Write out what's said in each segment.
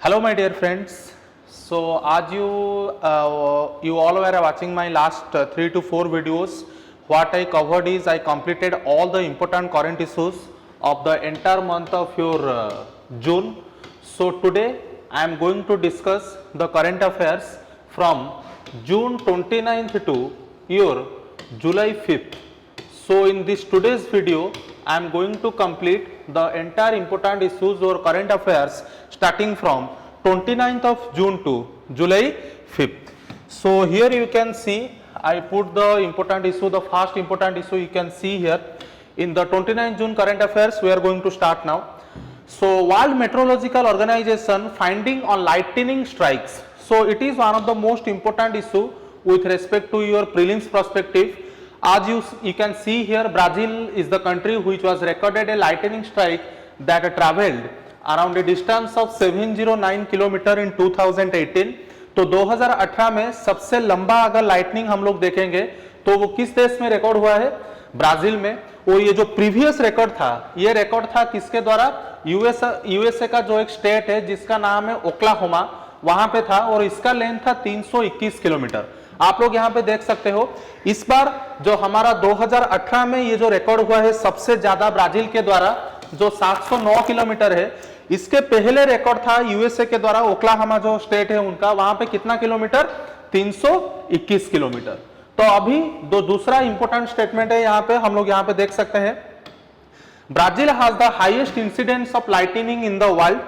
Hello, my dear friends. So, as you all were watching my last 3 to 4 videos. What I covered is I completed all the important current issues of the entire month of your June. So, today I am going to discuss the current affairs from June 29th to your July 5th. So, in this today's video, I am going to complete the entire important issues or current affairs starting from 29th of June to July 5th. So, here you can see I put the important issue, the first important issue you can see here in the 29th June current affairs. We are going to start now. So, World Meteorological Organization finding on lightning strikes. So, it is one of the most important issue with respect to your prelims perspective. As you can see here, Brazil is the country which was recorded a lightning strike that travelled around a distance of 709 kilometre इन 2018. तो 2018 में सबसे लंबा अगर lightning हम लोग देखेंगे तो वो किस देश में रिकॉर्ड हुआ है? ब्राजील में. वो ये जो प्रीवियस रिकॉर्ड था, ये रिकॉर्ड था किसके द्वारा? यूएसए का जो एक स्टेट है जिसका नाम है ओक्लाहोमा, वहां पे था और इसका लेंथ था 321 किलोमीटर. आप लोग यहाँ पे देख सकते हो. इस बार जो हमारा 2018 में ये जो रिकॉर्ड हुआ है सबसे ज्यादा ब्राजील के द्वारा जो 709 किलोमीटर है, इसके पहले रिकॉर्ड था यूएसए के द्वारा, ओक्लाहोमा जो स्टेट है उनका, वहां पे कितना किलोमीटर? 321 किलोमीटर. तो अभी दूसरा इंपॉर्टेंट स्टेटमेंट है, यहाँ पे हम लोग यहाँ पे देख सकते हैं, Brazil has the highest incidence of lightning in the world.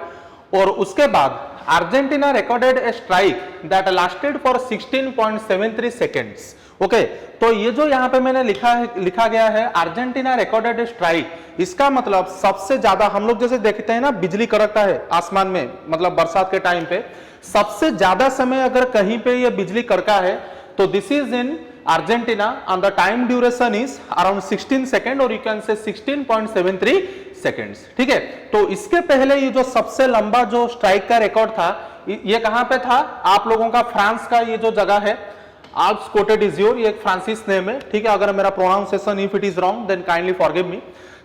और उसके बाद Argentina recorded A strike that lasted for 16.73 seconds. Okay, तो ये जो यहाँ पे मैंने लिखा गया है अर्जेंटीना रिकॉर्डेड ए स्ट्राइक, इसका मतलब सबसे ज्यादा हम लोग जैसे देखते हैं ना बिजली कड़कता है आसमान में, मतलब बरसात के टाइम पे सबसे ज्यादा समय अगर कहीं पे ये बिजली कड़का है तो this is in Argentina and the time duration is around 16 second और you can say 16.73 सेकेंड्स. ठीक है, तो इसके पहले ये जो सबसे लंबा जो स्ट्राइक का रिकॉर्ड था ये कहां पे था? आप लोगों का फ्रांस का ये जो जगह है आल्प्स कोटे डिज्योर, ये एक फ्रांसिस नेम है. ठीक है, अगर मेरा pronunciation if it is wrong then kindly forgive me.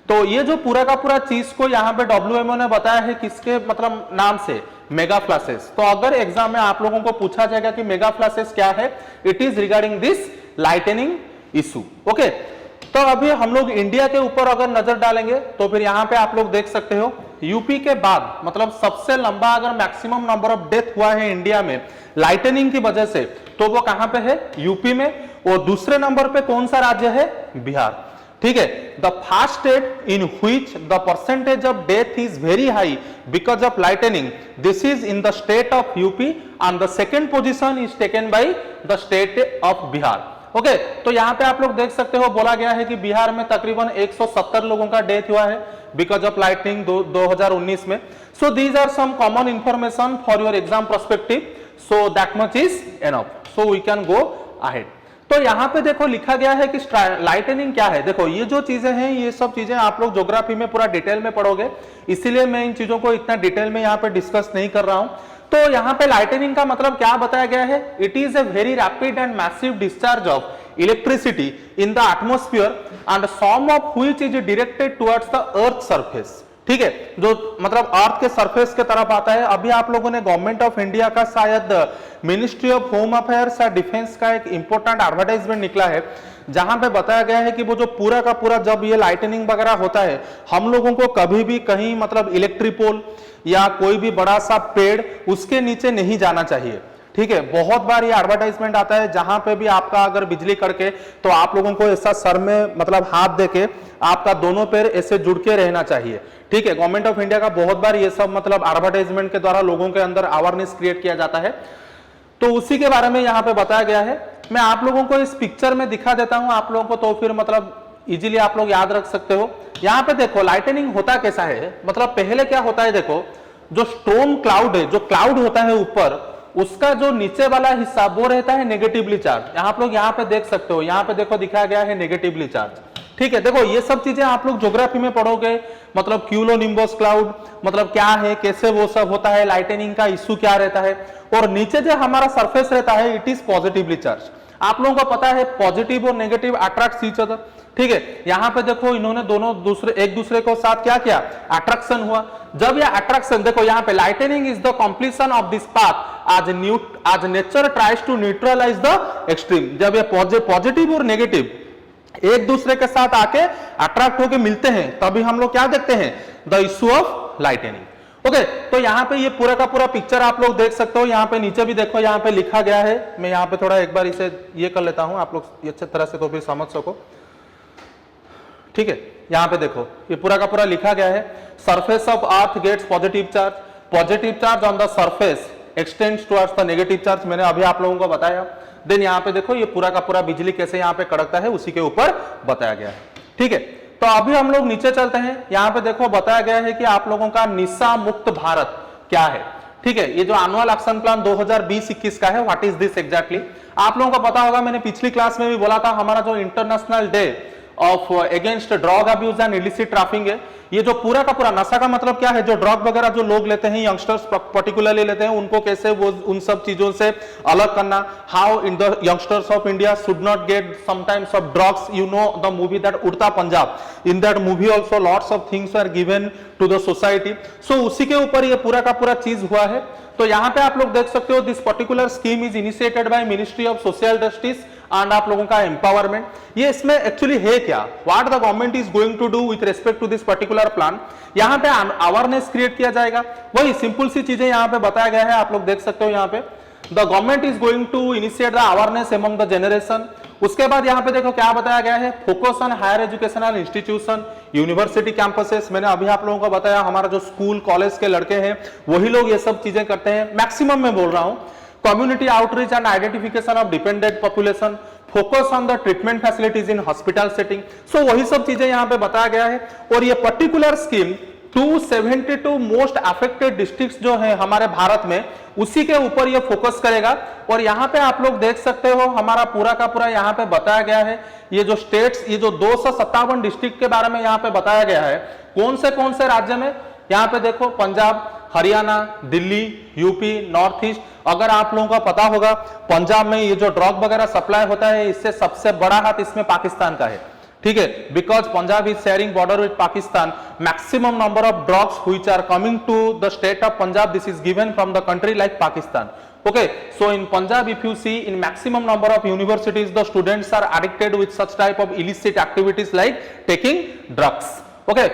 तो ये जो पूरा का पूरा चीज को यहाँ पे WMO ने बताया है किसके मतलब नाम से? Mega flashes. तो अगर एग्जाम में आप लोगों को पूछा जाएगा कि मेगा फ्लैशेस क्या है, it is regarding this lightning issue. Okay, तो अभी हम लोग इंडिया के ऊपर अगर नजर डालेंगे तो फिर यहाँ पे आप लोग देख सकते हो यूपी के बाद मतलब सबसे लंबा अगर मैक्सिमम नंबर ऑफ डेथ हुआ है इंडिया में लाइटनिंग की वजह से, तो वो कहां पे है? यूपी में. और दूसरे नंबर पे कौन सा राज्य है? बिहार. ठीक है, the first state in which the percentage of death is very high because of lightning, this is in the state of UP and the second position is taken by the state of Bihar. Okay, तो यहाँ पे आप लोग देख सकते हो बोला गया है कि बिहार में तकरीबन 170 लोगों का डेथ हुआ है बिकॉज ऑफ लाइटनिंग 2019 में. So these are some common information for your exam perspective. So that much is enough. So we can go ahead. तो यहाँ पे देखो लिखा गया है कि लाइटनिंग क्या है. देखो ये जो चीजें हैं ये सब चीजें आप लोग ज्योग्राफी में पूरा डिटेल में पढ़ोगे, इसीलिए मैं इन चीजों को इतना डिटेल में यहाँ पे डिस्कस नहीं कर रहा हूं. तो यहाँ पे लाइटनिंग का मतलब क्या बताया गया है? It is a very rapid and massive discharge of electricity in the atmosphere and some of which is directed towards the earth surface. ठीक है, जो मतलब अर्थ के सरफेस के तरफ आता है. अभी आप लोगों ने गवर्नमेंट ऑफ इंडिया का शायद मिनिस्ट्री ऑफ होम अफेयर्स या डिफेंस का एक इंपॉर्टेंट एडवर्टाइजमेंट निकला है जहां पे बताया गया है कि वो जो पूरा का पूरा जब ये लाइटनिंग वगैरह होता है हम लोगों को कभी भी कहीं मतलब इलेक्ट्रिक पोल या कोई भी बड़ा सा पेड़ उसके नीचे नहीं जाना चाहिए. ठीक है, बहुत बार ये एडवर्टाइजमेंट आता है जहां पे भी आपका अगर बिजली कड़के तो आप लोगों को ऐसा सर में मतलब हाथ देके आपका दोनों पैर ऐसे जुड़ के रहना चाहिए. ठीक है, गवर्नमेंट ऑफ इंडिया का बहुत बार ये सब मतलब एडवर्टाइजमेंट के द्वारा लोगों के अंदर अवेयरनेस क्रिएट किया जाता है. तो उसी के बारे में यहाँ पे बताया गया है. मैं आप लोगों को इस पिक्चर में दिखा देता हूं आप लोगों को, तो फिर मतलब इजीली आप लोग याद रख सकते हो. यहाँ पे देखो लाइटनिंग होता कैसा है. मतलब पहले क्या होता है, देखो जो स्टॉर्म क्लाउड है, जो क्लाउड होता है ऊपर, उसका जो नीचे वाला हिस्सा वो रहता है नेगेटिवली चार्ज. आप लोग यहाँ पे देख सकते हो, यहाँ पे देखो दिखाया गया है नेगेटिवली चार्ज. ठीक है, देखो ये सब चीजें आप लोग ज्योग्राफी में पढ़ोगे, मतलब क्यूलोनिम्बस क्लाउड मतलब क्या है, कैसे वो सब होता है, लाइटनिंग का इश्यू क्या रहता है. और नीचे जो हमारा सरफेस रहता है इट इज पॉजिटिवली चार्ज. आप लोगों को पता है पॉजिटिव और नेगेटिव अट्रैक्ट ईच अदर. ठीक है, यहां पे देखो इन्होंने दोनों एक दूसरे को साथ क्या किया, अट्रैक्शन हुआ। जब यह अट्रैक्शन, देखो यहां पे lightning is the completion of this path as nature tries to neutralize the extreme. जब ये पॉजिटिव और नेगेटिव एक दूसरे के साथ आके अट्रैक्ट होके मिलते हैं, तभी हम लोग क्या देखते हैं, the issue of lightning. Okay, तो यहाँ पे ये पूरा का पूरा पिक्चर आप लोग देख सकते हो। यहाँ पे नीचे भी देखो, यहाँ पे लिखा गया है। मैं यहाँ पे थोड़ा एक बार इसे ये कर लेता हूं, आप लोग अच्छी तरह से तो फिर समझ सको। ठीक है, यहाँ पे देखो ये पूरा का पूरा लिखा गया है। Surface of earth gets positive charge on the surface extends towards the negative charge. मैंने अभी आप लोगों को बताया। देन यहाँ पे देखो ये पूरा का पूरा बिजली कैसे यहाँ पे कड़कता है, उसी के ऊपर बताया गया है। ठीक है, तो अभी हम लोग नीचे चलते हैं। यहाँ पे देखो बताया गया है कि आप लोगों का निशा मुक्त भारत क्या है। ठीक है, ये जो एनुअल एक्शन प्लान 2020-21 का है, व्हाट इज दिस एग्जैक्टली, आप लोगों को पता होगा। मैंने पिछली क्लास में भी बोला था, हमारा जो international day of against drug abuse and illicit trafficking है, ये जो पूरा का पूरा नशा का मतलब क्या है, जो ड्रग वगैरह जो लोग लेते हैं, यंगस्टर्स पर्टिकुलरली लेते हैं, उनको कैसे वो उन सब चीजों से अलग करना। How in the youngsters of India should not get sometimes of drugs. You know the movie that Udta Punjab, in that movie also lots of things are given to the society. So उसी के ऊपर ये पूरा का पूरा चीज हुआ है। तो यहाँ पे आप लोग देख सकते हो, this particular scheme is initiated by ministry of social justice and आप लोगों का एम्पावरमेंट। ये इसमें एक्चुअली है क्या, what the government is going to do with respect to this particular plan. यहाँ पे अवेयरनेस क्रिएट किया जाएगा, वही सिंपल सी चीजें यहाँ पे बताया गया है, आप लोग देख सकते हो। यहाँ पे the government is going to initiate the awareness among the generation. उसके बाद यहाँ पे देखो क्या बताया गया है, focus on higher educational institution, university campuses. मैंने अभी आप लोगों को बताया, हमारा जो स्कूल कॉलेज के लड़के हैं वही लोग ये सब चीजें करते हैं, मैक्सिमम में बोल रहा हूं। Community outreach and identification of dependent population, focus on the treatment facilities in hospital setting. So वही सब चीजें यहाँ पे बताया गया है। और ये particular scheme 272 most affected districts जो है हमारे भारत में, उसी के ऊपर ये फोकस करेगा। और यहाँ पे आप लोग देख सकते हो, हमारा पूरा का पूरा यहाँ पे बताया गया है, ये जो स्टेट्स, ये जो 257 डिस्ट्रिक्ट के बारे में यहाँ पे बताया गया है, कौन से राज्य में। यहाँ पे देखो Punjab, Haryana, Delhi, UP, north east. अगर आप लोगों को पता होगा, पंजाब में ये जो ड्रग वगैरह सप्लाई होता है, इससे सबसे बड़ा हाथ इसमें पाकिस्तान का है। ठीक है, because Punjab is sharing border with Pakistan, maximum number of drugs which are coming to the state of Punjab, this is given from the country like Pakistan. Okay, so in Punjab, if you see, in maximum number of universities, the students are addicted with such type of illicit activities like taking drugs. Okay,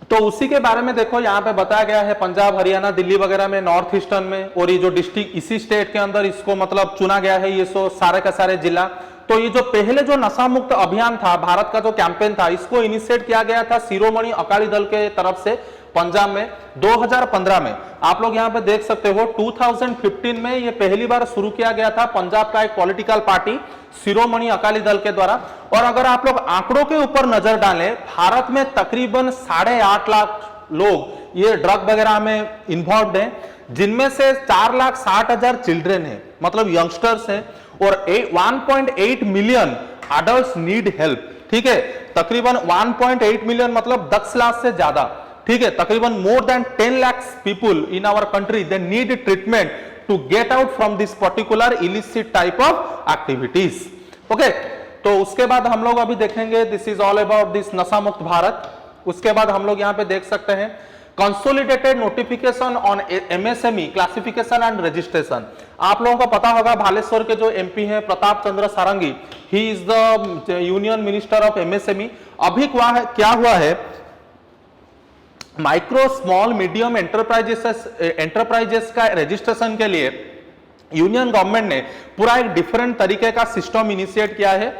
तो उसी के बारे में देखो यहाँ पे बताया गया है, पंजाब, हरियाणा, दिल्ली वगैरह में, नॉर्थ ईस्टर्न में, और ये जो डिस्ट्रिक्ट इसी स्टेट के अंदर इसको मतलब चुना गया है, ये सारे का सारे जिला। तो ये जो पहले जो नशा मुक्त अभियान था, भारत का जो कैंपेन था, इसको इनिशिएट किया गया था शिरोमणि अकाली दल के तरफ से पंजाब में 2015 में। आप लोग यहाँ पे देख सकते हो 2015 में ये पहली बार शुरू किया गया था पंजाब का एक पॉलिटिकल पार्टी शिरोमणि अकाली दल के द्वारा। और अगर आप लोग आंकड़ों के ऊपर नजर डालें, भारत में तकरीबन 8.5 लाख लोग ये ड्रग वगैरह में इन्वॉल्व हैं, जिनमें से 4,60,000 चिल्ड्रन है, मतलब यंगस्टर्स हैं, और 1.8 मिलियन अडल्ट नीड हेल्प। ठीक है, तकरीबन 1.8 मिलियन मतलब 10 लाख से ज्यादा। ठीक है, तकरीबन more than 10 lakh people in our country, they need treatment to get out from this particular illicit type of activities. Okay, तो उसके बाद हम लोग अभी देखेंगे, this is all about this Nasha Mukt Bharat. उसके बाद हम लोग यहाँ पे देख सकते हैं consolidated notification on MSME classification and registration. आप लोगों को पता होगा, भालेश्वर के जो एमपी हैं Pratap Chandra Sarangi, he is the union minister of MSME. अभी क्या हुआ है, माइक्रो स्मॉल मीडियम एंटरप्राइजेस का रजिस्ट्रेशन के लिए यूनियन गवर्नमेंट ने पूरा एक डिफरेंट तरीके का सिस्टम इनिशिएट किया है।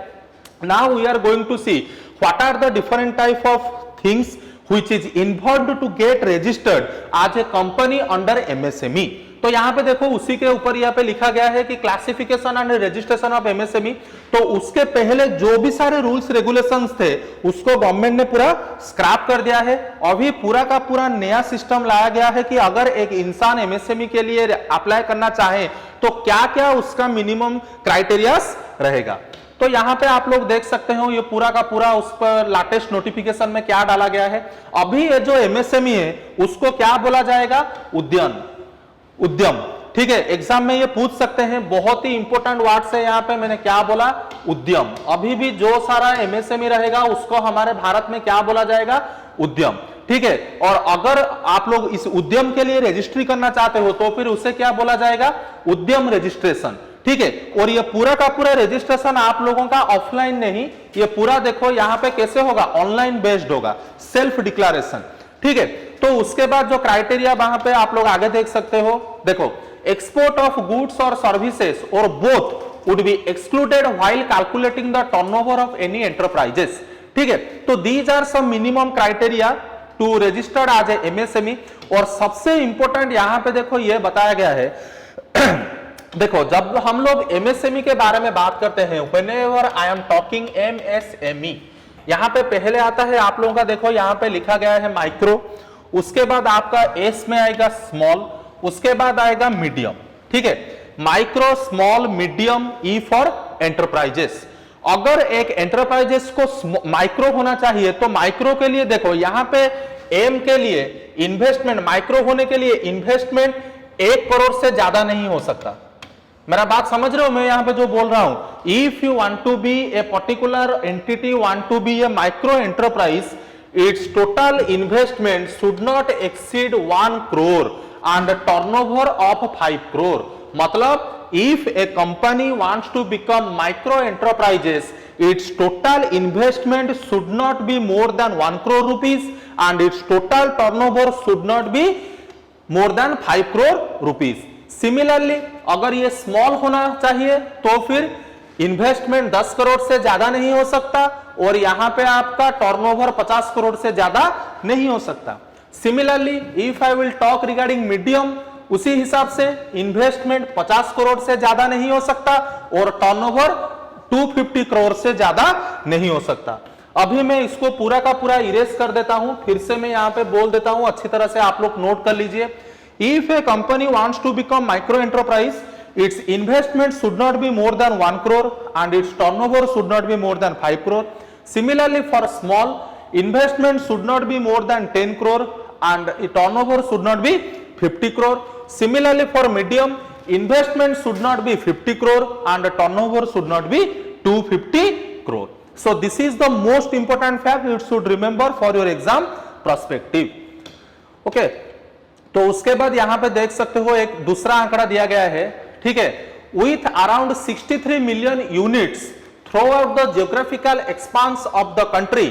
Now we are going to see what are the different type of things which is involved to get registered as a company under MSME। तो यहाँ पे देखो उसी के ऊपर यहाँ पे लिखा गया है कि classification and registration of MSME. तो उसके पहले जो भी सारे रूल्स रेगुलेशंस थे उसको गवर्नमेंट ने पूरा स्क्रैप कर दिया है। अभी पूरा का पूरा नया सिस्टम लाया गया है कि अगर एक इंसान एमएसएमई के लिए अप्लाई करना चाहे तो क्या क्या उसका मिनिमम क्राइटेरियास रहेगा। तो यहाँ पे आप लोग देख सकते हो, ये पूरा का पूरा उस पर लेटेस्ट नोटिफिकेशन में क्या डाला गया है। अभी ये जो एमएसएमई है उसको क्या बोला जाएगा, उद्यम। ठीक है, एग्जाम में ये पूछ सकते हैं, बहुत ही इंपॉर्टेंट वर्ड्स है यहाँ पे, मैंने क्या बोला, उद्यम। अभी भी जो सारा एमएसएमई रहेगा उसको हमारे भारत में क्या बोला जाएगा, उद्यम। ठीक है, और अगर आप लोग इस उद्यम के लिए रजिस्ट्री करना चाहते हो तो फिर उसे क्या बोला जाएगा, उद्यम रजिस्ट्रेशन। ठीक है, और ये पूरा का पूरा रजिस्ट्रेशन आप लोगों का ऑफलाइन नहीं, ये पूरा देखो यहाँ पे कैसे होगा, ऑनलाइन बेस्ड होगा, सेल्फ डिक्लेरेशन। ठीक है, तो उसके बाद जो क्राइटेरिया वहां पे आप लोग आगे देख सकते हो, देखो, एक्सपोर्ट ऑफ गुड्स और सर्विसेज और both would be excluded while calculating the turnover of any enterprises. ठीक है, तो these are some minimum criteria to registered as a MSME. और सबसे इंपॉर्टेंट यहां पे देखो ये बताया गया है देखो, जब हम लोग एमएसएमई के बारे में बात करते हैं, whenever I am talking MSME, यहां पे पहले आता है आप लोगों का, देखो यहां पे लिखा गया है माइक्रो, उसके बाद आपका एस में आएगा स्मॉल, उसके बाद आएगा मीडियम। ठीक है, micro, small, medium, E for enterprises. अगर एक एंटरप्राइजेस को माइक्रो होना चाहिए तो माइक्रो के लिए देखो यहां पे एम के लिए इन्वेस्टमेंट, माइक्रो होने के लिए इन्वेस्टमेंट 1 करोड़ से ज्यादा नहीं हो सकता। मेरा बात समझ रहे हो मैं यहाँ पे जो बोल रहा हूं, if you want to be a particular entity, want to be a micro enterprise, it's total investment should not exceed 1 crore and turnover of 5 crore. मतलब if a company wants to become micro enterprises, its total investment should not be more than 1 crore rupees and its total turnover should not be more than 5 crore rupees. Similarly, अगर ये small होना चाहिए तो फिर investment 10 crore से ज्यादा नहीं हो सकता और यहां पे आपका टर्नओवर 50 करोड़ से ज्यादा नहीं हो सकता। Similarly, if I will talk regarding medium, उसी हिसाब से इन्वेस्टमेंट 50 करोड़ से ज्यादा नहीं हो सकता और टर्नओवर 250 करोड़ से ज्यादा नहीं हो सकता। अभी मैं इसको पूरा का पूरा इरेज कर देता हूं, फिर से मैं यहां पे बोल देता हूं, अच्छी तरह से आप लोग नोट कर लीजिए। If a company wants to become micro enterprise, its investment should not be more than 1 crore and its turnover should not be more than 5 crore. Similarly for small, investment should not be more than 10 crore and turnover should not be 50 crore. Similarly for medium, investment should not be 50 crore and turnover should not be 250 crore. So this is the most important fact you should remember for your exam perspective. Okay, तो उसके बाद यहाँ पे देख सकते हो एक दूसरा आंकड़ा दिया गया है। ठीक है, with around 63 million units throughout the geographical expanse of the country,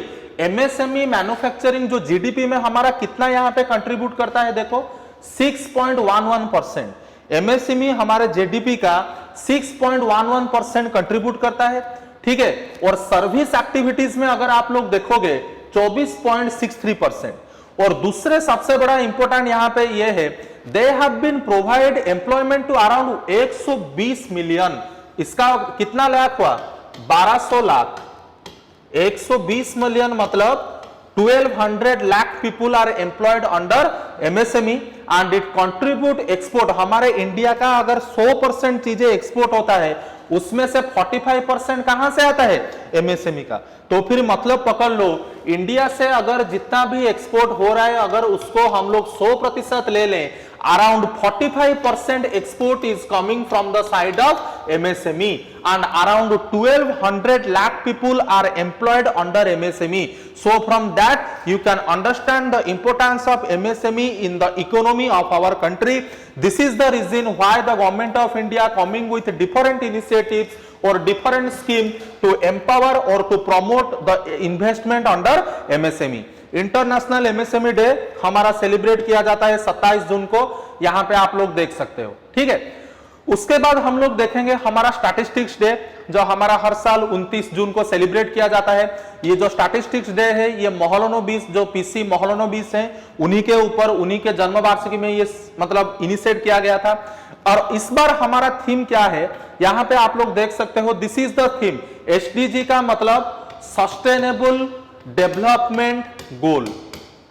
MSME manufacturing जो जीडीपी में हमारा कितना यहाँ पे कंट्रीब्यूट करता है, देखो 6.11%। एमएसएमई हमारे जीडीपी का 6.11% कंट्रीब्यूट करता है। ठीक है, और सर्विस एक्टिविटीज में अगर आप लोग देखोगे 24.63%। और दूसरे सबसे बड़ा इंपॉर्टेंट यहां पे ये है, they have been provide employment to around 120 million. इसका कितना लाख हुआ, 1200 लाख। 120 मिलियन मतलब 1200 lakh people are employed under MSME and it contribute export। हमारे इंडिया का अगर 100% चीजें एक्सपोर्ट होता है उसमें से 45% कहां से आता है, एमएसएमई का। तो फिर मतलब पकड़ लो, इंडिया से अगर जितना भी एक्सपोर्ट हो रहा है अगर उसको हम लोग 100% ले लें, around 45% export is coming from the side of MSME and around 1200 lakh people are employed under MSME. So from that you can understand the importance of MSME in the economy of our country. This is the reason why the government of India coming with different initiatives or different scheme to empower or to promote the investment under MSME. International MSME day हमारा celebrate किया जाता है 27 जून को, यहां पे आप लोग देख सकते हो। ठीक है, उसके बाद हम लोग देखेंगे हमारा स्टैटिस्टिक्स डे जो हमारा हर साल 29 जून को सेलिब्रेट किया जाता है। ये जो स्टैटिस्टिक्स डे है ये मोहलनोबिस जो पीसी मोहलनोबिस हैं उन्हीं के ऊपर, उन्हीं के जन्म वार्षिकी में ये मतलब इनिशिएट किया गया था। और इस बार हमारा थीम क्या है, यहां पे आप लोग देख सकते हो, this is the theme. SDG का मतलब सस्टेनेबल डेवलपमेंट गोल।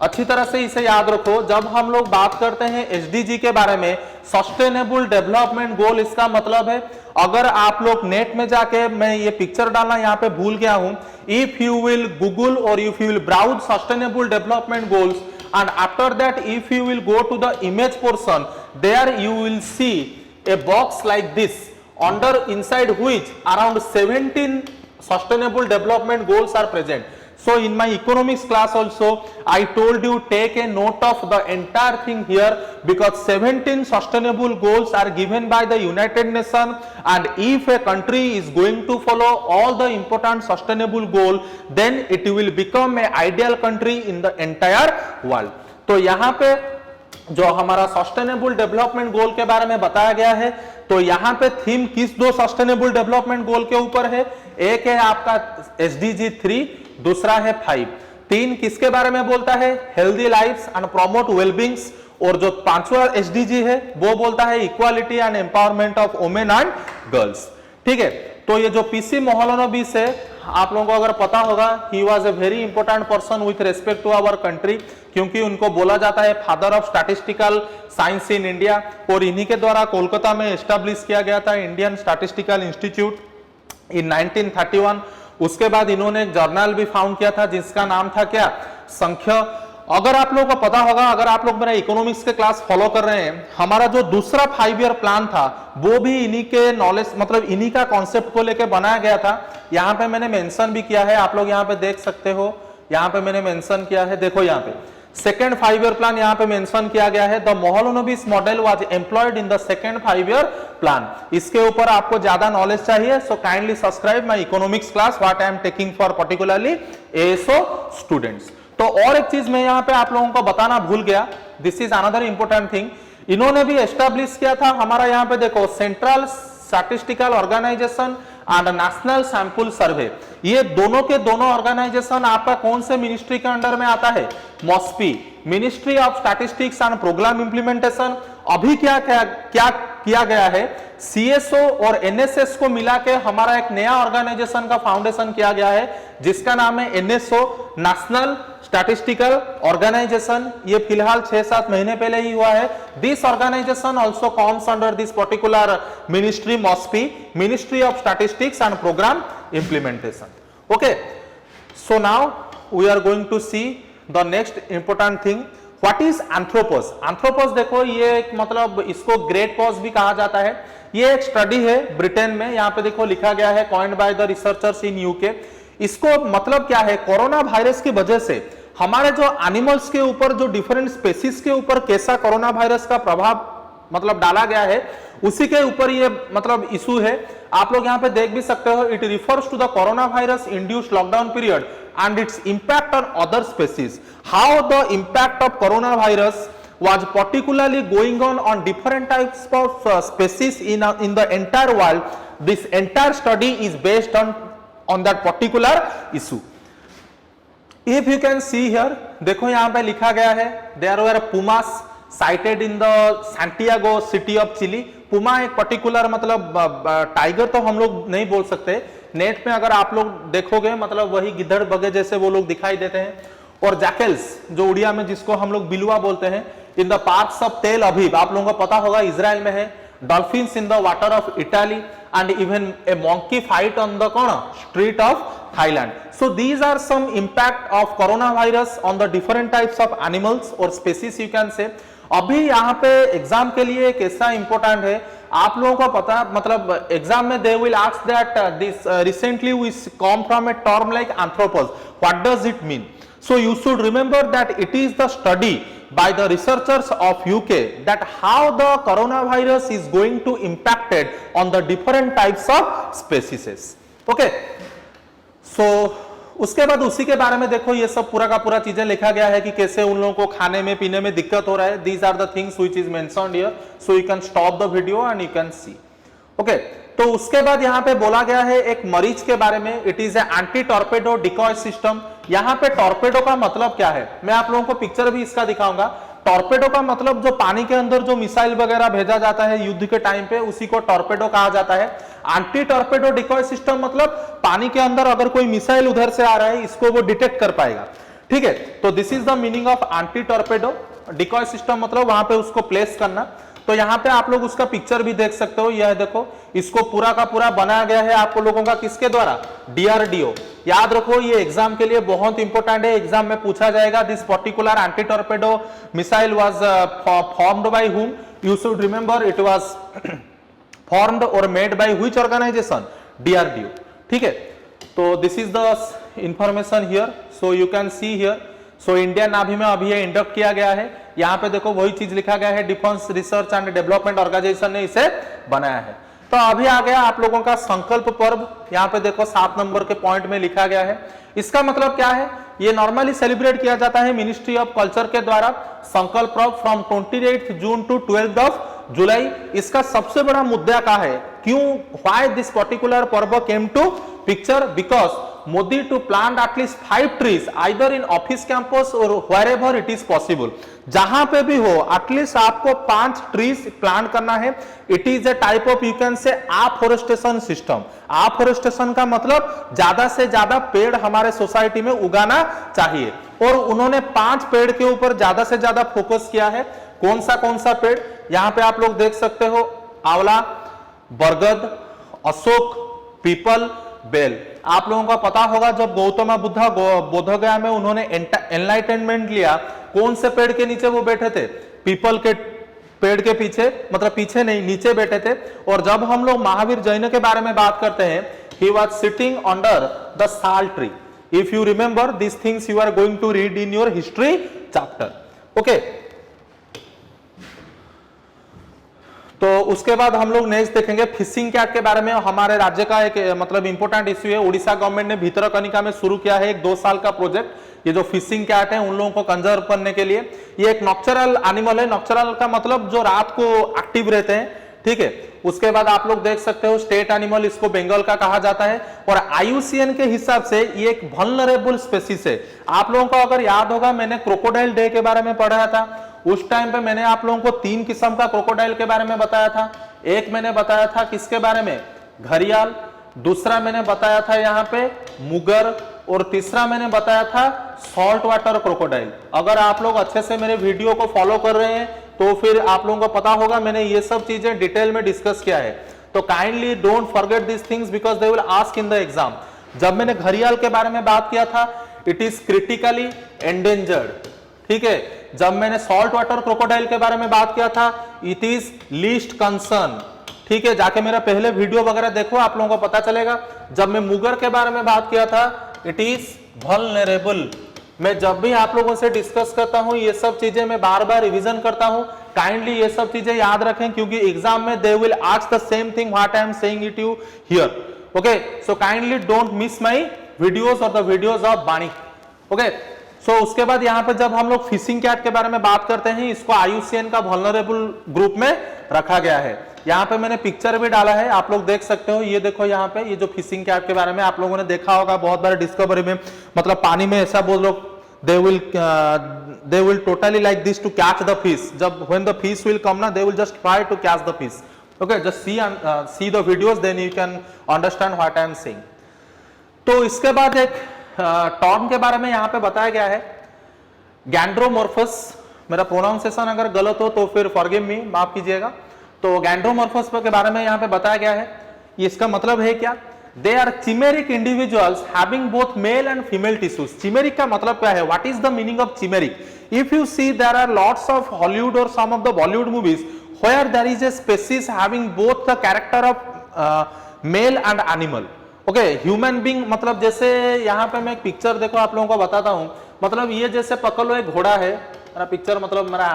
अच्छी तरह से इसे याद रखो, जब हम लोग बात करते हैं एसडीजी के बारे में, सस्टेनेबल डेवलपमेंट गोल, इसका मतलब है, अगर आप लोग नेट में जाके, मैं ये पिक्चर डालना यहाँ पे भूल गया हूं, इफ यू विल गूगल और if you will browse sustainable development goals and after that if you will go to the image portion, there you will see a box like this under inside which around 17 sustainable development goals are present. So in my economics class also I told you take a note of the entire thing here, because 17 sustainable goals are given by the United Nations, and if a country is going to follow all the important sustainable goal, then it will become a ideal country in the entire world. तो यहाँ पे जो हमारा sustainable development goal के बारे में बताया गया है, तो यहाँ पे थीम किस दो सस्टेनेबल डेवलपमेंट गोल के ऊपर है? एक है आपका SDG 3, दूसरा है 5। 3 किसके बारे में बोलता है? हेल्दी लाइफ्स एंड प्रमोट वेलबींग्स, और जो 5वां SDG है वो बोलता है equality and empowerment of women and girls. ठीक है, तो ये जो PC मोहलनोबिस है, आप लोगों को अगर पता होगा, he was a very important person with respect to our country, क्योंकि उनको बोला जाता है father of statistical science in India, और इन्हीं के द्वारा कोलकाता में एस्टेब्लिश किया गया था इंडियन स्टैटिस्टिकल इंस्टीट्यूट इन 1931। उसके बाद इन्होंने एक जर्नल भी फाउंड किया था जिसका नाम था क्या? संख्या। अगर आप लोगों को पता होगा, अगर आप लोग मेरा इकोनॉमिक्स के क्लास फॉलो कर रहे हैं, हमारा जो दूसरा 5 ईयर प्लान था वो भी इन्हीं के नॉलेज, मतलब इन्हीं का कॉन्सेप्ट को लेकर बनाया गया था। यहाँ पे मैंने मेंशन भी किया है, आप लोग यहाँ पे देख सकते हो, यहाँ पे मैंने मेंशन किया है, देखो यहाँ पे सेकेंड 5 ईयर प्लान यहाँ पे मेंशन किया गया है। The Mahalanobis model was employed in the second 5 year plan. इसके ऊपर आपको ज्यादा नॉलेज चाहिए, so kindly subscribe my economics class what I am taking for particularly ASO students. तो और एक चीज मैं यहाँ पे आप लोगों को बताना भूल गया, this is another important thing, इन्होंने भी एस्टैब्लिश किया था हमारा, यहाँ पे देखो, central statistical organisation and national sample survey. ये दोनों के दोनों ऑर्गेनाइजेशन आपका कौन से मिनिस्ट्री के अंडर में आता है? MoSPI, ministry of statistics and programme implementation. अभी क्या किया गया है? CSO और NSS को मिला के हमारा एक नया ऑर्गेनाइजेशन का फाउंडेशन किया गया है जिसका नाम है NSO, नेशनल स्टैटिस्टिकल ऑर्गेनाइजेशन। ये फिलहाल 6-7 महीने पहले ही हुआ है। This organisation also comes under this particular ministry, MoSPI, ministry of statistics and programme implementation. Okay, so now we are going to see the next important thing, what is anthropos. Anthropos देखो, ये एक, मतलब इसको great pause भी कहा जाता है। ये एक स्टडी है ब्रिटेन में, यहाँ पे देखो लिखा गया है, coined by the researchers in UK। इसको मतलब क्या है? कोरोना वायरस की वजह से हमारे जो एनिमल्स के ऊपर, जो डिफरेंट स्पेसीज के ऊपर कैसा कोरोना वायरस का प्रभाव मतलब डाला गया है, उसी के ऊपर ये मतलब इशू है। आप लोग यहाँ पे देख भी सकते हो, it refers to the corona virus induced lockdown period and its impact on other species. How the impact of coronavirus was particularly going on different types of species in the entire world. This entire study is based on that particular issue. If you can see here, देखो यहाँ पे लिखा गया है, there were pumas sighted in the Santiago city of Chile. पुमा एक particular, मतलब tiger तो हम लोग नहीं बोल सकते, नेट में अगर आप लोग देखोगे मतलब वही गिद्धड़ बगे जैसे वो लोग दिखाई देते हैं। और जैकल्स, जो उड़िया में जिसको हम लोग बिलुआ बोलते हैं, इन द पार्क्स ऑफ तेल अवीव, आप लोगों को पता होगा इजराइल में है। Dolphins in the water of Italy, and even a monkey fight on the street of Thailand. So these are some impact of corona virus on the different types of animals और species you can say. अभी यहाँ पे exam के लिए एक ऐसा important है, आप लोगों को पता, मतलब एग्जाम में they will ask that this recently we come from a term like anthropos, what does it mean? So you should remember that it is the study by the researchers of UK that how the coronavirus is going to impacted on the different types of species. Okay, so उसके बाद उसी के बारे में देखो, ये सब पूरा का पूरा चीजें लिखा गया है कि कैसे उन लोगों को खाने में पीने में दिक्कत हो रहा है। These are the things which is mentioned here, so you can stop the video and you can see. Okay, तो उसके बाद यहाँ पे बोला गया है एक मरीज के बारे में, it is anti torpedo decoy system. यहाँ पे टॉर्पेडो का मतलब क्या है, मैं आप लोगों को पिक्चर भी इसका दिखाऊंगा। टॉर्पेडो का मतलब जो पानी के अंदर जो मिसाइल वगैरह भेजा जाता है युद्ध के टाइम पे, उसी को टॉर्पेडो कहा जाता है। एंटी टॉर्पेडो डिकॉय सिस्टम मतलब पानी के अंदर अगर कोई मिसाइल उधर से आ रहा है, इसको वो डिटेक्ट कर पाएगा। ठीक है, तो this is the meaning of anti torpedo decoy system, मतलब वहां पे उसको प्लेस करना। तो यहाँ पे आप लोग उसका पिक्चर भी देख सकते हो, यह देखो, इसको पूरा का पूरा बनाया गया है आप लोगों का किसके द्वारा? DRDO। याद रखो, ये एग्जाम के लिए बहुत इंपॉर्टेंट है, एग्जाम में पूछा जाएगा। This particular anti torpedo missile was formed by whom? You should remember it was formed और made by which organisation, DRDO। ठीक है, तो this is the information here, so you can see here. So Indian navy में अभी ये induct किया गया है। यहाँ पे देखो वही चीज लिखा गया है, defence research and development organisation ने इसे बनाया है। तो अभी आ गया आप लोगों का संकल्प पर्व। यहाँ पे देखो 7 नंबर के पॉइंट में लिखा गया है। इसका मतलब क्या है, ये नॉर्मली सेलिब्रेट किया जाता है मिनिस्ट्री ऑफ कल्चर के द्वारा। संकल्प पर्व फ्रॉम 28 जून टू 12 जुलाई। इसका सबसे बड़ा मुद्दा क्या है, क्यों, व्हाई दिस पर्टिकुलर पर्व came to picture, because Modi to plant at least 5 trees either in office campus और व्हेरेवर इट इज पॉसिबल। जहां पे भी हो एटलीस्ट आपको 5 ट्रीज प्लांट करना है। It is a type of, you can say, afforestation system. आफ्लोरेस्टेशन का मतलब ज्यादा से ज्यादा पेड़ हमारे सोसाइटी में उगाना चाहिए, और उन्होंने 5 पेड़ के ऊपर ज्यादा से ज्यादा फोकस किया है। कौन सा पेड़, यहां पे आप लोग देख सकते हो, आंवला, बरगद, अशोक, पीपल, बेल। आप लोगों को पता होगा जब गौतम बुद्धा बोधगया में उन्होंने एनलाइटनमेंट लिया, कौन से पेड़ के नीचे वो बैठे थे, पीपल के पेड़ के पीछे, मतलब पीछे नहीं नीचे बैठे थे। और जब हम लोग महावीर जैन के बारे में बात करते हैं, he was sitting under the sal tree. If you remember this things you are going to read in your history chapter. Okay, तो उसके बाद हम लोग नेक्स्ट देखेंगे फिशिंग कैट के बारे में। हमारे राज्य का एक मतलब इंपॉर्टेंट इश्यू है। उड़ीसा गवर्नमेंट ने भितरकनिका में शुरू किया है एक 2 साल का प्रोजेक्ट। ये जो फिशिंग कैट है उन लोगों को कंजर्व करने के लिए, ये एक नॉक्चरल एनिमल है। नॉक्चरल का मतलब जो रात को एक्टिव रहते हैं। ठीक है, उसके बाद आप लोग देख सकते हो स्टेट एनिमल इसको बंगाल का कहा जाता है, और IUCN के हिसाब से ये एक वल्नरेबल स्पेसीज है। आप लोगों को अगर याद होगा, मैंने क्रोकोडाइल डे के बारे में पढ़ा था। उस टाइम पे मैंने आप लोगों को 3 किस्म का क्रोकोडाइल के बारे में बताया था। एक मैंने बताया था किसके बारे में, घड़ियाल, दूसरा मैंने बताया था यहाँ पे मुगर, और तीसरा मैंने बताया था सॉल्ट वाटर क्रोकोडाइल। अगर आप लोग अच्छे से मेरे वीडियो को फॉलो कर रहे हैं तो फिर आप लोगों को पता होगा मैंने ये सब चीजें डिटेल में डिस्कस किया है। तो kindly don't forget this things because they will ask in the exam. जब मैंने घड़ियाल के बारे में बात किया था, इट इज क्रिटिकली एंडेंजर्ड। ठीक है, जब मैंने सॉल्ट वाटर क्रोकोडाइल के बारे में बात किया था, इट इज लीस्ट कंसर्न। ठीक है, जाके मेरा पहले वीडियो वगैरह देखो, आप लोगों को पता चलेगा। जब मैं मुगर के बारे में बात किया था, इट इज वल्नरेबल। मैं जब भी आप लोगों से डिस्कस करता हूं ये सब चीजें मैं बार बार रिवीजन करता हूं। काइंडली ये सब चीजें याद रखें, क्योंकि एग्जाम में they will ask the same thing what I am saying it you here. Okay, so kindly don't miss my videos और द वीडियोस ऑफ बाणी। ओके, सो उसके बाद यहाँ पे जब हम लोग फिशिंग कैट के बारे में बात करते हैं, इसको IUCN का वल्नरेबल ग्रुप में रखा गया है। यहाँ पे मैंने पिक्चर भी डाला है, आप लोग देख सकते हो। ये देखो यहाँ पे, ये जो फिशिंग कैट के बारे में आप लोगों ने देखा होगा बहुत बार डिस्कवरी में, मतलब पानी में ऐसा बोल लोग they will totally like this to catch the fish. जब when the fish will come ना, they will just try to catch the fish. Okay, just see the videos, then you can understand what I am saying. तो इसके बाद एक torn के बारे में यहाँ पे बताया गया है, गैंड्रोमॉर्फस। मेरा प्रोनाउंसिएशन अगर गलत हो तो फिर फॉरगिव मी, माफ कीजिएगा। तो गैंड्रोमॉर्फस के बारे में यहाँ पे बताया गया है। इसका मतलब है क्या, they are chimeric individuals having both male and female tissues. Chimeric का मतलब क्या है, what is the meaning of chimeric? If you see there are lots of Hollywood और some of the Bollywood movies where there is a species having both the character of male and animal. Okay, human being, मतलब जैसे यहाँ पे मैं एक picture देखो आप लोगों को बताता हूँ। मतलब ये जैसे पकड़ लो एक घोड़ा है, मेरा पिक्चर मतलब मेरा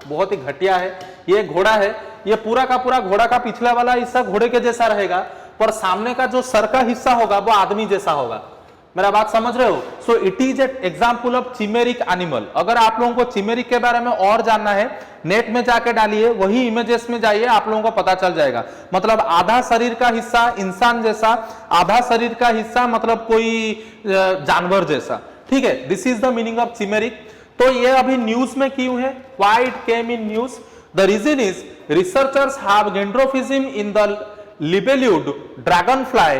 बहुत ही घटिया है। ये घोड़ा है, ये पूरा का पूरा घोड़ा का पिछला वाला हिस्सा घोड़े के जैसा रहेगा, पर सामने का जो सर का हिस्सा होगा वो आदमी जैसा होगा। मेरा बात समझ रहे हो? So it is a example of chimeric animal. अगर आप लोगों को चिमेरिक के बारे में और जानना है, नेट में जाके डालिए, वही इमेजेस में जाइए, आप लोगों को पता चल जाएगा। मतलब आधा शरीर का हिस्सा इंसान जैसा, आधा शरीर का हिस्सा मतलब कोई जानवर जैसा। ठीक है, this is the meaning of chimeric. तो ये अभी न्यूज में क्यों है? Why it came in news? The reason is researchers have gynandromorphism in the libellulid dragonfly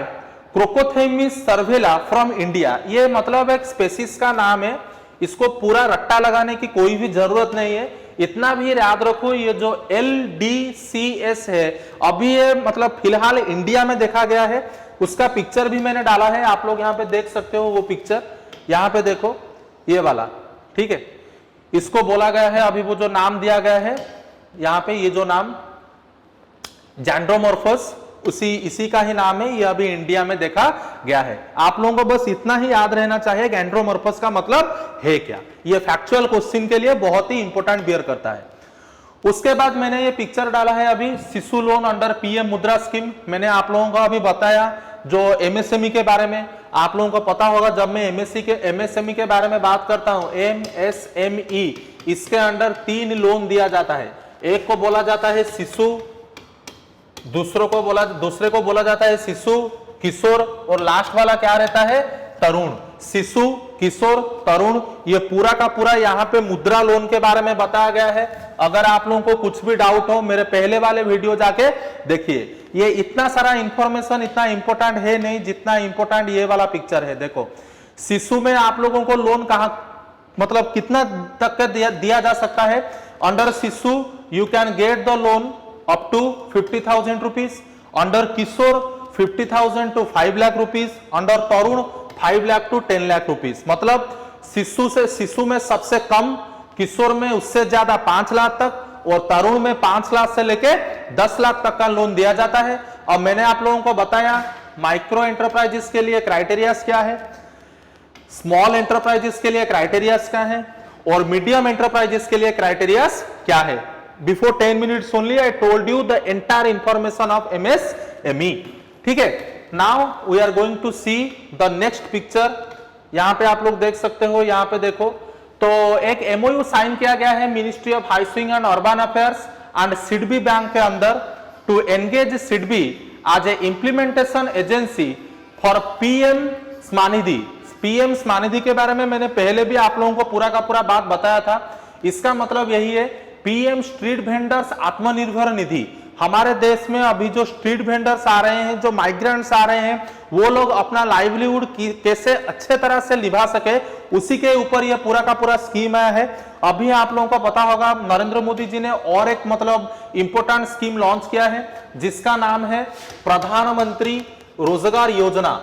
Crocothemis servilia from India. ये मतलब एक स्पेसीज का नाम है, इसको पूरा रट्टा लगाने की कोई भी जरूरत नहीं है। इतना भी याद रखो, ये जो LDCS है अभी ये मतलब फिलहाल इंडिया में देखा गया है। उसका पिक्चर भी मैंने डाला है, आप लोग यहाँ पे देख सकते हो वो पिक्चर। यहाँ पे देखो ये वाला, ठीक है। इसको बोला गया है, अभी वो जो नाम दिया गया है यहाँ पे, ये जो नाम जैंड्रोमॉर्फस इसी का ही नाम है, यह अभी इंडिया में देखा गया है। आप लोगों को बस इतना ही याद रहना चाहिए गैंड्रोमॉर्फस का मतलब है क्या। यह फैक्चुअल क्वेश्चन के लिए बहुत ही इंपॉर्टेंट बियर करता है। उसके बाद मैंने ये पिक्चर डाला है अभी शिशु लोन अंडर पीएम मुद्रा स्कीम। मैंने आप लोगों को अभी बताया जो एमएसएमई के बारे में। आप लोगों को पता होगा जब मैं एमएसएमई के बारे में बात करता हूं, एमएसएमई, इसके अंडर 3 लोन दिया जाता है। एक को बोला जाता है शिशु, दूसरे को बोला जाता है शिशु किशोर, और लास्ट वाला क्या रहता है, तरुण। शिशु किशोर तरुण, ये पूरा का पूरा यहाँ पे मुद्रा लोन के बारे में बताया गया है। अगर आप लोगों को कुछ भी डाउट हो मेरे पहले वाले वीडियो जाके देखिए। ये इतना सारा इंफॉर्मेशन इतना इंपॉर्टेंट है नहीं जितना इंपॉर्टेंट ये वाला पिक्चर है। देखो शिशु में आप लोगों को लोन कहां मतलब कितना तक का दिया जा सकता है। Under Shishu you can get the loan up to 50,000 rupees, under Kishore 50,000 to 5 lakh rupees, under Tarun 5 lakh to 10 lakh rupees. मतलब शिशु में सबसे कम, किशोर में उससे ज्यादा 5 लाख तक, और तरुण में 5 लाख से लेके 10 लाख तक का लोन दिया जाता है। और मैंने आप लोगों को बताया माइक्रो एंटरप्राइजेस के लिए क्राइटेरियाज क्या है, स्मॉल एंटरप्राइजेस के लिए क्राइटेरियाज क्या है, और मीडियम एंटरप्राइजेस के लिए क्राइटेरियाज क्या है। Before 10 minutes only I told you the entire information of MSME. ठीक है, now we are going to see the next picture. यहां पे आप लोग देख सकते हो, यहां पे देखो तो एक एमओयू साइन किया गया है ministry of housing and urban affairs and SIDBI bank के अंदर to engage SIDBI as a implementation agency for PM Svanidhi. PM Svanidhi के बारे में मैंने पहले भी आप लोगों को पूरा का पूरा बात बताया था। इसका मतलब यही है PM street vendors Atmanirbhar Nidhi. हमारे देश में अभी जो स्ट्रीट वेंडर्स आ रहे हैं, जो माइग्रेंट्स आ रहे हैं, वो लोग अपना लाइवलीहुड कैसे अच्छे तरह से निभा सके, उसी के ऊपर ये पूरा का पूरा स्कीम आया है। अभी आप लोगों को पता होगा नरेंद्र मोदी जी ने और एक मतलब इंपोर्टेंट स्कीम लॉन्च किया है जिसका नाम है प्रधानमंत्री रोजगार योजना।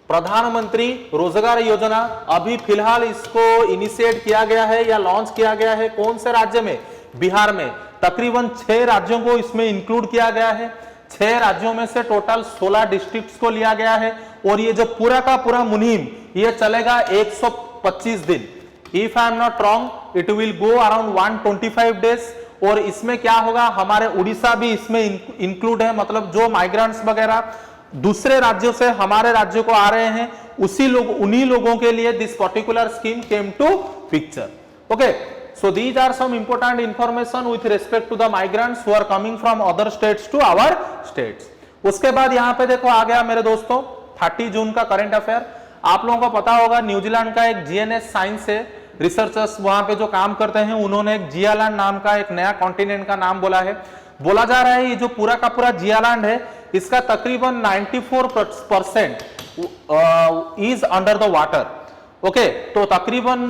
प्रधानमंत्री रोजगार योजना अभी फिलहाल इसको इनिशिएट किया गया है या लॉन्च किया गया है कौन से राज्य में, बिहार में। तकरीबन 6 राज्यों को इसमें इंक्लूड किया गया है। 6 राज्यों में से टोटल 16 डिस्ट्रिक्ट्स को लिया गया है, और ये जो पूरा का पूरा मुहिम ये चलेगा 125 दिन। If I am not wrong it will go around 125 days. और इसमें क्या होगा, हमारे उड़ीसा भी इसमें इंक्लूड है। मतलब जो माइग्रेंट्स वगैरह दूसरे राज्यों से हमारे राज्य को आ रहे हैं, उन्हीं लोगों के लिए this particular scheme came to picture. Okay, so these are some important information with respect to the migrants who are coming from other states to our states. उसके बाद यहाँ पे देखो आ गया मेरे दोस्तों 30 जून का करंट अफेयर। आप लोगों को पता होगा न्यूजीलैंड का एक जीएनएस साइंस है, रिसर्चर्स वहां पे जो काम करते हैं उन्होंने एक जियालैंड नाम का एक नया कॉन्टिनेंट का नाम बोला है। बोला जा रहा है ये जो पूरा का पूरा जियालैंड है इसका तकरीबन 94% is under the water. Okay, तो तकरीबन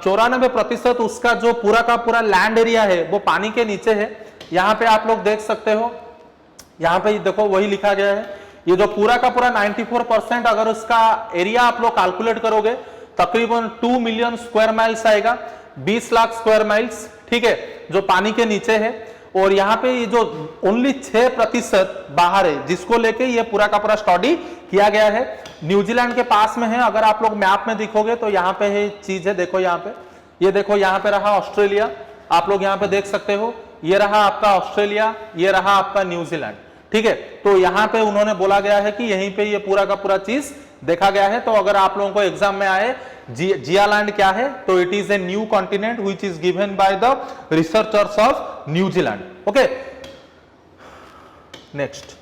94% उसका जो पूरा का पूरा लैंड एरिया है वो पानी के नीचे है। यहाँ पे आप लोग देख सकते हो, यहाँ पे देखो वही लिखा गया है। ये जो पूरा का पूरा 94% अगर उसका एरिया आप लोग कैलकुलेट करोगे तकरीबन 2 मिलियन स्क्वायर माइल्स आएगा, 20 लाख स्क्वायर माइल्स। ठीक है, जो पानी के नीचे है। और यहाँ पे ये जो ओनली 6% बाहर है जिसको लेके ये पूरा का पूरा स्टडी किया गया है। न्यूजीलैंड के पास में है, अगर आप लोग मैप में दिखोगे तो यहाँ पे है चीज है, देखो यहाँ पे, ये देखो यहाँ पे रहा ऑस्ट्रेलिया, आप लोग यहाँ पे देख सकते हो, ये रहा आपका ऑस्ट्रेलिया, ये रहा आपका न्यूजीलैंड। ठीक है, तो यहाँ पे उन्होंने बोला गया है कि यहीं पे ये पूरा का पूरा चीज देखा गया है। तो अगर आप लोगों को एग्जाम में आए जियालैंड क्या है, तो it is a new continent which is given by the researchers of New Zealand. Okay, next,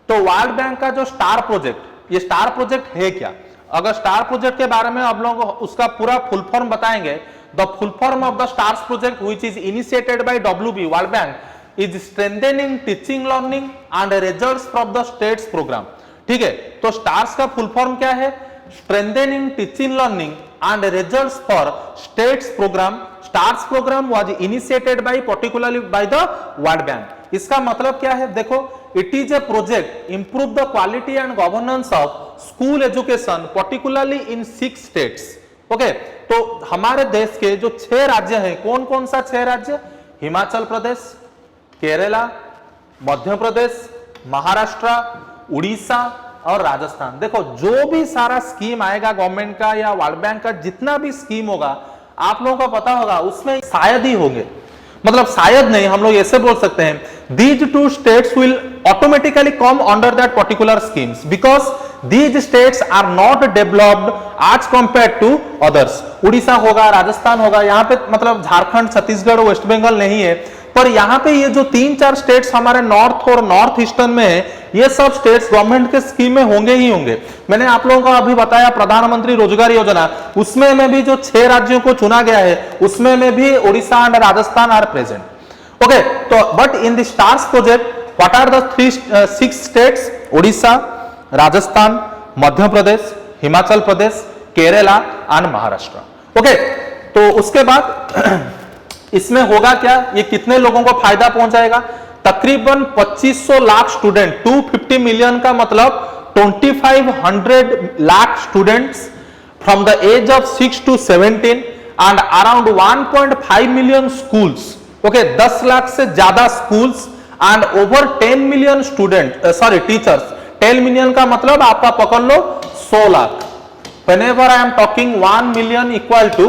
तो वर्ल्ड बैंक का जो स्टार प्रोजेक्ट, ये स्टार प्रोजेक्ट है क्या? अगर स्टार प्रोजेक्ट के बारे में आप लोगों को उसका पूरा फुल फॉर्म बताएंगे, the full form of the STARS project which is initiated by WB world bank is strengthening teaching learning and results from the states programme. ठीक है, तो स्टार्स का फुल फॉर्म क्या है? Strengthening teaching learning and results for states programme. STARS programme was initiated by particularly by the world bank. इसका मतलब क्या है? देखो, it is a project improve the quality and governance of school education particularly in 6 states. Okay, तो हमारे देश के जो 6 राज्य हैं, कौन कौन सा 6 राज्य? हिमाचल प्रदेश, केरला, मध्य प्रदेश, महाराष्ट्र, उड़ीसा और राजस्थान। देखो जो भी सारा स्कीम आएगा गवर्नमेंट का या वर्ल्ड बैंक का, जितना भी स्कीम होगा आप लोगों को पता होगा उसमें शायद ही होंगे, मतलब शायद नहीं, हम लोग ऐसे बोल सकते हैं these two states will automatically come under that particular schemes because these states are not developed as compared to others। Orissa होगा, राजस्थान होगा, यहाँ पे मतलब झारखंड, छत्तीसगढ़, वेस्ट बंगाल नहीं है, पर यहाँ पे ये जो 3-4 स्टेट्स हमारे नॉर्थ और नॉर्थ ईस्टर्न में है, ये सब स्टेट्स गवर्नमेंट के स्कीम में होंगे ही होंगे। मैंने आप लोगों को अभी बताया प्रधानमंत्री रोजगार योजना, उसमें में भी जो 6 राज्यों को चुना गया है उसमें में भी Orissa and Rajasthan are present. Okay, तो but in the STARS project what are the 6 states? Orissa, Rajasthan, Madhya Pradesh, Himachal Pradesh, Kerala and Maharashtra. Okay, तो उसके बाद इसमें होगा क्या, ये कितने लोगों को फायदा पहुंचाएगा? तकरीबन 2500 लाख स्टूडेंट, 250 मिलियन का मतलब 2500 lakh students from the age of 6 to 17 and around 1.5 million schools. Okay, 10 lakh से ज्यादा schools and over 10 million student, sorry teachers. 10 million का मतलब आपका पकड़ लो 100 lakh. Whenever I am talking 1 million equal to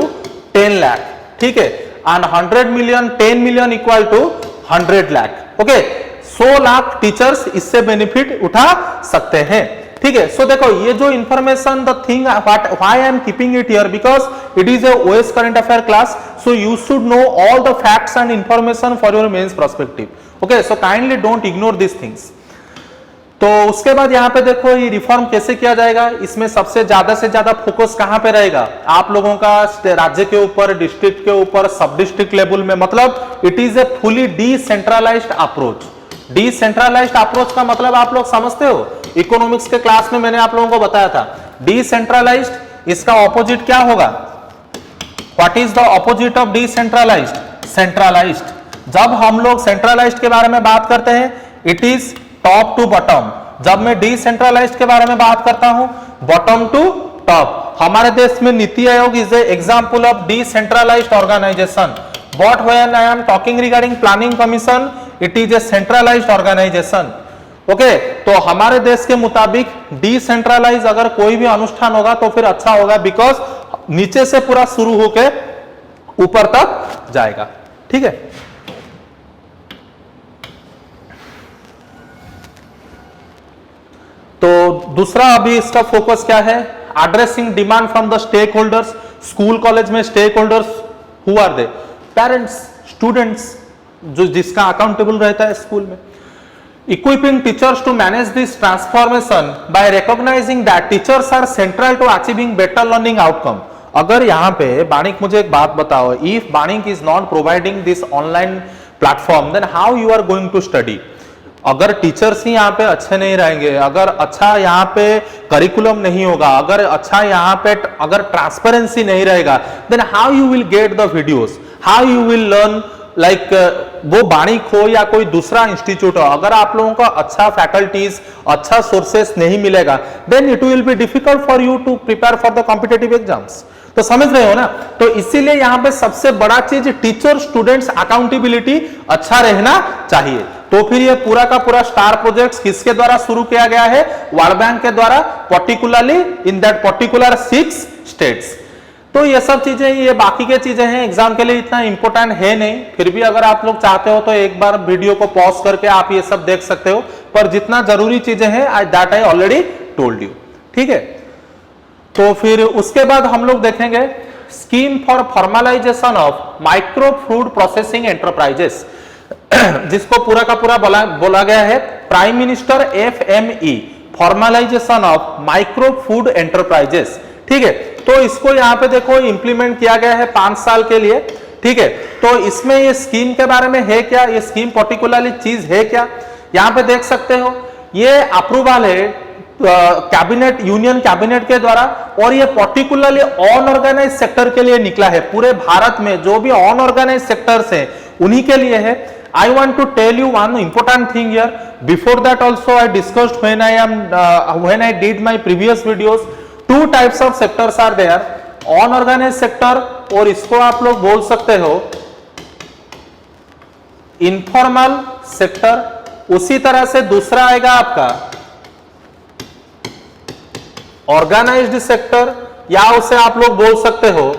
10 lakh, ठीक है, and 100 million, 10 million equal to 100 lakh। Okay, 100 lakh teachers इससे benefit उठा सकते हैं, ठीक है। सो देखो ये जो information, the thing why I am keeping it here because it is a OS current affair class, so you should know all the facts and information for your mains perspective. Okay, so kindly don't ignore this things. तो उसके बाद यहाँ पे देखो ये reform कैसे किया जाएगा, इसमें सबसे ज्यादा फोकस कहां पे रहेगा? आप लोगों का राज्य के ऊपर, डिस्ट्रिक्ट के ऊपर, सब डिस्ट्रिक्ट लेवल में, मतलब it is a fully decentralised approach. Decentralised approach का मतलब आप लोग समझते हो, इकोनॉमिक्स के क्लास में मैंने आप लोगों को बताया था डिसेंट्रलाइज्ड, इसका ऑपोजिट क्या होगा? What is the opposite of decentralised? Centralised. जब हम लोग सेंट्रलाइज्ड के बारे में बात करते हैं it is top to bottom, जब मैं डिसेंट्रलाइज्ड के बारे में बात करता हूं बॉटम टू टॉप। हमारे देश में NITI Aayog is a example of decentralised organisation, but when I am talking regarding planning commission it is a centralised organisation. Okay, तो हमारे देश के मुताबिक डिसेंट्रलाइज अगर कोई भी अनुष्ठान होगा तो फिर अच्छा होगा, बिकॉज नीचे से पूरा शुरू होके ऊपर तक जाएगा, ठीक है। तो दूसरा अभी इसका फोकस क्या है? Addressing demand from the stakeholders. School college में stakeholders who are they? Parents, students, जो जिसका अकाउंटेबल रहता है स्कूल में। Equipping teachers to manage this transformation by recognising that teachers are central to achieving better learning outcome. अगर यहाँ पे बाणिक मुझे एक बात बताओ, if Banik is not providing this online platform then how you are going to study? अगर teachers ही यहाँ पे अच्छे नहीं रहेंगे, अगर अच्छा यहाँ पे करिकुलम नहीं होगा, अगर अच्छा यहाँ पे अगर ट्रांसपेरेंसी नहीं रहेगा, then how you will get the videos, how you will learn, like वो बाणिक हो या कोई दूसरा इंस्टीट्यूट हो, अगर आप लोगों का अच्छा फैकल्टीज, अच्छा सोर्सेस नहीं मिलेगा then it will be difficult for you to prepare for the competitive exams. तो समझ रहे हो ना? तो इसीलिए यहाँ पे सबसे बड़ा चीज टीचर स्टूडेंट्स अकाउंटेबिलिटी अच्छा रहना चाहिए। तो फिर ये पूरा का पूरा स्टार प्रोजेक्ट्स किसके द्वारा शुरू किया गया है? वर्ल्ड बैंक के द्वारा, particularly in that particular 6 states. तो ये सब चीजें, ये बाकी के चीजें हैं, एग्जाम के लिए इतना इंपॉर्टेंट है नहीं, फिर भी अगर आप लोग चाहते हो तो एक बार वीडियो को पॉज करके आप ये सब देख सकते हो, पर जितना जरूरी चीजें हैं that I already told you, ठीक है। तो फिर उसके बाद हम लोग देखेंगे scheme for formalisation of micro food processing enterprises, जिसको पूरा का पूरा बोला गया है prime minister FME, formalisation of micro food enterprises, ठीक है। तो इसको यहाँ पे देखो इंप्लीमेंट किया गया है 5 साल के लिए, ठीक है। तो इसमें ये स्कीम के बारे में है क्या, ये स्कीम पर्टिकुलरली चीज है क्या, यहाँ पे देख सकते हो। ये अप्रूवल है कैबिनेट, यूनियन कैबिनेट के द्वारा, और ये पर्टिकुलरली अनऑर्गेनाइज सेक्टर के लिए निकला है। पूरे भारत में जो भी अनऑर्गेनाइज सेक्टर्स हैं उन्हीं के लिए है। I want to tell you one important thing here. Before that also I discussed when I did my previous videos, 2 types of sectors are there, unorganise sector, और इसको आप लोग बोल सकते हो इनफॉर्मल सेक्टर। उसी तरह से दूसरा आएगा आपका ऑर्गेनाइज्ड सेक्टर, या उसे आप लोग बोल सकते हो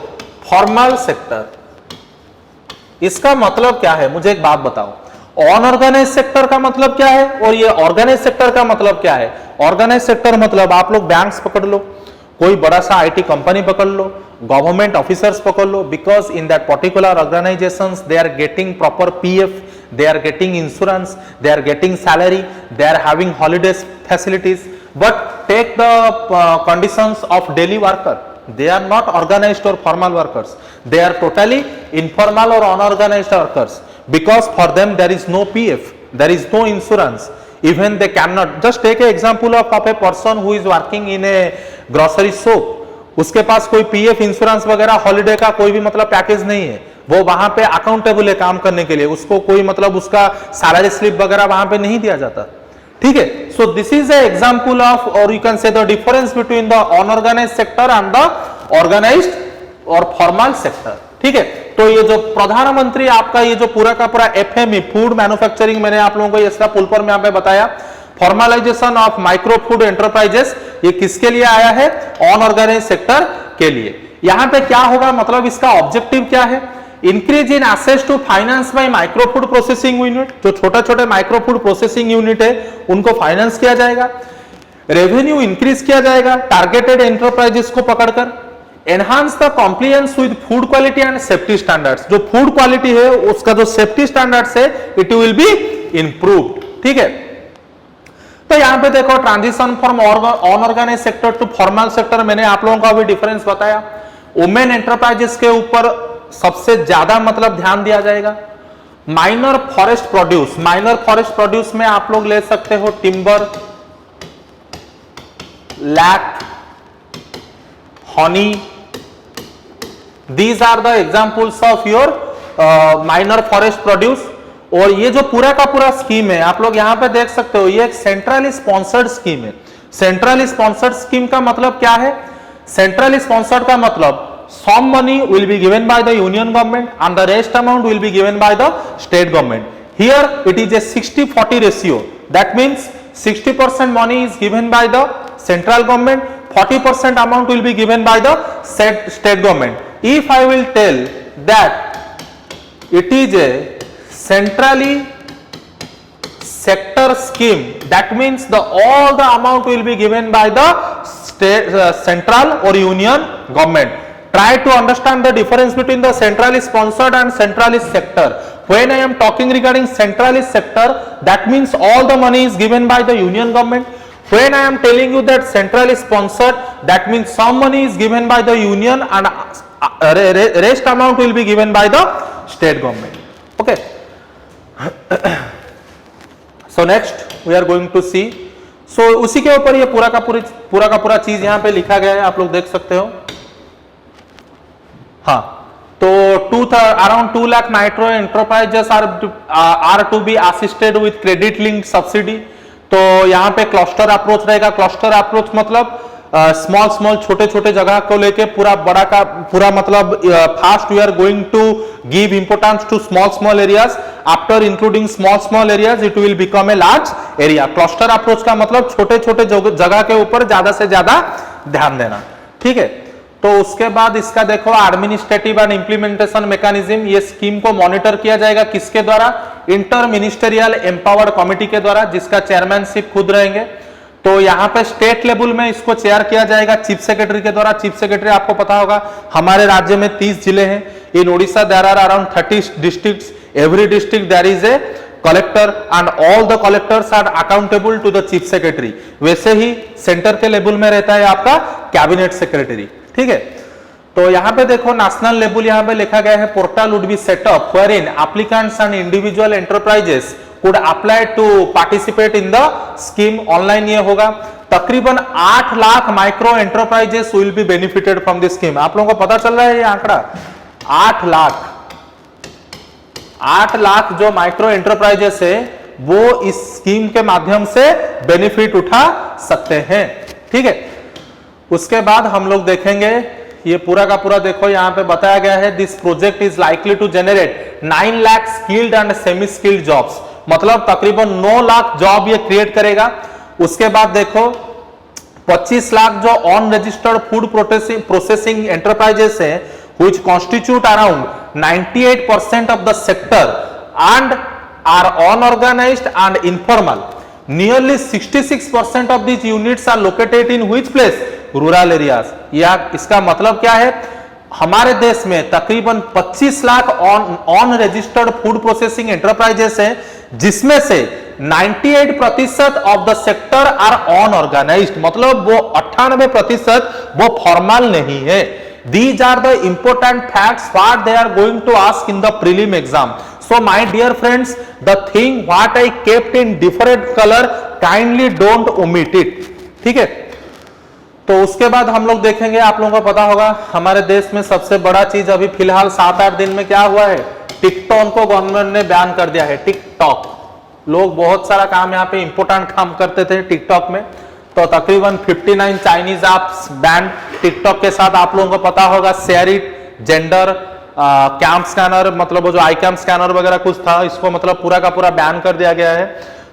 फॉर्मल सेक्टर। इसका मतलब क्या है, मुझे एक बात बताओ, अनऑर्गेनाइज सेक्टर का मतलब क्या है और ये ऑर्गेनाइज सेक्टर का मतलब क्या है? ऑर्गेनाइज सेक्टर मतलब आप लोग बैंक्स पकड़ लो, कोई बड़ा सा आईटी कंपनी पकड़ लो, गवर्नमेंट ऑफिसर्स पकड़ लो, because in that particular organisations they are getting proper PF, they are getting insurance, they are getting salary, they are having holidays facilities. But take the conditions of daily worker, they are not organized or formal workers, they are totally informal or unorganized workers, because for them there is no pf, there is no insurance, even they cannot. Just take an example of a person who is working in a grocery shop, उसके पास कोई PF insurance वगैरह holiday का कोई भी मतलब package नहीं है, वो वहां पे अकाउंटेबल है काम करने के लिए, उसको कोई मतलब उसका सैलरी स्लिप वगैरह वहां पे नहीं दिया जाता, ठीक है। So this is a example of, और you can say the difference between the unorganised sector and the organised और फॉर्मल सेक्टर, ठीक है। तो ये जो प्रधानमंत्री आपका ये जो पूरा का पूरा एफएमई फूड मैन्युफैक्चरिंग, मैंने आप लोगों को इसका फुल फॉर्म में यहाँ पे बताया, formalisation of micro food enterprises, ये किसके लिए आया है? अनऑर्गेनाइज्ड सेक्टर के लिए। यहां पे क्या होगा, मतलब इसका ऑब्जेक्टिव क्या है? Increase in access to finance by micro food processing unit, जो छोटा छोटे माइक्रो फूड प्रोसेसिंग यूनिट है उनको फाइनेंस किया जाएगा, रेवेन्यू इंक्रीज किया जाएगा टारगेटेड एंटरप्राइजेस को पकड़कर, enhance the compliance with food quality and safety standards, जो फूड क्वालिटी है उसका जो सेफ्टी स्टैंडर्ड्स है इट विल बी इंप्रूव्ड, ठीक है। तो यहां पे देखो transition from unorganised sector to formal sector, मैंने आप लोगों को अभी डिफरेंस बताया। वुमेन एंटरप्राइजेस के ऊपर सबसे ज्यादा मतलब ध्यान दिया जाएगा। Minor forest produce, minor forest produce में आप लोग ले सकते हो timber, lac, honey, these are the examples of your minor forest produce. और ये जो पूरा का पूरा स्कीम है आप लोग यहां पे देख सकते हो, ये एक सेंट्रली स्पॉन्सर्ड स्कीम है। सेंट्रली स्पॉन्सर्ड स्कीम का मतलब क्या है? सेंट्रली स्पॉन्सर्ड का मतलब some money will be given by the union government and the rest amount will be given by the state government. Here it is a 60-40 ratio, that means 60% money is given by the central government, 40% amount will be given by the state government. If I will tell that it is a centrally sector scheme, that means all the amount will be given by the state, central or union government. Try to understand the difference between the centrally sponsored and centrally sector. When I am talking regarding centrally sector, that means all the money is given by the union government. When I am telling you that centrally sponsored, that means some money is given by the union and rest amount will be given by the state government. Okay. So next we are going to see. So उसी के ऊपर ये पूरा का पूरा चीज यहाँ पे लिखा गया है, आप लोग देख सकते हो। हाँ, तो around 2 lakh micro enterprises are to be assisted with credit link subsidy. तो यहाँ पे क्लस्टर अप्रोच रहेगा। क्लस्टर अप्रोच मतलब स्मॉल छोटे छोटे जगह को लेके पूरा बड़ा का पूरा मतलब fast we are going to give importance to small areas, after including small areas it will become a large area. Cluster approach का मतलब छोटे छोटे जगह के ऊपर ज्यादा से ज्यादा ध्यान देना, ठीक है। तो उसके बाद इसका देखो एडमिनिस्ट्रेटिव एंड इंप्लीमेंटेशन मैकेनिज्म, ये स्कीम को मॉनिटर किया जाएगा किसके द्वारा? इंटर मिनिस्टेरियल एम्पावर्ड कमिटी के द्वारा, जिसका चेयरमैनशिप खुद रहेंगे। तो यहाँ पे स्टेट लेवल में इसको चेयर किया जाएगा चीफ सेक्रेटरी के द्वारा। चीफ सेक्रेटरी आपको पता होगा हमारे राज्य में 30 जिले हैं। In Odisha there are around 30 districts, every district there is a collector and all the collectors are accountable to the chief secretary. वैसे ही सेंटर के लेवल में रहता है आपका कैबिनेट सेक्रेटरी, ठीक है। तो यहाँ पे देखो नेशनल लेवल यहाँ पे लिखा गया है, portal would be set up wherein applicants and individual enterprises could apply to participate in the scheme. Online ये होगा। तकरीबन 8 lakh micro enterprises will be benefited from this scheme. आप लोगों को पता चल रहा है ये आंकड़ा? 8 लाख जो माइक्रो एंटरप्राइजेस है वो इस स्कीम के माध्यम से बेनिफिट उठा सकते हैं, ठीक है। उसके बाद हम लोग देखेंगे ये पूरा का पूरा देखो यहाँ पे बताया गया है, this project is likely to generate 9 lakh skilled and semi skilled jobs, मतलब तकरीबन 9 लाख जॉब ये क्रिएट करेगा। उसके बाद देखो 25 लाख जो on registered food processing enterprises है which constitute around 98% of the sector and are unorganized and informal. Nearly 66% of these units are located in which place? Rural areas. या इसका मतलब क्या है? हमारे देश में तकरीबन 25 lakh on registered food processing enterprises हैं, जिसमें से 98% of the sector are unorganised, मतलब वो 98% वो फॉर्मल नहीं है। These are the important facts what they are going to ask in the prelim exam. So my dear friends, the thing what I kept in different color, kindly don't omit it. ठीक है, तो उसके बाद हम लोग देखेंगे, आप लोगों को पता होगा हमारे देश में सबसे बड़ा चीज अभी फिलहाल 7-8 दिन में क्या हुआ है, टिकटॉक को गवर्नमेंट ने बैन कर दिया है। टिकटॉक, लोग बहुत सारा काम यहाँ पे इंपोर्टेंट काम करते थे टिकटॉक में, तो तकरीबन 59 चाइनीज ऐप्स बैन टिकटॉक के साथ। आप लोगों को पता होगा शेयरिट, जेंडर, कैम स्कैनर, मतलब वो जो आई कैम स्कैनर वगैरह कुछ था, इसको मतलब पूरा का पूरा बैन कर दिया गया है।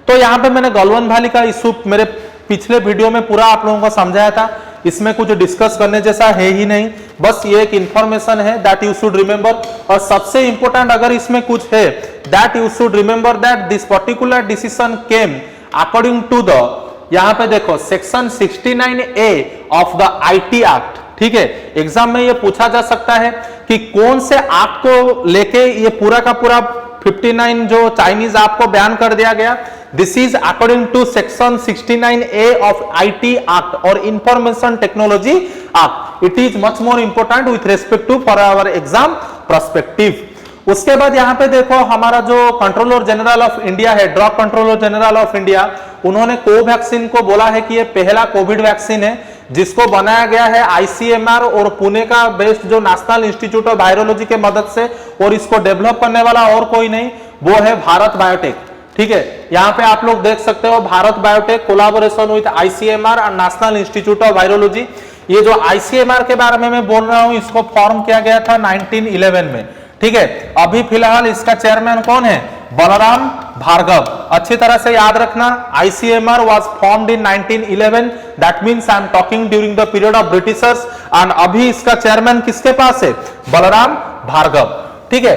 तो यहाँ पे मैंने गलवान वैली का इशू मेरे पिछले वीडियो में पूरा आप लोगों को समझाया था, इसमें कुछ डिस्कस करने जैसा है ही नहीं, बस ये एक इंफॉर्मेशन है दैट यू शुड रिमेंबर। और सबसे इंपॉर्टेंट अगर इसमें कुछ है that you should remember that this particular decision came according to the, यहां पे देखो section 69A of the IT act. ठीक है, एग्जाम में ये पूछा जा सकता है कि कौन से एक्ट को लेके ये पूरा का पूरा 59 जो चाइनीज ऐप को बैन कर दिया गया। This is according to section 69A of IT act और information technology act. It is much more important with respect to for our exam perspective. उसके बाद यहाँ पे देखो हमारा जो कंट्रोलर जनरल ऑफ इंडिया है, drug controller general of India, उन्होंने कोवैक्सीन को बोला है कि ये पहला कोविड वैक्सीन है जिसको बनाया गया है आईसीएमआर और पुणे का बेस्ड जो नेशनल इंस्टीट्यूट ऑफ वायरोलॉजी के मदद से, और इसको डेवलप करने वाला और कोई नहीं, वो है भारत बायोटेक। ठीक है, यहाँ पे आप लोग देख सकते हो Bharat biotech collaboration with ICMR और नेशनल इंस्टीट्यूट ऑफ वायरोलॉजी। ये जो आईसीएमआर के बारे में मैं बोल रहा हूँ, इसको फॉर्म किया गया था 1911 में। ठीक है, अभी फिलहाल इसका चेयरमैन कौन है? बलराम भार्गव। अच्छी तरह से याद रखना, ICMR was formed in 1911, that means I am talking during the period of Britishers, and अभी इसका चेयरमैन किसके पास है? बलराम भार्गव। ठीक है,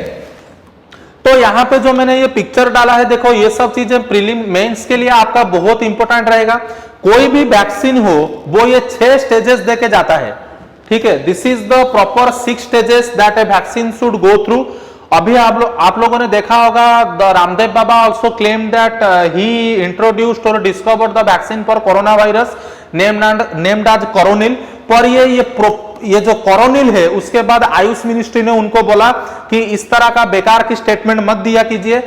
तो यहाँ पे जो मैंने ये पिक्चर डाला है, देखो ये सब चीजें प्रीलिम मेंस के लिए आपका बहुत इंपॉर्टेंट रहेगा। कोई भी वैक्सीन हो वो ये 6 स्टेजेस देके जाता है। ठीक है, this is the proper 6 stages that a vaccine should go through. अभी आप लोगों ने देखा होगा the Ramdev Baba also claim that he introduced और discovered the vaccine for coronavirus named as Coronil. पर ये जो कोरोनिल है, उसके बाद आयुष मिनिस्ट्री ने उनको बोला कि इस तरह का बेकार की स्टेटमेंट मत दिया कीजिए।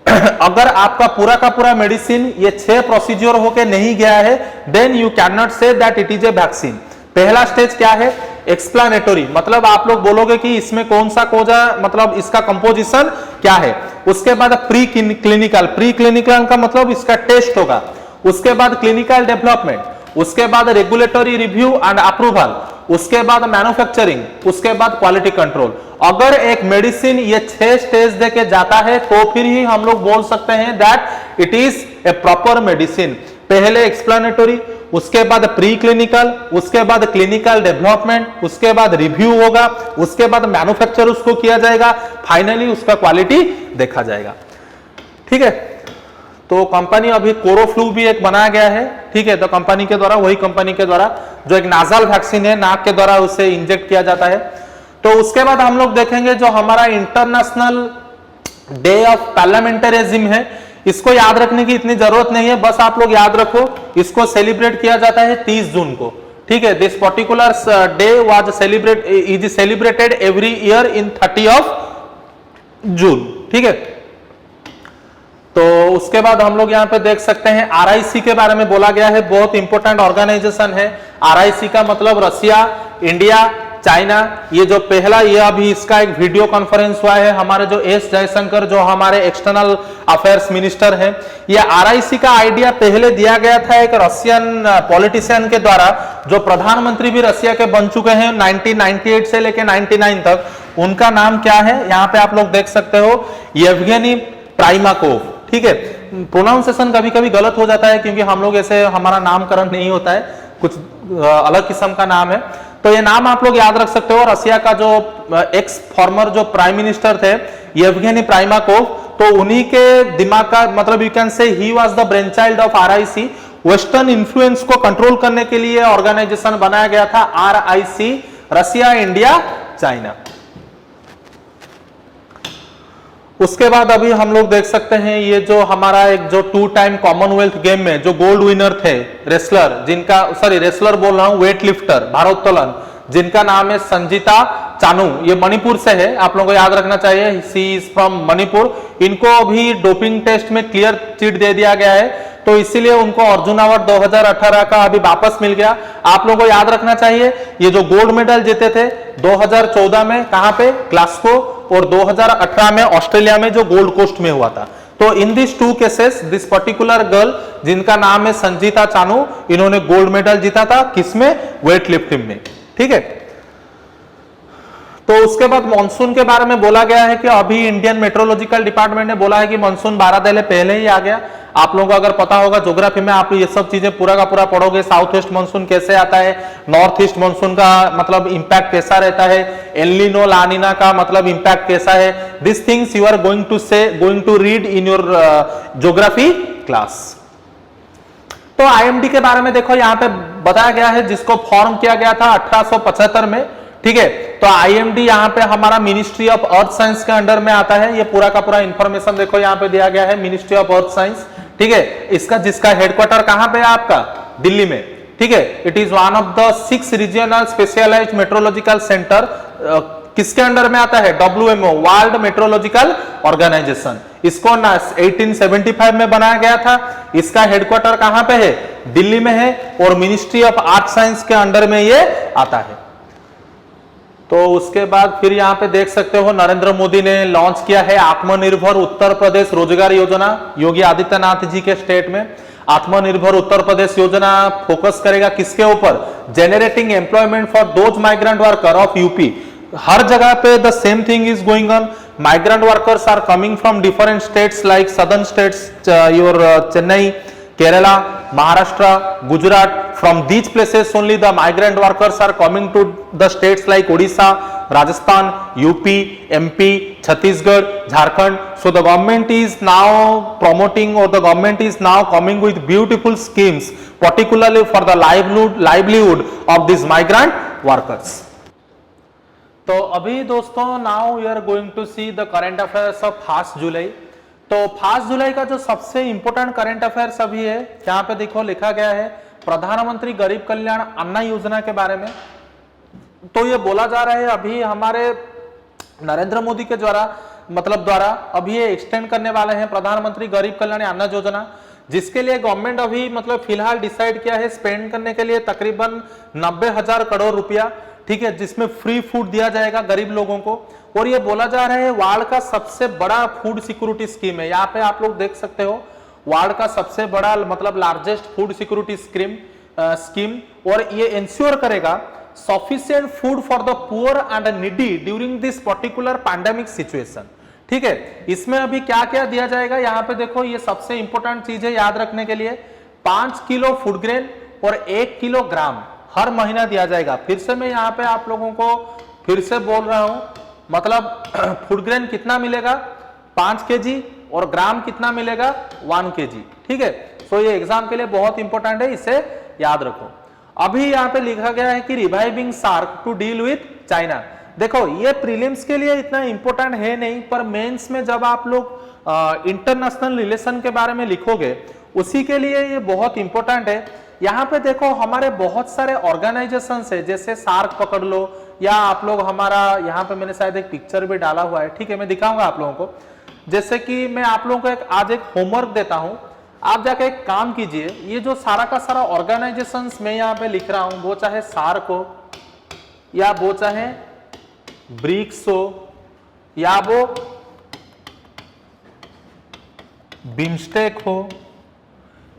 अगर आपका पूरा का पूरा मेडिसिन ये 6 प्रोसीजर होके नहीं गया है, then you can not say that it is a vaccine. पहला स्टेज क्या है? एक्सप्लेनेटरी, मतलब आप लोग बोलोगे कि इसमें कौन सा कोजा, मतलब इसका कंपोजिशन क्या है। उसके बाद प्री क्लिनिकल, प्री क्लिनिकल का मतलब इसका टेस्ट होगा। उसके बाद क्लिनिकल डेवलपमेंट, उसके बाद रेगुलेटरी रिव्यू एंड अप्रूवल, उसके बाद मैन्युफैक्चरिंग, उसके बाद क्वालिटी कंट्रोल। अगर एक मेडिसिन ये 6 स्टेज देके जाता है तो फिर ही हम लोग बोल सकते हैं that it is A proper medicine. पहले एक्सप्लेनेटरी, उसके बाद प्री क्लिनिकल, उसके बाद क्लिनिकल डेवलपमेंट, उसके बाद रिव्यू होगा, उसके बाद मैन्युफैक्चर उसको किया जाएगा, फाइनली उसका क्वालिटी देखा जाएगा। ठीक है, तो कंपनी अभी कोरोफ्लू भी एक बनाया गया है। ठीक है, तो कंपनी के द्वारा, वही कंपनी के द्वारा जो एक नाजल वैक्सीन है, नाक के द्वारा उसे इंजेक्ट किया जाता है। तो उसके बाद हम लोग देखेंगे जो हमारा इंटरनेशनल डे ऑफ पार्लियामेंटरिज्म है, इसको याद रखने की इतनी जरूरत नहीं है, बस आप लोग याद रखो इसको सेलिब्रेट किया जाता है 30 जून को। ठीक है, this particular day was celebrated every year in 30 जून। ठीक है, तो उसके बाद हम लोग यहाँ पे देख सकते हैं आरआईसी के बारे में बोला गया है, बहुत इंपॉर्टेंट ऑर्गेनाइजेशन है। आरआईसी का मतलब रसिया, इंडिया, चाइना। ये जो पहला, ये अभी इसका एक वीडियो कॉन्फ्रेंस हुआ है, हमारे जो एस जयशंकर जो हमारे एक्सटर्नल अफेयर्स मिनिस्टर हैं, ये आरआईसी का आइडिया पहले दिया गया था एक रशियन पॉलिटिशियन के द्वारा, जो प्रधानमंत्री भी रशिया के बन चुके हैं 1998 से लेकर 99 तक। उनका नाम क्या है, यहाँ पे आप लोग देख सकते हो, येवगेनी प्राइमाकोव। ठीक है, प्रोनाउंसिएशन कभी कभी गलत हो जाता है क्योंकि हम लोग ऐसे, हमारा नामकरण नहीं होता है, कुछ अलग किस्म का नाम है, तो ये नाम आप लोग याद रख सकते हो। रसिया का जो एक्स फॉर्मर जो प्राइम मिनिस्टर थे येवगेनी प्राइमाकोव, तो उन्हीं के दिमाग का मतलब यू कैन से he was the brain child of RIC। Western influence को कंट्रोल करने के लिए ऑर्गेनाइजेशन बनाया गया था RIC, रसिया, इंडिया, चाइना। उसके बाद अभी हम लोग देख सकते हैं ये जो हमारा एक जो 2 टाइम कॉमनवेल्थ गेम में जो गोल्ड विनर थे रेसलर, जिनका, सॉरी रेसलर बोल रहा हूं, वेट लिफ्टर, भारोत्तोलन, जिनका नाम है संजीता चानू, ये मणिपुर से है, आप लोगों को याद रखना चाहिए, सी इज फ्रॉम मणिपुर। इनको अभी डोपिंग टेस्ट में क्लियर चिट दे दिया गया है, तो इसीलिए उनको अर्जुन अवार्ड 2018 का अभी वापस मिल गया। आप लोगों को याद रखना चाहिए ये जो गोल्ड मेडल जीते थे 2014 में, कहां पे, ग्लासगो, और 2018 में ऑस्ट्रेलिया में जो गोल्ड कोस्ट में हुआ था। तो in this 2 cases this particular girl जिनका नाम है संजीता चानू, इन्होंने गोल्ड मेडल जीता था, किसमें, वेट लिफ्टिंग में। ठीक है, तो उसके बाद मानसून के बारे में बोला गया है कि अभी इंडियन मेट्रोलॉजिकल डिपार्टमेंट ने बोला है कि मानसून 12 दिन पहले ही आ गया। आप लोगों को अगर पता होगा ज्योग्राफी में, आप ये सब चीजें पूरा का पूरा पढ़ोगे, साउथ वेस्ट मानसून कैसे आता है, नॉर्थ ईस्ट मानसून का मतलब इंपैक्ट कैसा रहता है, एल नीनो ला नीना का मतलब इंपैक्ट कैसा है, this things you are going to read in your geography class. तो IMD के बारे में देखो, यहाँ पे बताया गया है, जिसको फॉर्म किया गया था 1875 में। ठीक है, तो IMD यहाँ पे हमारा मिनिस्ट्री ऑफ अर्थ साइंस के अंडर में आता है। ये पूरा का पूरा इंफॉर्मेशन देखो यहाँ पे दिया गया है, मिनिस्ट्री ऑफ अर्थ साइंस। ठीक है, इसका जिसका हेडक्वार्टर कहां पे है आपका, दिल्ली में। ठीक है, it is one of the 6 regional specialised meteorological centre, किसके अंडर में आता है, WMO, वर्ल्ड मेट्रोलॉजिकल ऑर्गेनाइजेशन। इसको 1875 में बनाया गया था। इसका हेडक्वार्टर कहां पे है, दिल्ली में है, और मिनिस्ट्री ऑफ आर्ट साइंस के अंडर में ये आता है। तो उसके बाद फिर यहाँ पे देख सकते हो नरेंद्र मोदी ने लॉन्च किया है आत्मनिर्भर उत्तर प्रदेश रोजगार योजना, योगी आदित्यनाथ जी के स्टेट में। आत्मनिर्भर उत्तर प्रदेश योजना फोकस करेगा किसके ऊपर, generating employment for those migrant worker of UP. हर जगह पे the same thing is going on, migrant workers are coming from different states like southern states, your Chennai, Kerala, Maharashtra, Gujarat. From these places only the migrant workers are coming to the states like Odisha, Rajasthan, UP, MP, Chhattisgarh, Jharkhand. So the government is now promoting, or the government is now coming with beautiful schemes, particularly for the livelihood of these migrant workers. तो अभी दोस्तों now we are going to see the current affairs of 1 जुलाई। तो 5 जुलाई का जो सबसे important current affairs अभी है, यहाँ पे देखो लिखा गया है प्रधानमंत्री गरीब कल्याण अन्न योजना के बारे में। तो ये बोला जा रहा है अभी हमारे नरेंद्र मोदी के द्वारा अभी ये एक्सटेंड करने वाले हैं प्रधानमंत्री गरीब कल्याण अन्न योजना, जिसके लिए गवर्नमेंट अभी मतलब फिलहाल डिसाइड किया है स्पेंड करने के लिए तकरीबन 90,000 करोड़ रुपया। ठीक है, जिसमें फ्री फूड दिया जाएगा गरीब लोगों को। और ये बोला जा रहा है वर्ल्ड का सबसे बड़ा फूड सिक्योरिटी स्कीम है। यहाँ पे आप लोग देख सकते हो वर्ल्ड का सबसे बड़ा मतलब लार्जेस्ट फूड सिक्योरिटी स्कीम, और ये इंश्योर करेगा sufficient food for the poor and needy during this particular pandemic situation. ठीक है, इसमें अभी क्या क्या दिया जाएगा, यहाँ पे देखो ये सबसे इंपॉर्टेंट चीज है याद रखने के लिए, 5 किलो फूड ग्रेन और 1 किलोग्राम हर महीना दिया जाएगा। फिर से मैं यहाँ पे आप लोगों को फिर से बोल रहा हूं, मतलब फूड ग्रेन कितना मिलेगा, 5 केजी, और ग्राम कितना मिलेगा, 1 केजी। ठीक है, सो ये एग्जाम के लिए बहुत इंपॉर्टेंट है, इसे याद रखो। अभी यहाँ पे लिखा गया है कि reviving SAARC to deal with China. देखो ये प्रीलिम्स के लिए इतना इंपॉर्टेंट है नहीं, पर मेंस में जब आप लोग इंटरनेशनल रिलेशन के बारे में लिखोगे उसी के लिए ये बहुत इंपॉर्टेंट है। यहाँ पे देखो हमारे बहुत सारे ऑर्गेनाइजेशन है, जैसे सार्क पकड़ लो, या आप लोग हमारा यहाँ पे मैंने शायद एक पिक्चर भी डाला हुआ है। ठीक है, मैं दिखाऊंगा आप लोगों को। जैसे कि मैं आप लोगों को आज एक होमवर्क देता हूं, आप जाके एक काम कीजिए, ये जो सारा का सारा ऑर्गेनाइजेशन मैं यहाँ पे लिख रहा हूं, वो चाहे सार्क हो, या वो चाहे ब्रिक्स हो, या वो बिम्स्टेक हो,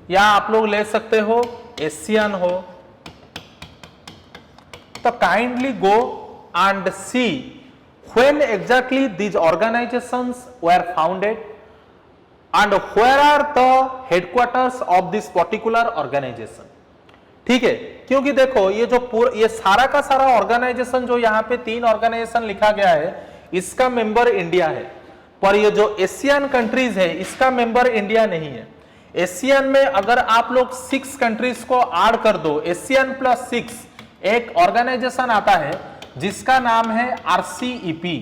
या आप लोग ले सकते हो एशियन हो, तो kindly go and see when exactly these organizations were founded and where are the headquarters of this particular organization. ठीक है, क्योंकि देखो ये जो ये सारा का सारा ऑर्गेनाइजेशन जो यहाँ पे 3 ऑर्गेनाइजेशन लिखा गया है, इसका मेंबर इंडिया है, पर ये जो एशियन कंट्रीज है इसका मेंबर इंडिया नहीं है। एशियन में अगर आप लोग 6 कंट्रीज को ऐड कर दो, एशियन प्लस 6 एक ऑर्गेनाइजेशन आता है जिसका नाम है RCEP,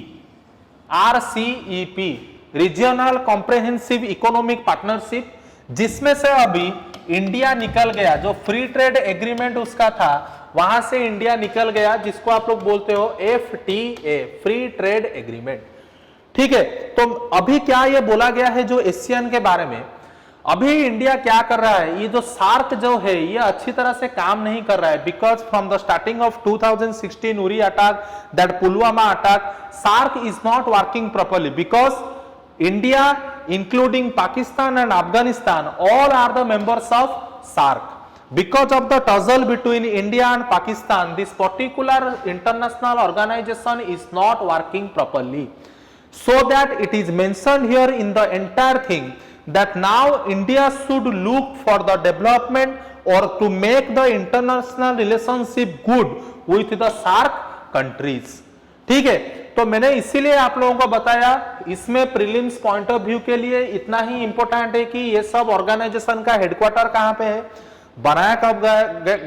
regional comprehensive economic partnership, जिसमें से अभी इंडिया निकल गया। जो फ्री ट्रेड एग्रीमेंट उसका था वहां से इंडिया निकल गया, जिसको आप लोग बोलते हो FTA, फ्री ट्रेड एग्रीमेंट। ठीक है, तो अभी क्या ये बोला गया है जो एशियन के बारे में, अभी इंडिया क्या कर रहा है, ये जो सार्क जो है ये अच्छी तरह से काम नहीं कर रहा है, because from the starting of 2016 Uri attack, that Pulwama attack, SAARC is not working properly because India including Pakistan and Afghanistan all are the members of SAARC. Because of the tussle between India and Pakistan, this particular international organization is not working properly, so that it is mentioned here in the entire thing that now India should look for the development or to make the international relationship good with the SAARC countries. ठीक है, तो मैंने इसीलिए आप लोगों को बताया, इसमें प्रीलिम्स पॉइंट ऑफ व्यू के लिए इतना ही इंपॉर्टेंट है कि ये सब ऑर्गेनाइजेशन का हेडक्वार्टर कहां पे है, बनाया कब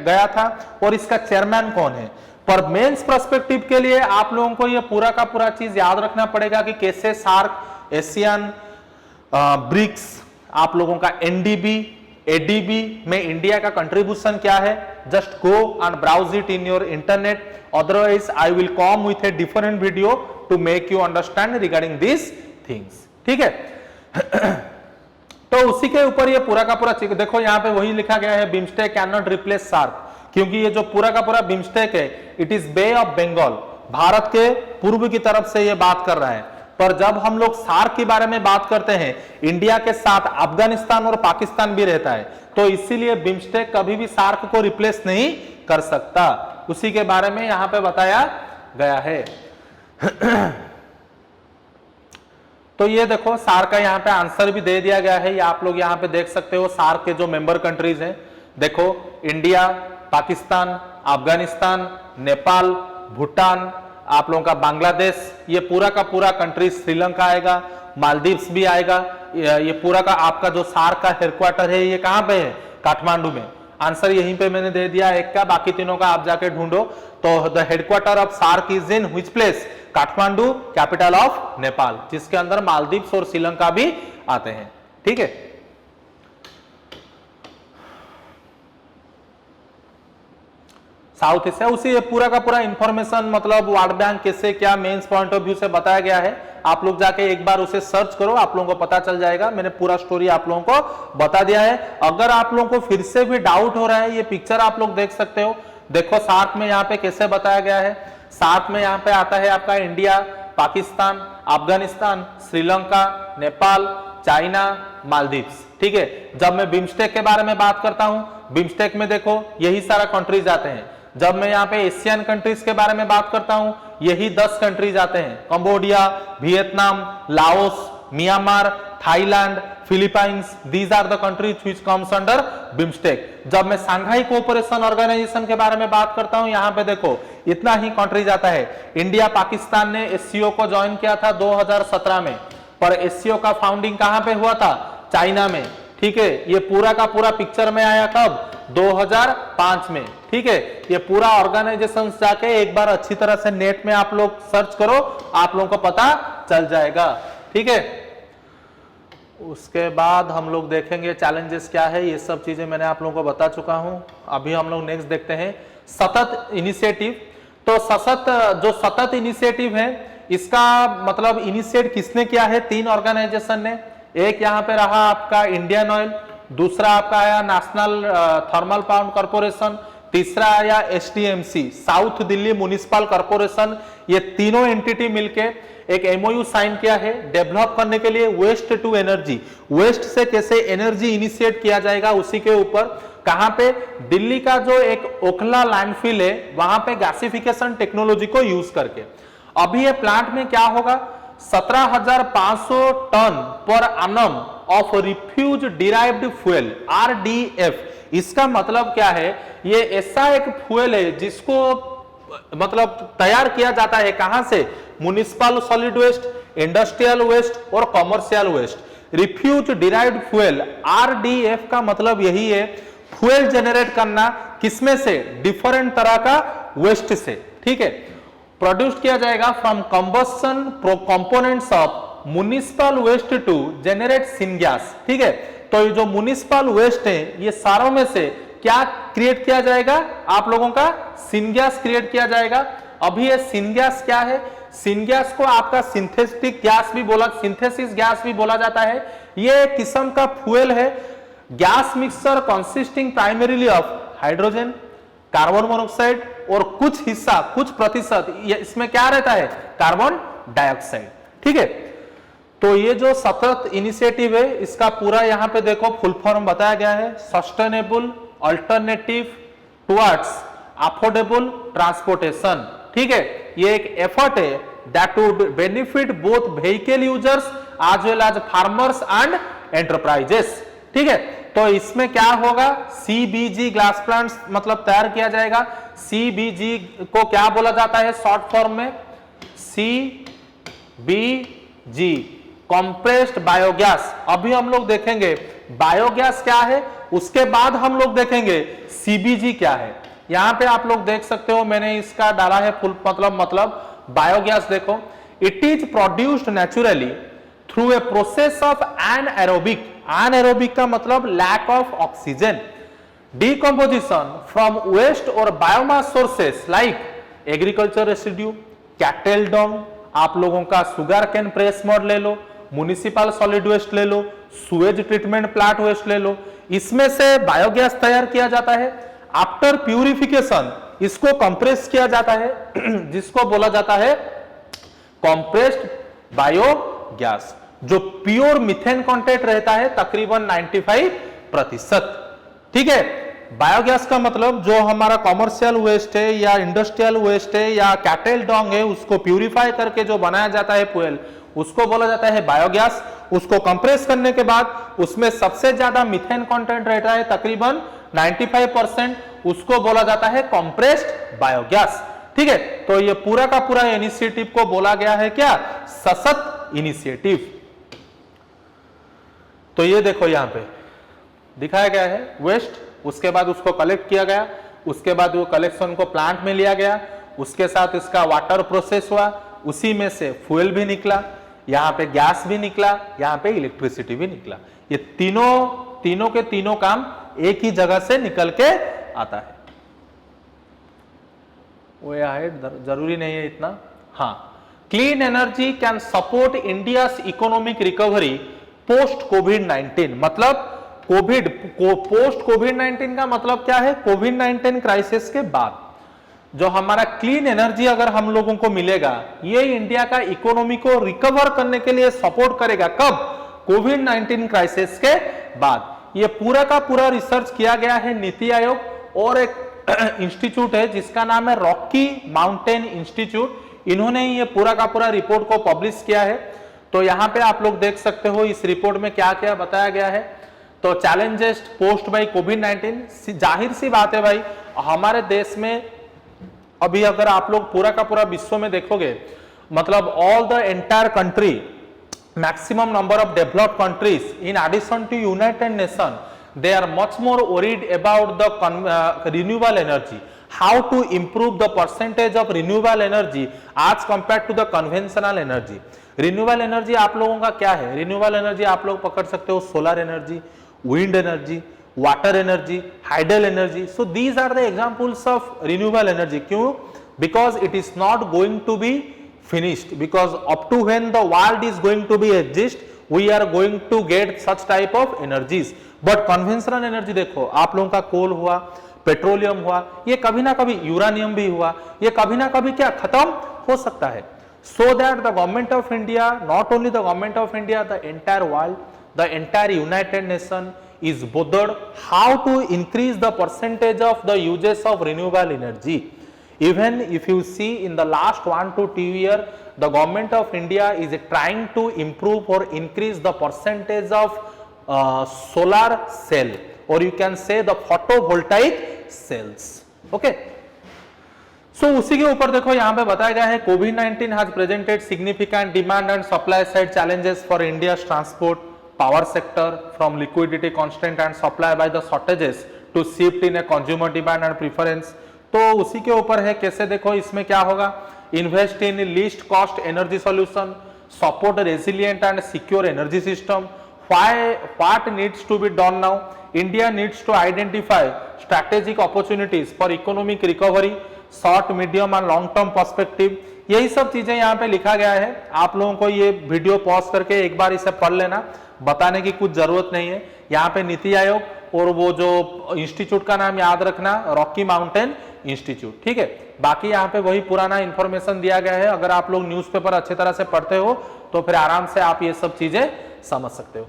गया था और इसका चेयरमैन कौन है। पर मेंस पर्सपेक्टिव के लिए आप लोगों को ये पूरा का पूरा चीज याद रखना पड़ेगा कि कैसे सार्क, एशियन, ब्रिक्स, आप लोगों का NDB, ADB में इंडिया का कंट्रीब्यूशन क्या है। Just go and browse it in your internet, otherwise I will come with a different video to make you understand regarding these things. ठीक है तो उसी के ऊपर ये पूरा का पूरा देखो, यहाँ पे वही लिखा गया है, BIMSTEC can not replace SAARC, क्योंकि ये जो पूरा का पूरा बिम्स्टेक है it is Bay of Bengal, Bharat के पूर्व की तरफ से ये बात कर रहा है। पर जब हम लोग सार्क के बारे में बात करते हैं, इंडिया के साथ अफगानिस्तान और पाकिस्तान भी रहता है, तो इसीलिए बिम्स्टेक कभी भी सार्क को रिप्लेस नहीं कर सकता, उसी के बारे में यहां पे बताया गया है। तो ये देखो सार्क का यहाँ पे आंसर भी दे दिया गया है, ये आप लोग यहाँ पे देख सकते हो। सार्क के जो मेंबर कंट्रीज हैं, देखो इंडिया, पाकिस्तान, अफगानिस्तान, नेपाल, भूटान, आप लोगों का बांग्लादेश, ये पूरा का पूरा कंट्री, श्रीलंका आएगा, मालदीव्स भी आएगा। ये पूरा का आपका जो सार्क का हेडक्वार्टर है ये कहां पे है, काठमांडू में। आंसर यहीं पे मैंने दे दिया एक का, बाकी तीनों का आप जाके ढूंढो। तो the headquarter of SAARC is in which place, Kathmandu, capital of Nepal, जिसके अंदर मालदीव्स और श्रीलंका भी आते हैं। ठीक है, साउथ ईस्ट है, उसी पूरा का पूरा इंफॉर्मेशन मतलब वर्ल्ड बैंक कैसे क्या मेंस पॉइंट ऑफ व्यू से बताया गया है। आप लोग जाके एक बार उसे सर्च करो, आप लोगों को पता चल जाएगा। मैंने पूरा स्टोरी आप लोगों को बता दिया है। अगर आप लोगों को फिर से भी डाउट हो रहा है, ये पिक्चर आप लोग देख सकते हो, देखो सार्क में यहाँ पे कैसे बताया गया है। सार्क में यहाँ पे आता है आपका इंडिया, पाकिस्तान, अफगानिस्तान, श्रीलंका, नेपाल, चाइना, मालदीव्स। ठीक है, जब मैं बिम्स्टेक के बारे में बात करता हूं, बिम्स्टेक में देखो यही सारा कंट्रीज आते हैं। जब मैं यहाँ पे एशियन कंट्रीज के बारे में बात करता हूं, यही 10 कंट्रीज आते हैं, Cambodia, Vietnam, Laos, Myanmar, Thailand, Philippines, these are the countries which comes under BIMSTEC. जब मैं सांघाई कोऑपरेशन ऑर्गेनाइजेशन के बारे में बात करता हूं, यहाँ पे देखो इतना ही कंट्रीज आता है। इंडिया, पाकिस्तान ने SCO को ज्वाइन किया था 2017 में, पर SCO का फाउंडिंग कहां पे हुआ था, चाइना में। ठीक है, ये पूरा का पूरा पिक्चर में आया कब, 2005 में। ठीक है, ये पूरा ऑर्गेनाइजेशन जाके एक बार अच्छी तरह से नेट में आप लोग सर्च करो, आप लोगों को पता चल जाएगा। ठीक है, उसके बाद हम लोग देखेंगे चैलेंजेस क्या है, ये सब चीजें मैंने आप लोगों को बता चुका हूं। अभी हम लोग नेक्स्ट देखते हैं सतत इनिशिएटिव। तो सतत इनिशिएटिव है, इसका मतलब इनिशिएट किसने किया है, 3 ऑर्गेनाइजेशन ने। एक यहाँ पे रहा आपका इंडियन ऑयल, दूसरा आपका आया नेशनल थर्मल पावर कॉर्पोरेशन, तीसरा आया STMC, south Delhi municipal corporation. ये तीनों एंटिटी मिलके एक MOU साइन किया है डेवलप करने के लिए वेस्ट टू एनर्जी, वेस्ट से कैसे एनर्जी इनिशिएट किया जाएगा उसी के ऊपर। कहां पे, दिल्ली का जो एक ओखला लैंडफिल है वहां पे गैसिफिकेशन टेक्नोलॉजी को यूज करके। अभी ये प्लांट में क्या होगा, 17,500 टन पर एनम of refuse derived fuel RDF। इसका मतलब क्या है, ये ऐसा एक फ्यूल है जिसको मतलब तैयार किया जाता है कहां से, municipal solid waste, industrial waste और commercial waste. Refuse derived fuel RDF का मतलब यही है, फ्यूल जनरेट करना किसमें से, डिफरेंट तरह का वेस्ट से, ठीक है, प्रोड्यूस किया जाएगा from combustion components of municipal waste to generate syngas, ठीक है। तो ये जो म्युनिसिपल वेस्ट है ये सारों में से क्या क्रिएट किया जाएगा, आप लोगों का सिनगैस क्रिएट किया जाएगा। अभी ये सिनगैस क्या है, सिनगैस को आपका सिंथेटिक गैस भी बोला, सिंथेसिस गैस भी बोला जाता है। ये एक किस्म का फ्यूल है, gas mixture consisting primarily of hydrogen, carbon monoxide और कुछ हिस्सा, कुछ प्रतिशत इसमें क्या रहता है, कार्बन डाइऑक्साइड, ठीक है। तो ये जो सतत इनिशिएटिव है इसका पूरा यहां पे देखो फुल फॉर्म बताया गया है, sustainable alternative towards affordable transportation, ठीक है। ये एक एफर्ट है that would benefit both vehicle users as well as farmers and enterprises, ठीक है। तो इसमें क्या होगा, CBG ग्लास प्लांट्स मतलब तैयार किया जाएगा। CBG को क्या बोला जाता है शॉर्ट फॉर्म में, CBG कंप्रेस्ड बायोगैस। अभी हम लोग देखेंगे बायोगैस क्या है, उसके बाद हम लोग देखेंगे CBG क्या है। यहां पे आप लोग देख सकते हो मैंने इसका डाला है फुल मतलब बायोगैस देखो, it is produced naturally through a process of anaerobic, anaerobic का मतलब lack of oxygen, decomposition from waste और biomass sources like agriculture residue, cattle dung, आप लोगों का सुगर कैन प्रेस मड ले लो, म्युनिसिपल सॉलिड वेस्ट ले लो, Suez treatment plant waste ले लो, इसमें से बायोगैस तैयार किया जाता है। आफ्टर प्यूरिफिकेशन इसको कंप्रेस किया जाता है जिसको बोला जाता है कंप्रेस्ड बायोगैस, जो प्योर मीथेन कंटेंट रहता है तकरीबन 95%, ठीक है। बायोगैस का मतलब जो हमारा कॉमर्शियल वेस्ट है या इंडस्ट्रियल वेस्ट है या कैटल डंग है उसको प्यूरिफाई करके जो बनाया जाता है फ्यूल, उसको बोला जाता है बायोगैस। उसको कंप्रेस करने के बाद उसमें सबसे ज्यादा मीथेन कंटेंट रहता है तकरीबन 95%, उसको बोला जाता है कंप्रेस्ड बायोगैस, ठीक है। तो ये पूरा का पूरा इनिशिएटिव को बोला गया है क्या, सशक्त इनिशिएटिव। तो ये देखो यहां पे दिखाया गया है वेस्ट, उसके बाद उसको कलेक्ट किया गया, उसके बाद वो कलेक्शन को प्लांट में लिया गया, उसके साथ इसका वाटर प्रोसेस हुआ, उसी में से फ्यूल भी निकला, यहां पे गैस भी निकला, यहां पे इलेक्ट्रिसिटी भी निकला। ये तीनों के तीनों काम एक ही जगह से निकल के आता है। वो है जरूरी नहीं है इतना, हाँ। Clean energy can support India's economic recovery post कोविड-19, मतलब पोस्ट कोविड-19 का मतलब क्या है, कोविड-19 क्राइसिस के बाद जो हमारा क्लीन एनर्जी अगर हम लोगों को मिलेगा, ये इंडिया का इकोनॉमी को रिकवर करने के लिए सपोर्ट करेगा। कब, कोविड-19 क्राइसिस के बाद। ये पूरा का पूरा रिसर्च किया गया है नीति आयोग और एक इंस्टीट्यूट है जिसका नाम है रॉकी माउंटेन इंस्टीट्यूट, इन्होंने ये पूरा का पूरा रिपोर्ट को पब्लिश किया है। तो यहां पे आप लोग देख सकते हो इस रिपोर्ट में क्या क्या बताया गया है। तो चैलेंजेस पोस्ट बाय कोविड-19, जाहिर सी बात है भाई, हमारे देश में अभी अगर आप लोग पूरा का पूरा विश्व में देखोगे, मतलब all the entire country, maximum number of developed countries in addition to United Nation, they are much more worried about the renewable energy, how to improve the percentage of renewable energy as compared to the conventional energy. renewable energy आप लोगों का क्या है, renewable energy आप लोग पकड़ सकते हो solar energy, wind energy, water energy, hydel energy. So these are the examples of renewable energy. क्यों? Because it is not going to be finished, because up to when the world is going to be exist, we are going to get such type of energies. But conventional energy देखो, आप लोगों का कोल हुआ, petroleum हुआ, ये कभी ना कभी यूरानियम भी हुआ, ये कभी ना कभी क्या खत्म हो सकता है। So that the government of India, not only the government of India, the entire world, the entire United nation is bothered how to increase the percentage of the uses of renewable energy. Even if you see in the last 1 to 2 years, the government of India is trying to improve or increase the percentage of solar cell, or you can say the photovoltaic cells. Okay. So उसी के ऊपर देखो यहाँ पे बताया गया है COVID-19 has presented significant demand and supply side challenges for India's transport power sector from liquidity constraint and supply by the shortages to shift in a consumer demand and preference. तो उसी के ऊपर है कैसे देखो इसमें क्या होगा, invest in least cost energy solution, support resilient and secure energy system. What needs to be done now, India needs to identify strategic opportunities for economic recovery, short medium and long term perspective. यही सब चीजें यहाँ पे लिखा गया है. आप लोगों को ये वीडियो पॉज करके एक बार इसे पढ़ लेना, बताने की कुछ जरूरत नहीं है. यहाँ पे नीति आयोग और वो जो इंस्टीट्यूट का नाम याद रखना, रॉकी माउंटेन इंस्टीट्यूट. ठीक है, बाकी यहाँ पे वही पुराना इंफॉर्मेशन दिया गया है. अगर आप लोग न्यूज़पेपर अच्छी तरह से पढ़ते हो तो फिर आराम से आप ये सब चीजें समझ सकते हो.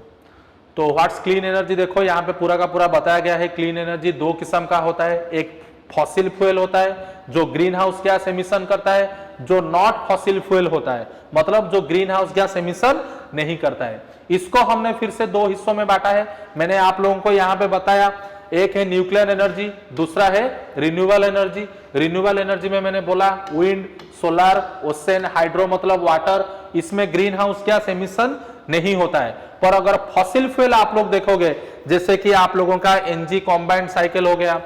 तो व्हाट्स क्लीन एनर्जी, देखो यहाँ पे पूरा का पूरा बताया गया है. क्लीन एनर्जी दो किस्म का होता है, एक फॉसिल फ्यूल होता है जो ग्रीन हाउस गैस एमिशन करता है, जो नॉट फॉसिल फ्यूल होता है मतलब जो ग्रीन हाउस गैस एमिशन नहीं करता है. इसको हमने फिर से दो हिस्सों में बांटा है. मैंने आप लोगों को यहाँ पे बताया, एक है न्यूक्लियर एनर्जी, दूसरा है रिन्यूएबल एनर्जी. रिन्यूएबल एनर्जी में मैंने बोला विंड, सोलर, ओशन, हाइड्रो मतलब वाटर, इसमें ग्रीन हाउस गैस एमिशन नहीं होता है. पर अगर फॉसिल फ्यूल आप लोग देखोगे, जैसे कि आप लोगों का एनजी कॉम्बाइंड साइकिल हो गया,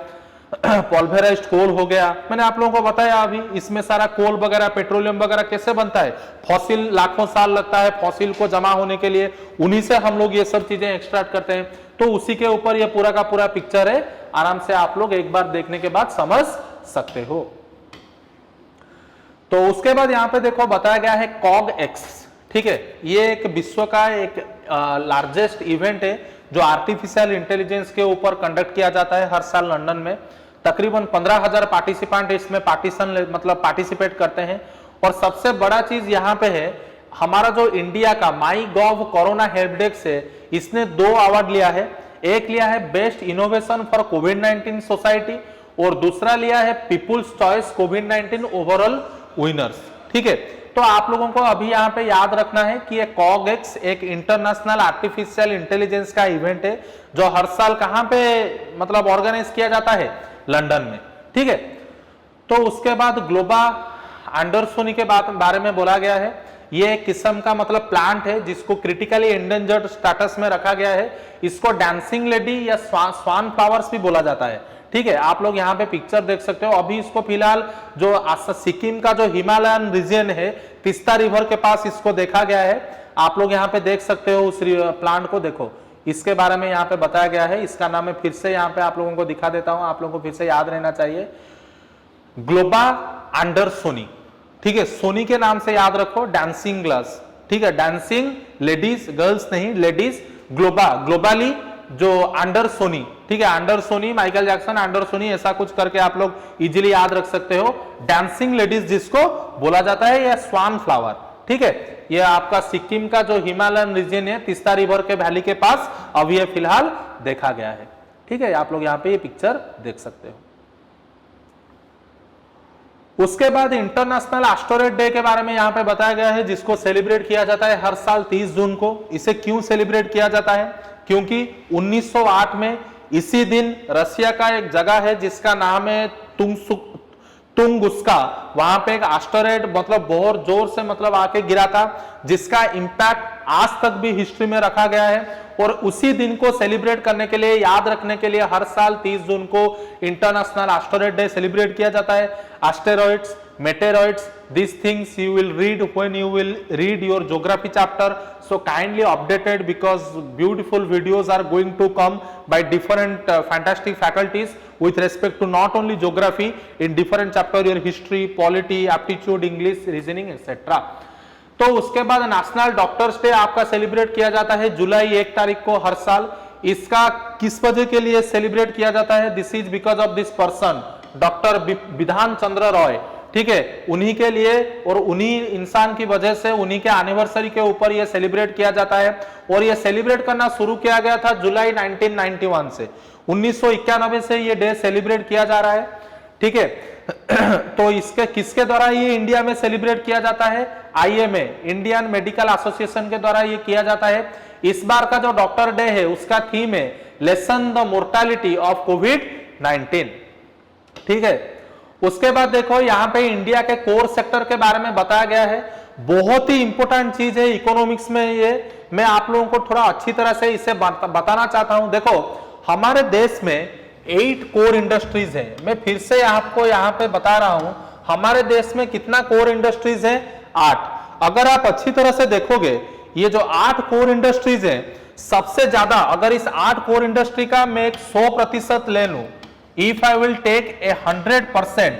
पॉल्वेराइज्ड कोल हो गया, मैंने आप लोगों को बताया अभी, इसमें सारा कोल वगैरह पेट्रोलियम वगैरह कैसे बनता है, फॉसिल लाखों साल लगता है फॉसिल को जमा होने के लिए, उन्हीं से हम लोग ये सब चीजें एक्सट्रैक्ट करते हैं. तो उसी के ऊपर ये पूरा का पूरा पिक्चर है, आराम से आप लोग एक बार देखने के बाद समझ सकते हो. तो उसके बाद यहाँ पे देखो बताया गया है कॉग एक्स. ठीक है, ये एक विश्व का एक लार्जेस्ट इवेंट है जो आर्टिफिशियल इंटेलिजेंस के ऊपर कंडक्ट किया जाता है हर साल लंदन में. तकरीबन 15,000 पार्टिसिपेंट इसमें पार्टिसिपेट करते हैं. और सबसे बड़ा चीज यहाँ पे है, हमारा जो इंडिया का माई गॉव कोरोना हेल्प डेस्क है, इसने 2 अवार्ड लिया है. एक लिया है best innovation for covid society और दूसरा लिया है पीपुल्स चॉइस कोविड-19 ओवरऑल विनर्स. ठीक है, तो आप लोगों को अभी यहाँ पे याद रखना है कि ये कॉगएक्स एक इंटरनेशनल आर्टिफिशियल इंटेलिजेंस का इवेंट है जो हर साल कहाँ पे मतलब ऑर्गेनाइज किया जाता है, लंदन में. ठीक है, तो उसके बाद ग्लोबा एंडरसोनी के बारे में बोला गया है. ये एक किस्म का मतलब प्लांट है जिसको क्रिटिकली एंडेंजर्ड स्टेटस में रखा गया है. इसको डांसिंग लेडी या स्वान फ्लावर्स भी बोला जाता है. ठीक है, आप लोग यहाँ पे पिक्चर देख सकते हो. अभी इसको फिलहाल जो सिक्किम का जो हिमालयन रीजन है, तिस्ता रिवर के पास इसको देखा गया है. आप लोग यहाँ पे देख सकते हो उस प्लांट को. देखो इसके बारे में यहाँ पे बताया गया है. इसका नाम मैं फिर से यहाँ पे आप लोगों को दिखा देता हूँ, आप लोगों को फिर से याद रहना चाहिए, ग्लोबा एंडरसोनी. ठीक है, सोनी के नाम से याद रखो, डांसिंग ग्लास. ठीक है, डांसिंग लेडीज, गर्ल्स नहीं, लेडीज. ग्लोबली जो एंडरसोनी. ठीक है, एंडरसोनी, माइकल जैक्सन एंडरसोनी, ऐसा कुछ करके आप लोग इजीली याद रख सकते हो. डांसिंग लेडीज जिसको बोला जाता है, या स्वान फ्लावर. ठीक है, ये आपका सिक्किम का जो हिमालयन रीजन है, तिस्ता रिवर के वैली के पास अभी ये फिलहाल देखा गया है. ठीक है, आप लोग यहाँ पे ये पिक्चर देख सकते हो. उसके बाद इंटरनेशनल एस्टेरॉयड डे के बारे में यहाँ पे बताया गया है, जिसको सेलिब्रेट किया जाता है हर साल 30 जून को. इसे क्यों सेलिब्रेट किया जाता है, क्योंकि 1908 में इसी दिन रशिया का एक जगह है जिसका नाम है तुंगुस्का, वहां पे एक एस्टेरॉयड मतलब बहुत जोर से मतलब आके गिरा था, जिसका इंपैक्ट आज तक भी हिस्ट्री में रखा गया है. और उसी दिन को सेलिब्रेट करने के लिए, याद रखने के लिए हर साल 30 जून को इंटरनेशनल एस्टेरॉयड डे सेलिब्रेट किया जाता है. Asteroids, meteoroids, these things you will read when you will read your geography chapter, so kindly updated because beautiful videos are going to come by different fantastic faculties with respect to not only geography, in different chapter your history, polity, aptitude, English, reasoning etc. तो उसके बाद national doctors day आपका celebrate किया जाता है जुलाई 1 तारीख को हर साल. इसका किस वजह के लिए सेलिब्रेट किया जाता है, this is because of this person doctor Bidhan Chandra Roy. ठीक है, उन्हीं के लिए और उन्हीं इंसान की वजह से उन्हीं के एनिवर्सरी के ऊपर ये सेलिब्रेट किया जाता है. और ये सेलिब्रेट करना शुरू किया गया था जुलाई 1991 से. 1991 से ये डे सेलिब्रेट किया जा रहा है. ठीक है। तो इसके किसके द्वारा ये इंडिया में सेलिब्रेट किया जाता है? IMA, इंडियन मेडिकल एसोसिएशन के द्वारा ये किया जाता है। इस बार का जो डॉक्टर डे है उसका थीम है लेसन द मोर्टालिटी ऑफ कोविड-19। ठीक है। उसके बाद देखो यहाँ पे इंडिया के कोर सेक्टर के बारे में बताया गया है। बहुत ही इंपॉर्टेंट चीज है इकोनॉमिक्स में, ये मैं आप लोगों को थोड़ा अच्छी तरह से इसे बताना चाहता हूं। देखो हमारे देश में 8 कोर इंडस्ट्रीज है। मैं फिर से आपको यहाँ पे बता रहा हूं, हमारे देश में कितना कोर इंडस्ट्रीज है? 8। अगर आप अच्छी तरह से देखोगे ये जो 8 कोर इंडस्ट्रीज है, सबसे ज्यादा अगर इस 8 कोर इंडस्ट्री का मैं एक 100% ले लूं, if I will take a 100%,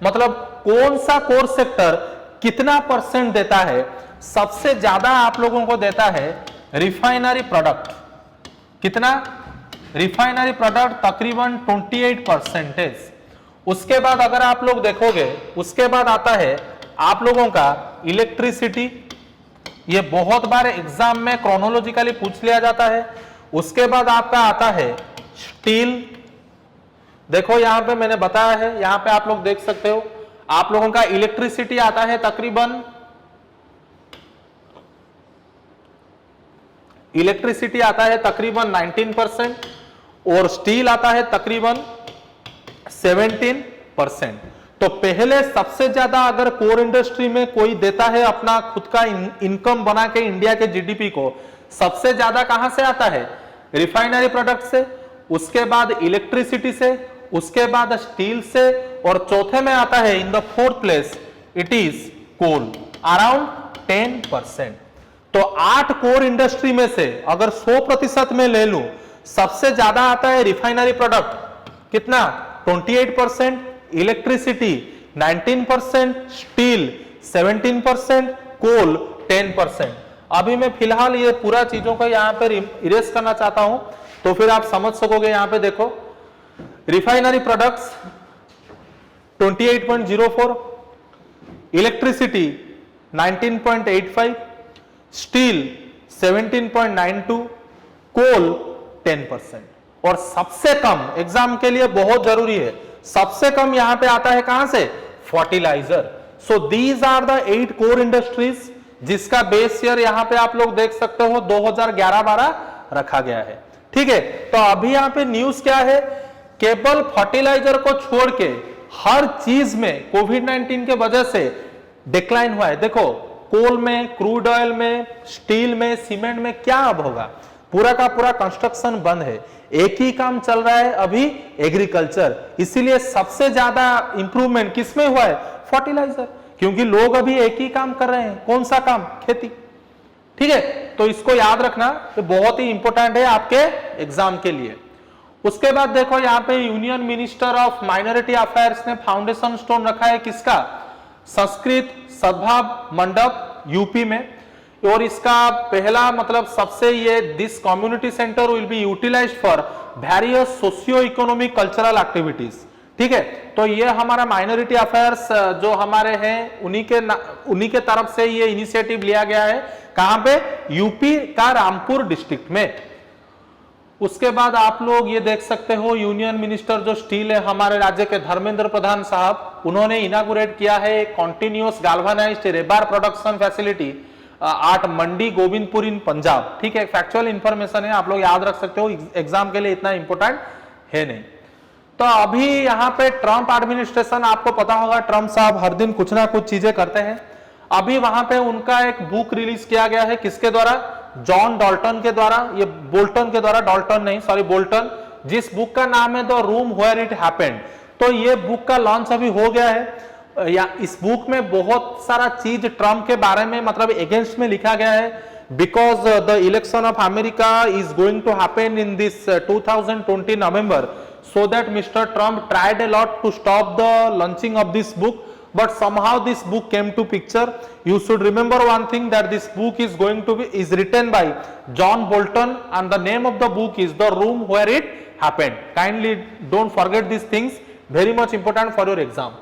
मतलब कौन सा कोर सेक्टर कितना परसेंट देता है? सबसे ज्यादा आप लोगों को देता है रिफाइनरी प्रोडक्ट। कितना? रिफाइनरी प्रोडक्ट तकरीबन 28%। उसके बाद अगर आप लोग देखोगे, उसके बाद आता है आप लोगों का इलेक्ट्रिसिटी। ये बहुत बार एग्जाम में क्रोनोलॉजिकली पूछ लिया जाता है। उसके बाद आपका आता है स्टील। देखो यहां पे मैंने बताया है, यहां पे आप लोग देख सकते हो, आप लोगों का इलेक्ट्रिसिटी आता है तकरीबन, इलेक्ट्रिसिटी आता है तकरीबन 19% और स्टील आता है तकरीबन 17%। तो पहले सबसे ज्यादा अगर कोर इंडस्ट्री में कोई देता है अपना खुद का इनकम बना के इंडिया के जीडीपी को, सबसे ज्यादा कहां से आता है? रिफाइनरी प्रोडक्ट से, उसके बाद इलेक्ट्रिसिटी से, उसके बाद स्टील से, और चौथे में आता है in the 4th place it is coal, around 10%। तो 8 कोर इंडस्ट्री में से अगर 100% में ले लूं, सबसे ज्यादा आता है रिफाइनरी प्रोडक्ट, कितना? 28%, इलेक्ट्रिसिटी 19%, स्टील 17%, कोल 10%। अभी मैं फिलहाल ये पूरा चीजों को यहां पर इरेज करना चाहता हूं, तो फिर आप समझ सकोगे। यहां पे देखो रिफाइनरी प्रोडक्ट्स 28.04, इलेक्ट्रिसिटी 19.85, स्टील 17.92, कोल 10%। और सबसे कम, एग्जाम के लिए बहुत जरूरी है, सबसे कम यहां पे आता है कहां से? Fertiliser. So these are the 8 core industries जिसका बेस ईयर यहां पे आप लोग देख सकते हो 2011-12 रखा गया है। ठीक है। तो अभी यहां पे न्यूज क्या है? केवल फर्टिलाइजर को छोड़ के हर चीज में कोविड-19 के वजह से डिक्लाइन हुआ है। देखो कोल में, क्रूड ऑयल में, स्टील में, सीमेंट में क्या अब होगा? पूरा का पूरा कंस्ट्रक्शन बंद है, एक ही काम चल रहा है अभी, एग्रीकल्चर। इसीलिए सबसे ज्यादा इंप्रूवमेंट किसमें हुआ है? फर्टिलाइजर, क्योंकि लोग अभी एक ही काम कर रहे हैं। कौन सा काम? खेती। ठीक है। तो इसको याद रखना, ये बहुत ही इंपॉर्टेंट है आपके एग्जाम के लिए। उसके बाद देखो यहाँ पे union minister of minority affairs ने फाउंडेशन स्टोन रखा है किसका? संस्कृत सद्भाव मंडप यूपी में। और इसका पहला मतलब सबसे ये this community centre will be utilised for various socio economic cultural activities. ठीक है। तो ये हमारा माइनॉरिटी अफेयर्स जो हमारे हैं उन्हीं के तरफ से ये इनिशिएटिव लिया गया है। कहां पे? यूपी का रामपुर डिस्ट्रिक्ट में। उसके बाद आप लोग ये देख सकते हो यूनियन मिनिस्टर जो स्टील है हमारे राज्य के धर्मेंद्र प्रधान साहब, उन्होंने इनागुरेट किया है continuous galvanised rebar production facility at Mandi Gobindpur in Punjab. ठीक है। फैक्चुअल इंफॉर्मेशन है, आप लोग याद रख सकते हो, एग्जाम के लिए इतना इंपॉर्टेंट है नहीं। तो अभी यहाँ पे ट्रंप एडमिनिस्ट्रेशन, आपको पता होगा ट्रंप साहब हर दिन कुछ ना कुछ चीजें करते हैं। अभी वहां पे उनका एक बुक रिलीज किया गया है, किसके द्वारा? जॉन डॉल्टन के द्वारा, ये बोल्टन के द्वारा, डॉल्टन नहीं सॉरी बोल्टन, जिस बुक का नाम है The Room Where It Happened. तो ये बुक का लॉन्च अभी हो गया है। या इस बुक में बहुत सारा चीज ट्रंप के बारे में मतलब अगेंस्ट में लिखा गया है, because the election of America is going to happen in this 2020 November, so that Mr. Trump tried a lot to stop the launching of this book, but somehow this book came to picture. You should remember one thing, that this book is written by John Bolton and the name of the book is The Room Where It Happened. Kindly don't forget these things, very much important for your exam.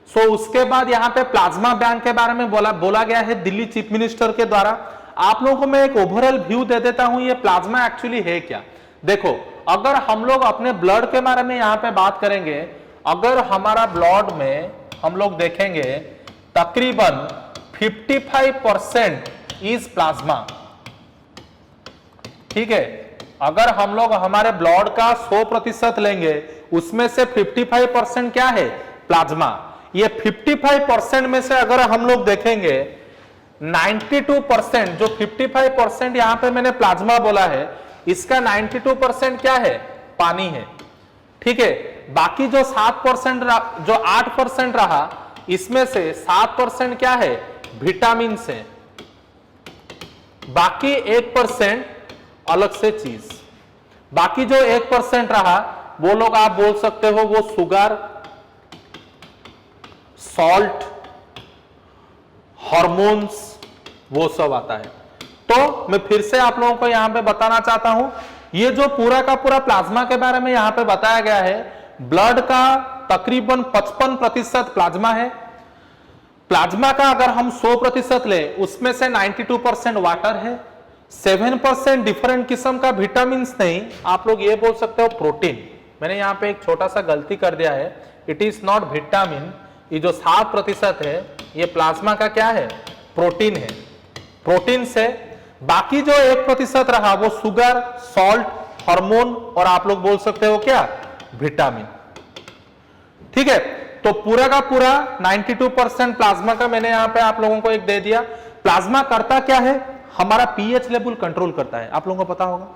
So उसके बाद यहाँ पे plasma bank के बारे में बोला गया है दिल्ली चीफ मिनिस्टर के द्वारा। आप लोगों को मैं एक ओवरऑल व्यू दे देता हूँ, ये प्लाज्मा एक्चुअली है क्या। देखो अगर हम लोग अपने ब्लड के बारे में यहाँ पे बात करेंगे, अगर हमारा ब्लड में हम लोग देखेंगे तकरीबन 55% इज प्लाज्मा। ठीक है, अगर हम लोग हमारे ब्लड का 100% लेंगे उसमें से 55% क्या है? प्लाज्मा। ये 55% में से अगर हम लोग देखेंगे 92%, जो 55% यहां पे मैंने प्लाज्मा बोला है, इसका 92% क्या है? पानी है। ठीक है, बाकी जो 7% जो 8% रहा, इसमें से 7% क्या है? विटामिन से, बाकी 1% अलग से चीज। बाकी जो 1% रहा वो लोग आप बोल सकते हो वो शुगर, सॉल्ट, हार्मोन्स, वो सब आता है। तो मैं फिर से आप लोगों को यहां पे बताना चाहता हूं, ये जो पूरा का पूरा प्लाज्मा के बारे में यहां पे बताया गया है, ब्लड का तकरीबन 55% प्लाज्मा है। प्लाज्मा का अगर हम 100% ले उसमें से 92% वाटर है, 7% डिफरेंट किस्म का विटामिन नहीं, आप लोग ये बोल सकते हो प्रोटीन। मैंने यहां पे एक छोटा सा गलती कर दिया है, इट इज नॉट विटामिन। ये जो 7% है ये प्लाज्मा का क्या है? प्रोटीन है। प्रोटीन से बाकी जो 1% रहा वो शुगर, सॉल्ट, हार्मोन और आप लोग बोल सकते हो क्या? विटामिन। ठीक है, तो पूरा का पूरा 92% प्लाज्मा का मैंने यहां पे आप लोगों को एक दे दिया। प्लाज्मा करता क्या है? हमारा पीएच लेवल कंट्रोल करता है, आप लोगों को पता होगा।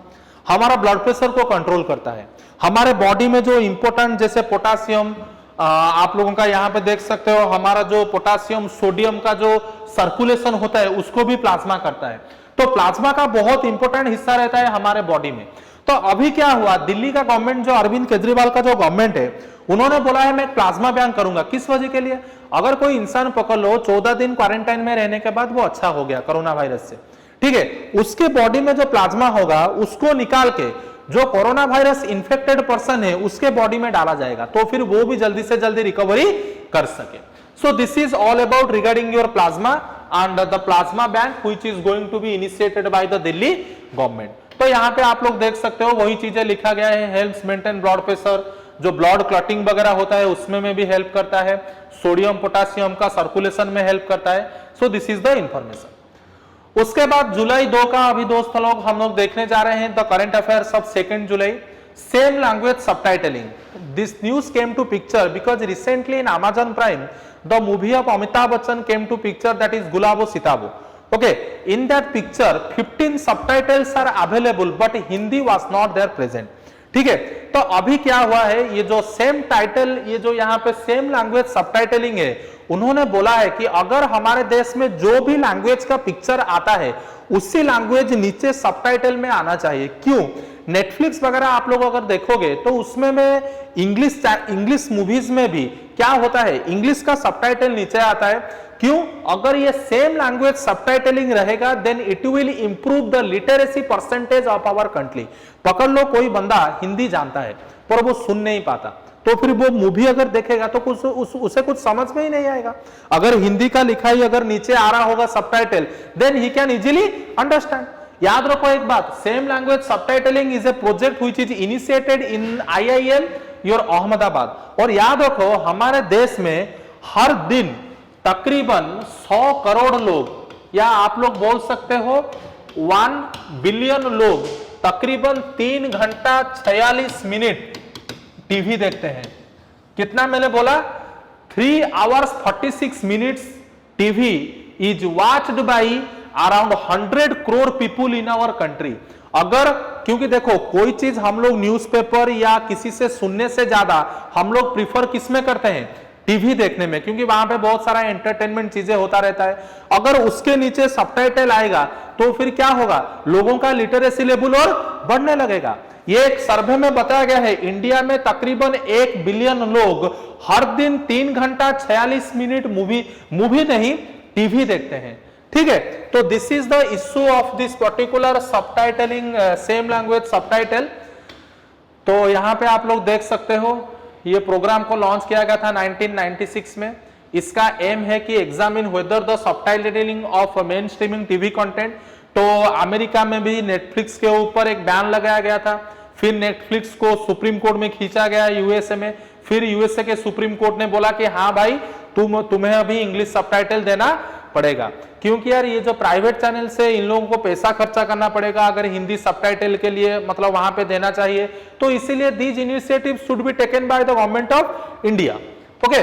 हमारा ब्लड प्रेशर को कंट्रोल करता है। हमारे बॉडी में जो इंपॉर्टेंट जैसे पोटासियम, आप लोगों का यहां पे देख सकते हो, हमारा जो पोटासियम सोडियम का जो सर्कुलेशन होता है उसको भी प्लाज्मा करता है। तो प्लाज्मा का बहुत इंपॉर्टेंट हिस्सा रहता है हमारे बॉडी में। तो अभी क्या हुआ, दिल्ली का गवर्नमेंट, जो अरविंद केजरीवाल का जो गवर्नमेंट है, उन्होंने बोला है मैं प्लाज्मा बैंक करूंगा। किस वजह के लिए? अगर कोई इंसान पकड़ लो 14 दिन क्वारंटाइन में रहने के बाद वो अच्छा हो गया कोरोना वायरस से, ठीक है, उसके बॉडी में जो प्लाज्मा होगा उसको निकाल के जो कोरोना वायरस इन्फेक्टेड पर्सन है उसके बॉडी में डाला जाएगा, तो फिर वो भी जल्दी से जल्दी रिकवरी कर सके। So this is all about regarding your plasma and the plasma bank which is going to be initiated by the Delhi government. तो यहाँ पे आप लोग देख सकते हो वही चीजें लिखा गया है, हेल्प्स मेंटेन ब्लड प्रेशर, जो ब्लड क्लॉटिंग वगैरह होता है उसमें में भी हेल्प करता है, सोडियम पोटासियम का सर्कुलेशन में हेल्प करता है। So this is the information. उसके बाद जुलाई 2 का अभी दोस्त लोग हम लोग देखने जा रहे हैं the current affairs of 2 July. Same language subtitling, this news came to picture because recently in Amazon Prime the movie of Amitabh Bachchan came to picture, that is Gulabo Sitabo. Okay, in that picture 15 subtitles are available but Hindi was not there present. ठीक है, तो अभी क्या हुआ है, ये जो same title, ये जो यहाँ पे सेम लैंग्वेज सबटाइटलिंग है, उन्होंने बोला है कि अगर हमारे देश में जो भी लैंग्वेज का पिक्चर आता है उसी लैंग्वेज नीचे सबटाइटल में आना चाहिए। क्यों? नेटफ्लिक्स वगैरह आप लोग अगर देखोगे तो उसमें में इंग्लिश मूवीज में भी क्या होता है, इंग्लिश का सबटाइटल नीचे आता है। क्यों? अगर ये सेम लैंग्वेज सबटाइटलिंग रहेगा then it will improve the literacy percentage of our country. पकड़ लो कोई बंदा हिंदी जानता है पर वो सुन नहीं पाता, तो फिर वो मूवी अगर देखेगा तो कुछ उसे कुछ समझ में ही नहीं आएगा। अगर हिंदी का लिखाई अगर नीचे आ रहा होगा subtitle, then he can easily understand. याद रखो एक बात, same language subtitling is a project which is initiated in IIL your Ahmedabad. और याद रखो हमारे देश में हर दिन तकरीबन 100 करोड़ लोग, या आप लोग बोल सकते हो 1 बिलियन लोग तकरीबन 3 घंटा 46 मिनट टीवी देखते हैं। कितना मैंने बोला? 3 hours 46 minutes TV is watched by around 100 crore people in our country. अगर, क्योंकि देखो कोई चीज हम लोग न्यूज़पेपर या किसी से सुनने से ज्यादा हम लोग प्रीफर किसमें करते हैं? टीवी देखने में, क्योंकि वहां पे बहुत सारा एंटरटेनमेंट चीजें होता रहता है। अगर उसके नीचे सबटाइटल आएगा तो फिर क्या होगा, लोगों का लिटरेसी लेवल और बढ़ने लगेगा। ये एक सर्वे में बताया गया है, इंडिया में तकरीबन 1 बिलियन लोग हर दिन 3 घंटा 46 मिनट मूवी नहीं टीवी देखते हैं। ठीक है, तो this is the issue of this particular subtitling, same language subtitle. तो यहां पे आप लोग देख सकते हो ये प्रोग्राम को लॉन्च किया गया था 1996 में। इसका एम है कि examine whether the subtitling of main streaming TV content. तो अमेरिका में भी नेटफ्लिक्स के ऊपर एक बैन लगाया गया था, फिर नेटफ्लिक्स को सुप्रीम कोर्ट में खींचा गया यूएसए में, फिर यूएसए के सुप्रीम कोर्ट ने बोला कि हाँ भाई तुम्हें अभी इंग्लिश सबटाइटल देना पड़ेगा, क्योंकि यार ये जो प्राइवेट चैनल से इन लोगों को पैसा खर्चा करना पड़ेगा अगर हिंदी सबटाइटल के लिए, मतलब वहां पे देना चाहिए, तो इसीलिए these initiative should be taken by the government of India. Okay,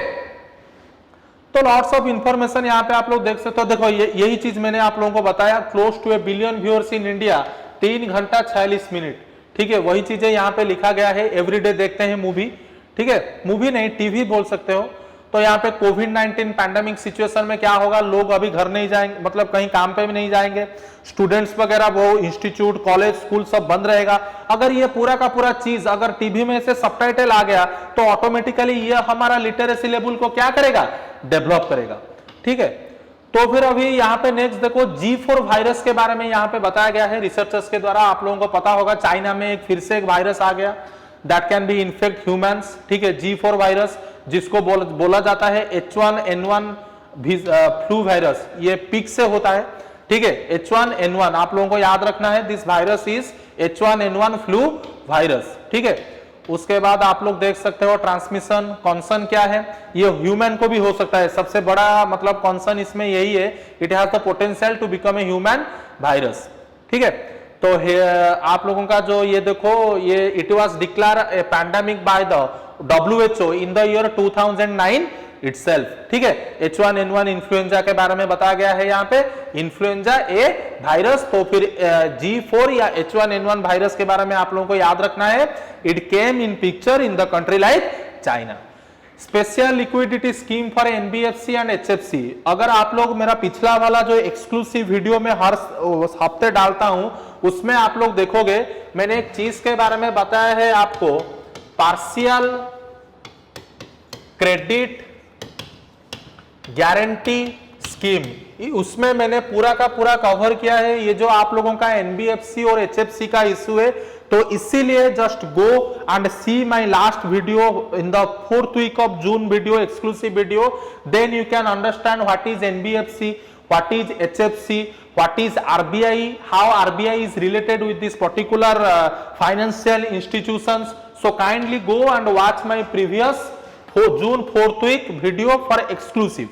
तो लॉट्स ऑफ इंफॉर्मेशन यहाँ पे आप लोग देख सकते हो। देखो यही चीज मैंने आप लोगों को बताया, close to 1 billion viewers in India, 3 घंटा 46 मिनट, ठीक है, वही चीजें यहाँ पे लिखा गया है। एवरीडे देखते हैं मूवी, ठीक है, मूवी नहीं टीवी बोल सकते हो। तो यहाँ पे कोविड-19 पैंडेमिक सिचुएशन में क्या होगा, लोग अभी घर नहीं जाएंगे, मतलब कहीं काम पे भी नहीं जाएंगे, स्टूडेंट्स वगैरह वो इंस्टीट्यूट कॉलेज स्कूल सब बंद रहेगा। अगर ये पूरा का पूरा चीज अगर टीवी में से सबटाइटल आ गया तो ऑटोमेटिकली ये हमारा लिटरेसी लेवल को क्या करेगा, डेवलप करेगा, ठीक है। तो फिर अभी यहाँ पे नेक्स्ट देखो G4 वायरस के बारे में यहाँ पे बताया गया है रिसर्चर्स के द्वारा। आप लोगों को पता होगा चाइना में एक फिर से एक वायरस आ गया, that can be infect humans, ठीक है, G4 वायरस, जिसको बोला जाता है H1N1 फ्लू वायरस, ये पिग से होता है, ठीक है, H1N1 आप लोगों को याद रखना है, this virus is H1N1 flu virus, ठीक है। उसके बाद आप लोग देख सकते हो ट्रांसमिशन कॉन्सर्न क्या है, ये ह्यूमन को भी हो सकता है, सबसे बड़ा मतलब कॉन्सर्न इसमें यही है, it has the potential to become a human virus, ठीक है। तो आप लोगों का जो ये देखो, ये it was declare A pandemic by the WHO in the year 2009 itself, ठीक है। H1N1 इन्फ्लुएंजा के बारे में बताया गया है यहाँ पे, इन्फ्लुएंजा ए वायरस। तो फिर G4 या H1N1 वायरस के बारे में आप लोगों को याद रखना है, it came in picture in the country like China. Special liquidity scheme for NBFC and HFC, अगर आप लोग मेरा पिछला वाला जो एक्सक्लूसिव वीडियो में हर हफ्ते डालता हूं उसमें आप लोग देखोगे मैंने एक चीज के बारे में बताया है आपको, पार्शियल क्रेडिट गारंटी स्कीम, उसमें मैंने पूरा का पूरा कवर किया है। ये जो आप लोगों का NBFC और HFC का इश्यू है, तो इसीलिए just go and see my last video in the 4th week of June video, exclusive video, then you can understand what is NBFC, what is HFC, what is RBI, how RBI is related with this particular financial institutions. So kindly go and watch my previous June 4th week video for exclusive.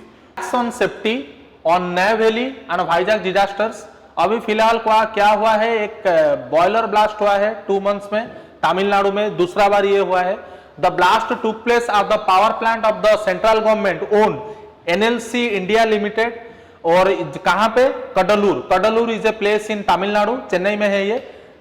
On safety on Nai Valley and Vizag disasters. अभी फिलहाल क्या हुआ है, एक boiler blast हुआ है 2 months में तमिलनाडु में, दूसरा बार ये हुआ है। The blast took place of the power plant of the central government own NLC India limited, और कहां पे, Cuddalore is a place in Tamil Nadu, Chennai में है ये,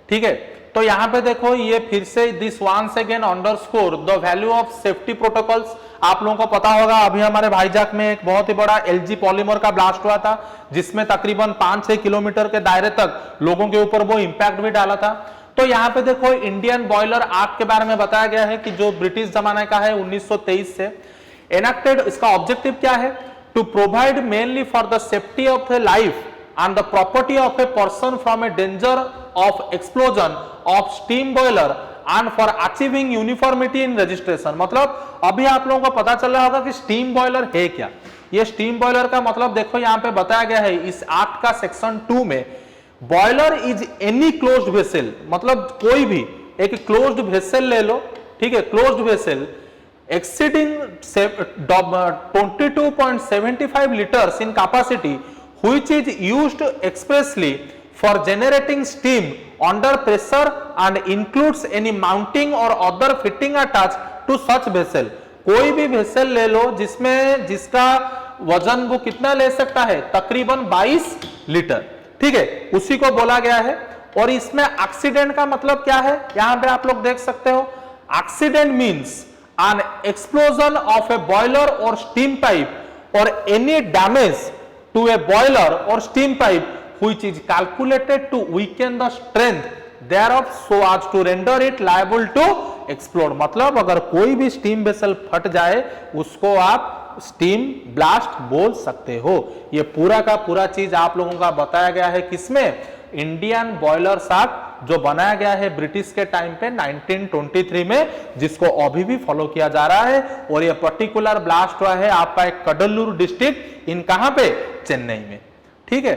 ठीक है। तो यहां पे देखो ये फिर से this once again underscore the value of safety protocols. आप लोगों को पता होगा अभी हमारे भाईजाक में एक बहुत ही बड़ा LG पॉलीमर का ब्लास्ट हुआ था, जिसमें तकरीबन 5-6 किलोमीटर के दायरे तक लोगों के ऊपर वो इंपैक्ट भी डाला था। तो यहाँ पे देखो इंडियन बॉयलर एक्ट के बारे में बताया गया है कि जो ब्रिटिश जमाने का है 1923 से एनेक्टेड। इसका ऑब्जेक्टिव क्या है, to provide mainly for the safety of the life and the property of a person from a danger of explosion of steam boiler and for achieving uniformity in registration। मतलब अभी आप लोगों को पता चल रहा होगा कि स्टीम बॉयलर है क्या। ये स्टीम बॉयलर का मतलब देखो यहाँ पे बताया गया है इस एक्ट का सेक्शन 2 में, boiler is any closed vessel, मतलब कोई भी एक क्लोज्ड वेसल ले लो, ठीक है, closed vessel exceeding 22.75 liters in capacity which is used expressly for generating steam under pressure and includes any mounting or other fitting attached to such vessel। कोई भी vessel ले लो जिसका वजन वो कितना ले सकता है, तकरीबन 22 लीटर, ठीक है, उसी को बोला गया है। और इसमें एक्सीडेंट का मतलब क्या है, यहां पे आप लोग देख सकते हो, accident means an explosion of a boiler or steam pipe or any damage to a boiler or steam pipe which is calculated to weaken the strength thereof so as to render it liable to explode। मतलब अगर कोई भी steam vessel फट जाए उसको आप steam blast बोल सकते हो। ये पूरा का पूरा चीज आप लोगों का बताया गया है किसमें, इंडियन बॉयलर एक्ट जो बनाया गया है ब्रिटिश के टाइम पे 1923 में, जिसको अभी भी फॉलो किया जा रहा है। और ये पर्टिकुलर ब्लास्ट हुआ है आपका एक कडलूर डिस्ट्रिक्ट इन कहां पे, चेन्नई में, ठीक है।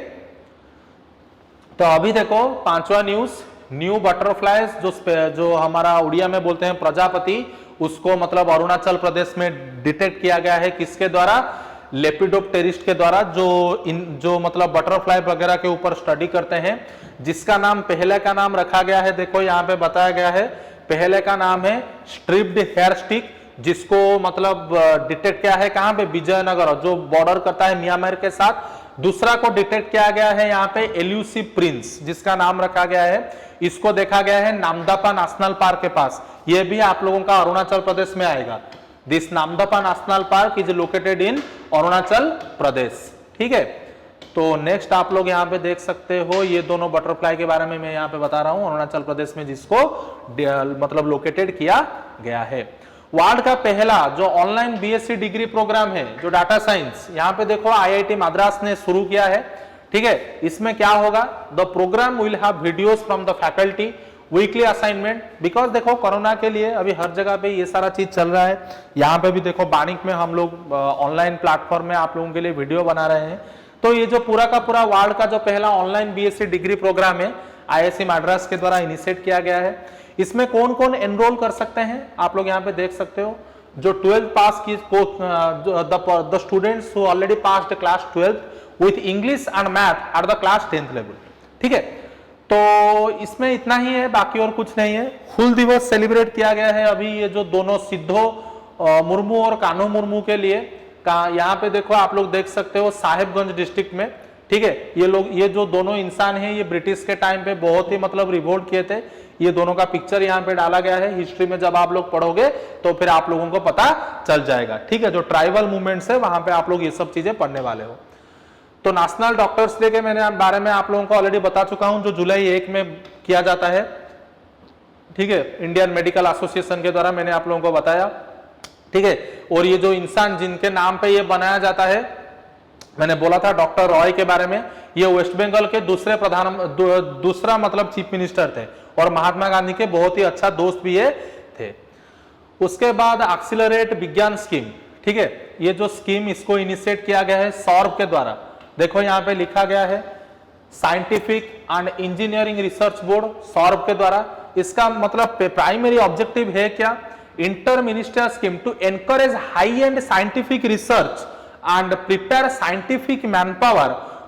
तो अभी देखो 5वां न्यूज, न्यू बटरफ्लाइज जो हमारा उड़िया में बोलते हैं प्रजापति, उसको मतलब अरुणाचल प्रदेश में डिटेक्ट किया गया है। किसके द्वारा? लेपिडोप्टेरिस्ट के द्वारा, जो मतलब बटरफ्लाई वगैरह के ऊपर स्टडी करते हैं, जिसका नाम पहले का नाम रखा गया है, देखो यहाँ पे बताया गया है, पहले का नाम है स्ट्रिप्ड हेयर स्टिक, जिसको मतलब डिटेक्ट किया है कहां पे? विजयनगर, जो बॉर्डर करता है म्यांमार के साथ। दूसरा को डिटेक्ट किया गया है यहाँ पे एल्यूसिव प्रिंस, जिसका नाम रखा गया है, इसको देखा गया है नामदफा नेशनल पार्क के पास। ये भी आप लोगों का अरुणाचल प्रदेश में आएगा। This Namdapha national park is located in Arunachal Pradesh. ठीक है, तो नेक्स्ट आप लोग यहाँ पे देख सकते हो, ये दोनों बटरफ्लाई के बारे में मैं यहाँ पे बता रहा हूँ, अरुणाचल प्रदेश में जिसको मतलब लोकेटेड किया गया है। वर्ल्ड का पहला जो ऑनलाइन बीएससी डिग्री प्रोग्राम है, जो डाटा साइंस, यहाँ पे देखो आईआईटी मद्रास ने शुरू किया है। ठीक है, इसमें क्या होगा? The programme will have videos from the faculty, weekly assignment, because देखो कोरोना के लिए अभी हर जगह पे ये सारा चीज चल रहा है। यहाँ पे भी देखो बानिक में हम लोग ऑनलाइन प्लेटफॉर्म में आप लोगों के लिए वीडियो बना रहे हैं। तो ये जो पूरा का पूरा वर्ल्ड का जो पहला ऑनलाइन बीएससी डिग्री प्रोग्राम है, आईआईटी मद्रास के द्वारा इनिशिएट किया गया है। इसमें कौन कौन एनरोल कर सकते हैं आप लोग यहाँ पे देख सकते हो। जो 12th पास की the students who already passed class 12th with English and math at the class 10th level. ठीक है, तो इसमें इतना ही है, बाकी और कुछ नहीं है। हुल दिवस सेलिब्रेट किया गया है अभी, ये जो दोनों सिद्धो मुर्मू और कान्हू मुर्मू के लिए का, यहाँ पे देखो आप लोग देख सकते हो साहेबगंज डिस्ट्रिक्ट में। ठीक है, ये जो दोनों इंसान हैं, ये ब्रिटिश के टाइम पे बहुत ही मतलब रिवोल्ट किए थे। ये दोनों का पिक्चर यहाँ पे डाला गया है। हिस्ट्री में जब आप लोग पढ़ोगे तो फिर आप लोगों को पता चल जाएगा। ठीक है, जो ट्राइबल मूवमेंट्स है वहां पे आप लोग ये सब चीजें पढ़ने वाले हो। तो नेशनल डॉक्टर्स डे के मैंने बारे में आप लोगों को ऑलरेडी बता चुका हूं, जो जुलाई 1 में किया जाता है। ठीक है, इंडियन मेडिकल एसोसिएशन के द्वारा मैंने आप लोगों को बताया। ठीक है, और ये जो इंसान जिनके नाम पे ये बनाया जाता है, मैंने बोला था डॉक्टर रॉय के बारे में, ये वेस्ट बंगाल के दूसरा मतलब चीफ मिनिस्टर थे और महात्मा गांधी के बहुत ही अच्छा दोस्त भी ये थे। उसके बाद एक्सीलरेट विज्ञान स्कीम। ठीक है, ये जो स्कीम इसको इनिशिएट किया गया है सौरभ के द्वारा। देखो यहाँ पे लिखा गया है scientific and engineering research board, Saurabh के द्वारा। इसका मतलब प्राइमरी ऑब्जेक्टिव है क्या? Inter minister scheme to encourage high and scientific research and prepare scientific manpower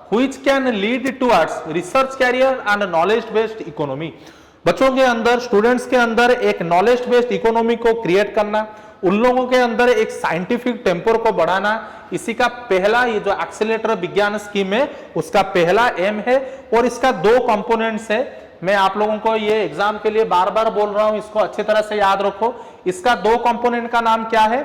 which can lead towards research career and knowledge based economy। बच्चों के अंदर, स्टूडेंट्स के अंदर एक नॉलेज बेस्ड इकोनॉमी को क्रिएट करना, उन लोगों के अंदर एक साइंटिफिक टेम्पर को बढ़ाना, इसी का पहला ये जो एक्सीलरेटर विज्ञान स्कीम है उसका पहला एम है। और इसका 2 कंपोनेंट्स है। मैं आप लोगों को ये एग्जाम के लिए बार बार बोल रहा हूं, इसको अच्छी तरह से याद रखो। इसका 2 कंपोनेंट का नाम क्या है?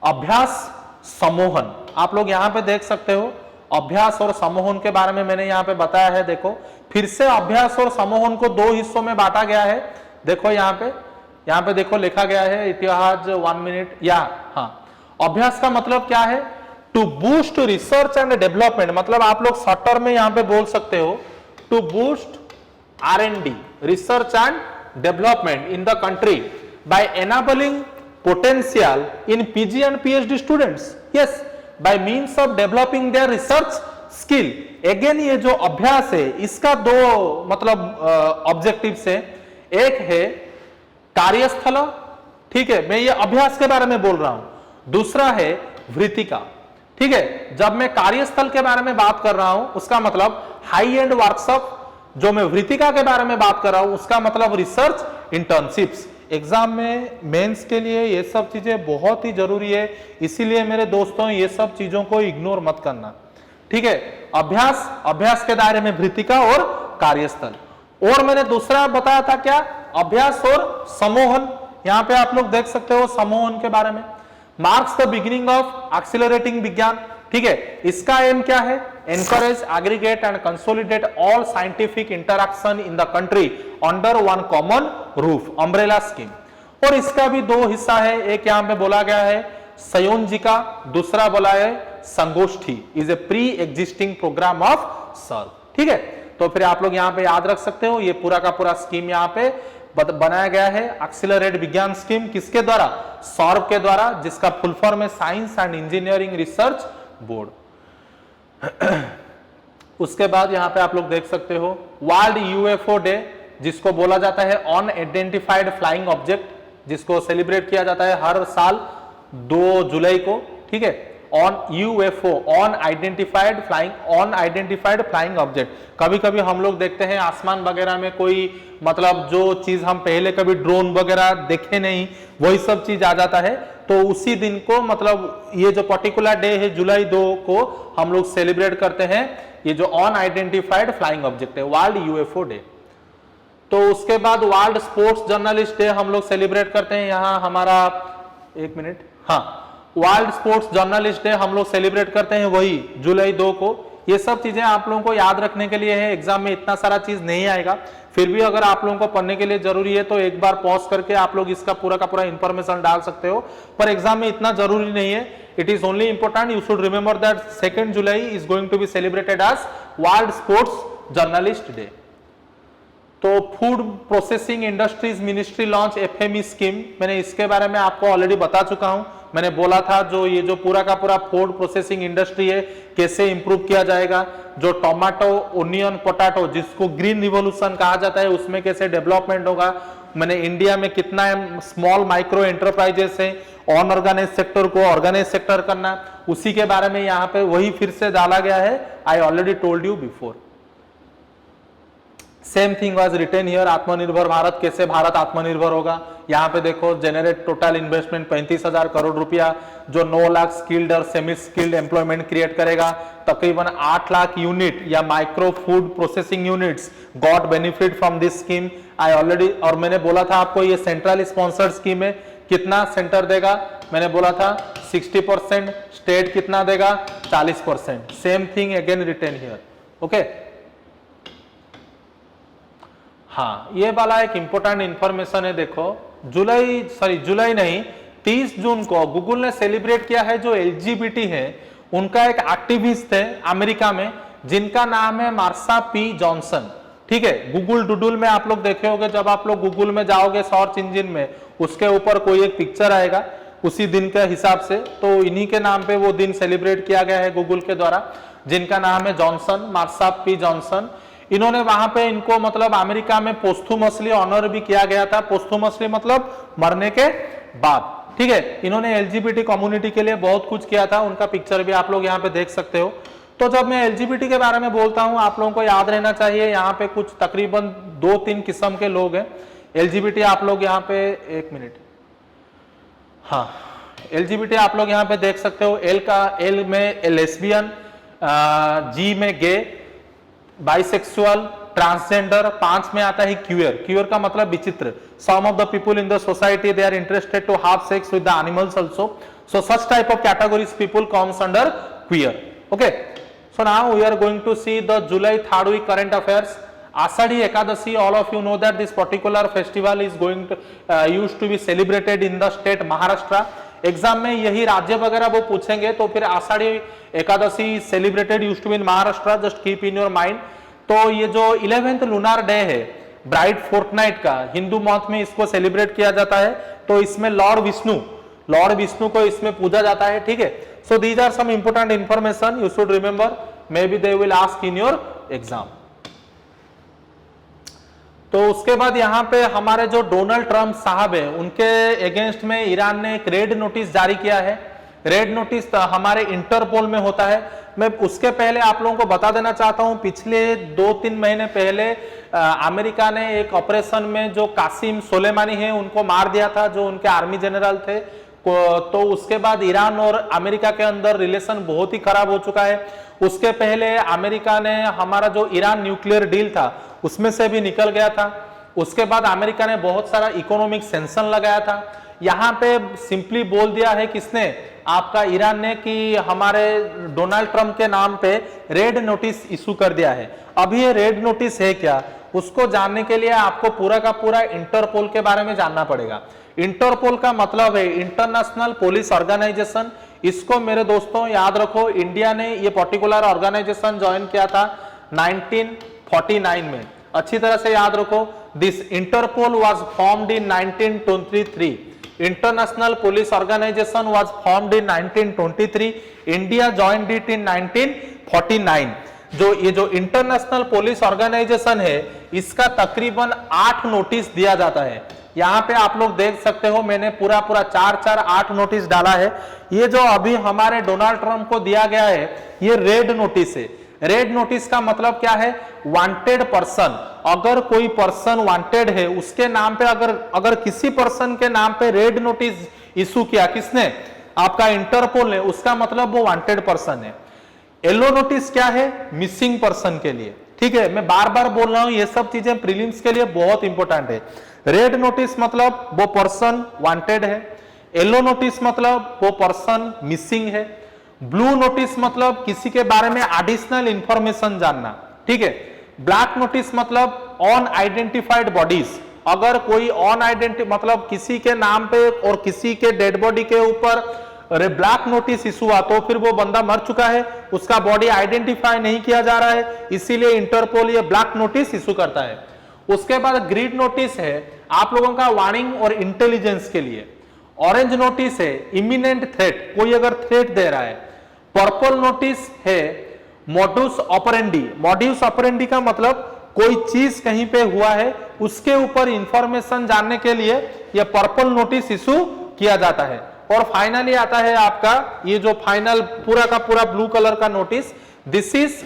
अभ्यास, समूहन। आप लोग यहाँ पे देख सकते हो अभ्यास और समूहन के बारे में मैंने यहाँ पे बताया है। देखो फिर से अभ्यास और समूहन को 2 हिस्सों में बांटा गया है। देखो यहाँ पे देखो लिखा गया है इतिहास 1 मिनट या हाँ। अभ्यास का मतलब क्या है? To boost research and development, मतलब आप लोग शॉर्ट टर्म में यहाँ पे बोल सकते हो to boost R&D, research and development in the country by enabling potential in PG and PhD students, yes, by means of developing their research skill। Again ये जो अभ्यास है इसका 2 मतलब ऑब्जेक्टिव्स है। एक है कार्यस्थल, ठीक है, मैं ये अभ्यास के बारे में बोल रहा हूं। दूसरा है वृत्तिका। ठीक है, जब मैं कार्यस्थल के बारे में बात कर रहा हूं उसका मतलब हाई एंड वर्कशॉप, जो मैं वृत्तिका के बारे में बात कर रहा हूं उसका मतलब रिसर्च इंटर्नशिप्स। एग्जाम में मेंस के लिए ये सब चीजें बहुत ही जरूरी है, इसीलिए मेरे दोस्तों ये सब चीजों को इग्नोर मत करना। ठीक है, अभ्यास के दायरे में वृत्तिका और कार्यस्थल। और मैंने दूसरा बताया था क्या? अभ्यास और समूहन। यहाँ पे आप लोग देख सकते हो समूहन के बारे में। Marks the beginning of accelerating विज्ञान। ठीक है, इसका एम क्या है? Encourage, aggregate and consolidate all scientific interaction in the country under one common roof, umbrella scheme. और इसका भी 2 हिस्सा है। एक यहाँ पे बोला गया है संयोजिका, दूसरा बोला है संगोष्ठी, is a pre existing programme of SERB. ठीक है, तो फिर आप लोग यहाँ पे याद रख सकते हो ये पूरा का पूरा स्कीम यहाँ पे बनाया गया है। एक्सीलरेट विज्ञान स्कीम किसके द्वारा? सौरभ के द्वारा, जिसका फुल फॉर्म है science and engineering research board. उसके बाद यहां पे आप लोग देख सकते हो वर्ल्ड यूएफओ डे, जिसको बोला जाता है अनआइडेंटिफाइड फ्लाइंग ऑब्जेक्ट। जिसको सेलिब्रेट किया जाता है हर साल 2 जुलाई को, ठीक है, on UFO, on identified flying object. कभी कभी हम लोग देखते हैं आसमान वगैरह में कोई मतलब जो चीज हम पहले कभी ड्रोन वगैरह देखे नहीं वही सब चीज आ जाता है, तो उसी दिन को मतलब ये जो पर्टिकुलर डे है जुलाई 2 को हम लोग सेलिब्रेट करते हैं, ये जो ऑन आइडेंटिफाइड फ्लाइंग ऑब्जेक्ट है, वर्ल्ड यूएफओ डे। तो उसके बाद वर्ल्ड स्पोर्ट्स जर्नलिस्ट डे हम लोग सेलिब्रेट करते हैं, यहाँ हमारा 1 मिनट, हाँ, वर्ल्ड स्पोर्ट्स जर्नलिस्ट डे हम लोग सेलिब्रेट करते हैं वही जुलाई 2 को। ये सब चीजें आप लोगों को याद रखने के लिए है, एग्जाम में इतना सारा चीज नहीं आएगा, फिर भी अगर आप लोगों को पढ़ने के लिए जरूरी है तो एक बार पॉज करके आप लोग इसका पूरा का पूरा इंफॉर्मेशन डाल सकते हो, पर एग्जाम में इतना जरूरी नहीं है। It is only important, you should remember that 2 July is going to be celebrated as world sports journalist day. तो food processing industries ministry launch FME scheme, मैंने इसके बारे में आपको ऑलरेडी बता चुका हूं। मैंने बोला था जो ये जो पूरा का पूरा फूड प्रोसेसिंग इंडस्ट्री है कैसे इंप्रूव किया जाएगा, जो टोमेटो, ओनियन, पोटैटो जिसको ग्रीन रिवॉल्यूशन कहा जाता है उसमें कैसे डेवलपमेंट होगा। मैंने इंडिया में कितना स्मॉल माइक्रो एंटरप्राइजेस है, अनऑर्गेनाइज सेक्टर को ऑर्गेनाइज सेक्टर करना, उसी के बारे में यहाँ पे वही फिर से डाला गया है। I already told you before. Same thing was written here, आत्मनिर्भर भारत, कैसे भारत आत्मनिर्भर होगा। यहाँ पे देखो जेनरेट टोटल इन्वेस्टमेंट 35,000 करोड़ रुपया, जो 9 लाख स्किल्ड और सेमी स्किल्ड एम्प्लॉयमेंट क्रिएट करेगा। तकरीबन 8 लाख यूनिट या micro food processing units got benefit from this scheme. I already, और मैंने बोला था आपको ये सेंट्रल स्पॉन्सर्ड स्कीम है, कितना सेंटर देगा, मैंने बोला था 60%, स्टेट कितना देगा 40%। Same thing again written here, okay. हाँ, ये वाला एक इंपॉर्टेंट इंफॉर्मेशन है, देखो जुलाई नहीं 30 जून को गूगल ने सेलिब्रेट किया है जो एलजीबीटी है, उनका एक एक्टिविस्ट है अमेरिका में जिनका नाम है मार्शा पी जॉनसन, ठीक है। गूगल डूडल में आप लोग देखे होंगे, जब आप लोग गूगल में जाओगे सर्च इंजन में उसके ऊपर कोई एक पिक्चर आएगा उसी दिन के हिसाब से, तो इन्हीं के नाम पे वो दिन सेलिब्रेट किया गया है गूगल के द्वारा, जिनका नाम है जॉनसन, मार्शा पी जॉनसन। इन्होंने वहां पे इनको मतलब अमेरिका में पोस्थुमसली ऑनर भी किया गया था। पोस्थुमसली मतलब मरने के बाद, ठीक है। इन्होंने एलजीबीटी कम्युनिटी के लिए बहुत कुछ किया था, उनका पिक्चर भी आप लोग यहाँ पे देख सकते हो। तो जब मैं एलजीबीटी के बारे में बोलता हूँ आप लोगों को याद रहना चाहिए, यहाँ पे कुछ तकरीबन 2-3 किस्म के लोग हैं एलजीबीटी। आप लोग यहाँ पे 1 मिनट, हाँ, एलजीबीटी आप लोग यहाँ पे देख सकते हो। एल में लेस्बियन, जी में गे, बाइसेक्सुअल, ट्रांसजेंडर। 5 में आता है क्यूअर। क्यूअर का मतलब विचित्र। Some of the people in the society they are interested to have sex with the animals also, so such type of categories people comes under queer, okay. So now we are going to see the July 3rd week current affairs. Ashadhi Ekadashi, all of you know that this particular festival is going to used to be celebrated in the state Maharashtra. Exam में यही राज्य वगैरह वो पूछेंगे, तो फिर Ashadhi Ekadashi celebrated used to be in Maharashtra, just keep in your mind. तो ये जो 11th लूनार डे है ब्राइट फोर्टनाइट का, हिंदू मत में इसको सेलिब्रेट किया जाता है, तो इसमें लॉर्ड विष्णु को इसमें पूजा जाता है, ठीक है। So these are some important information you should remember, may be they will ask in your exam. तो उसके बाद यहाँ पे हमारे जो डोनाल्ड ट्रंप साहब है उनके अगेंस्ट में ईरान ने एक रेड नोटिस जारी किया है। रेड नोटिस हमारे इंटरपोल में होता है। मैं उसके पहले आप लोगों को बता देना चाहता हूं, पिछले 2-3 महीने पहले अमेरिका ने एक ऑपरेशन में जो कासिम सोलेमानी है उनको मार दिया था, जो उनके आर्मी जनरल थे। तो उसके बाद ईरान और अमेरिका के अंदर रिलेशन बहुत ही खराब हो चुका है। उसके पहले अमेरिका ने हमारा जो ईरान न्यूक्लियर डील था उसमें से भी निकल गया था। उसके बाद अमेरिका ने बहुत सारा इकोनॉमिक सैंक्शन लगाया था। यहाँ पे सिंपली बोल दिया है किसने, आपका ईरान ने, कि हमारे डोनाल्ड ट्रंप के नाम पे रेड नोटिस इशू कर दिया है। अभी ये रेड नोटिस है क्या, उसको जानने के लिए आपको पूरा का पूरा इंटरपोल के बारे में जानना पड़ेगा। इंटरपोल का मतलब है इंटरनेशनल पुलिस ऑर्गेनाइजेशन। इसको मेरे दोस्तों याद रखो, इंडिया ने ये पर्टिकुलर ऑर्गेनाइजेशन ज्वाइन किया था 1949 में। अच्छी तरह से याद रखो, this Interpol was formed in 1923। International police organisation was formed in 1923। India joined it in 1949। ये जो इंटरनेशनल पुलिस ऑर्गेनाइजेशन है इसका तकरीबन 8 नोटिस दिया जाता है। यहाँ पे आप लोग देख सकते हो मैंने पूरा 8 नोटिस डाला है। ये जो अभी हमारे डोनाल्ड ट्रंप को दिया गया है ये रेड नोटिस है। रेड नोटिस का मतलब क्या है? Wanted person. अगर कोई पर्सन वांटेड है उसके नाम पे अगर किसी पर्सन के नाम पे रेड नोटिस इशू किया, किसने? आपका इंटरपोल ने, उसका मतलब वो वांटेड पर्सन है। येलो नोटिस क्या है? मिसिंग पर्सन के लिए। ठीक है, मैं बार बार बोल रहा हूं ये सब चीजें प्रीलिम्स के लिए बहुत इंपॉर्टेंट है। रेड नोटिस मतलब वो पर्सन वांटेड है, येलो नोटिस मतलब वो पर्सन मिसिंग है, ब्लू नोटिस मतलब किसी के बारे में एडिशनल इंफॉर्मेशन जानना। ठीक है, ब्लैक नोटिस मतलब ऑन आइडेंटिफाइड बॉडीज। अगर कोई ऑन मतलब किसी के नाम पे और किसी के डेड बॉडी के ऊपर ब्लैक नोटिस इशू हुआ तो फिर वो बंदा मर चुका है, उसका बॉडी आइडेंटिफाई नहीं किया जा रहा है, इसीलिए इंटरपोल ये ब्लैक नोटिस इशू करता है। उसके बाद ग्रीन नोटिस है आप लोगों का वार्निंग और इंटेलिजेंस के लिए। ऑरेंज नोटिस है इमिनेंट थ्रेट, कोई अगर थ्रेट दे रहा है। पर्पल नोटिस है मोडुस ऑपरेंडी। मोडुस ऑपरेंडी का मतलब कोई चीज कहीं पे हुआ है उसके ऊपर इंफॉर्मेशन जानने के लिए यह पर्पल नोटिस इशू किया जाता है। और फाइनली आता है आपका ये जो फाइनल पूरा का पूरा ब्लू कलर का notice, this is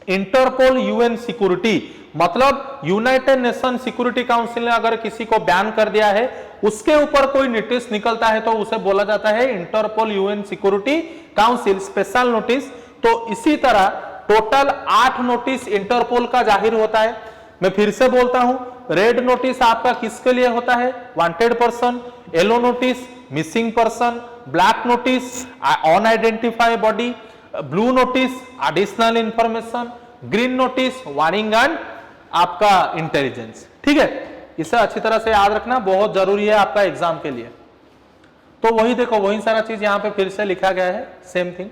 Interpol UN security. मतलब यूनाइटेड नेशन सिक्योरिटी काउंसिल ने अगर किसी को बैन कर दिया है उसके ऊपर कोई नोटिस निकलता है तो उसे बोला जाता है Interpol UN security council special notice. तो इसी तरह टोटल 8 नोटिस इंटरपोल का जाहिर होता है। मैं फिर से बोलता हूं, रेड नोटिस आपका किसके लिए होता है? Wanted person. Yellow notice missing person, black notice unidentified body, blue notice additional information, green notice warning and आपका इंटेलिजेंस। ठीक है, इसे अच्छी तरह से याद रखना, बहुत जरूरी है आपका एग्जाम के लिए। तो वही देखो, वही सारा चीज यहां पे फिर से लिखा गया है, सेम थिंग।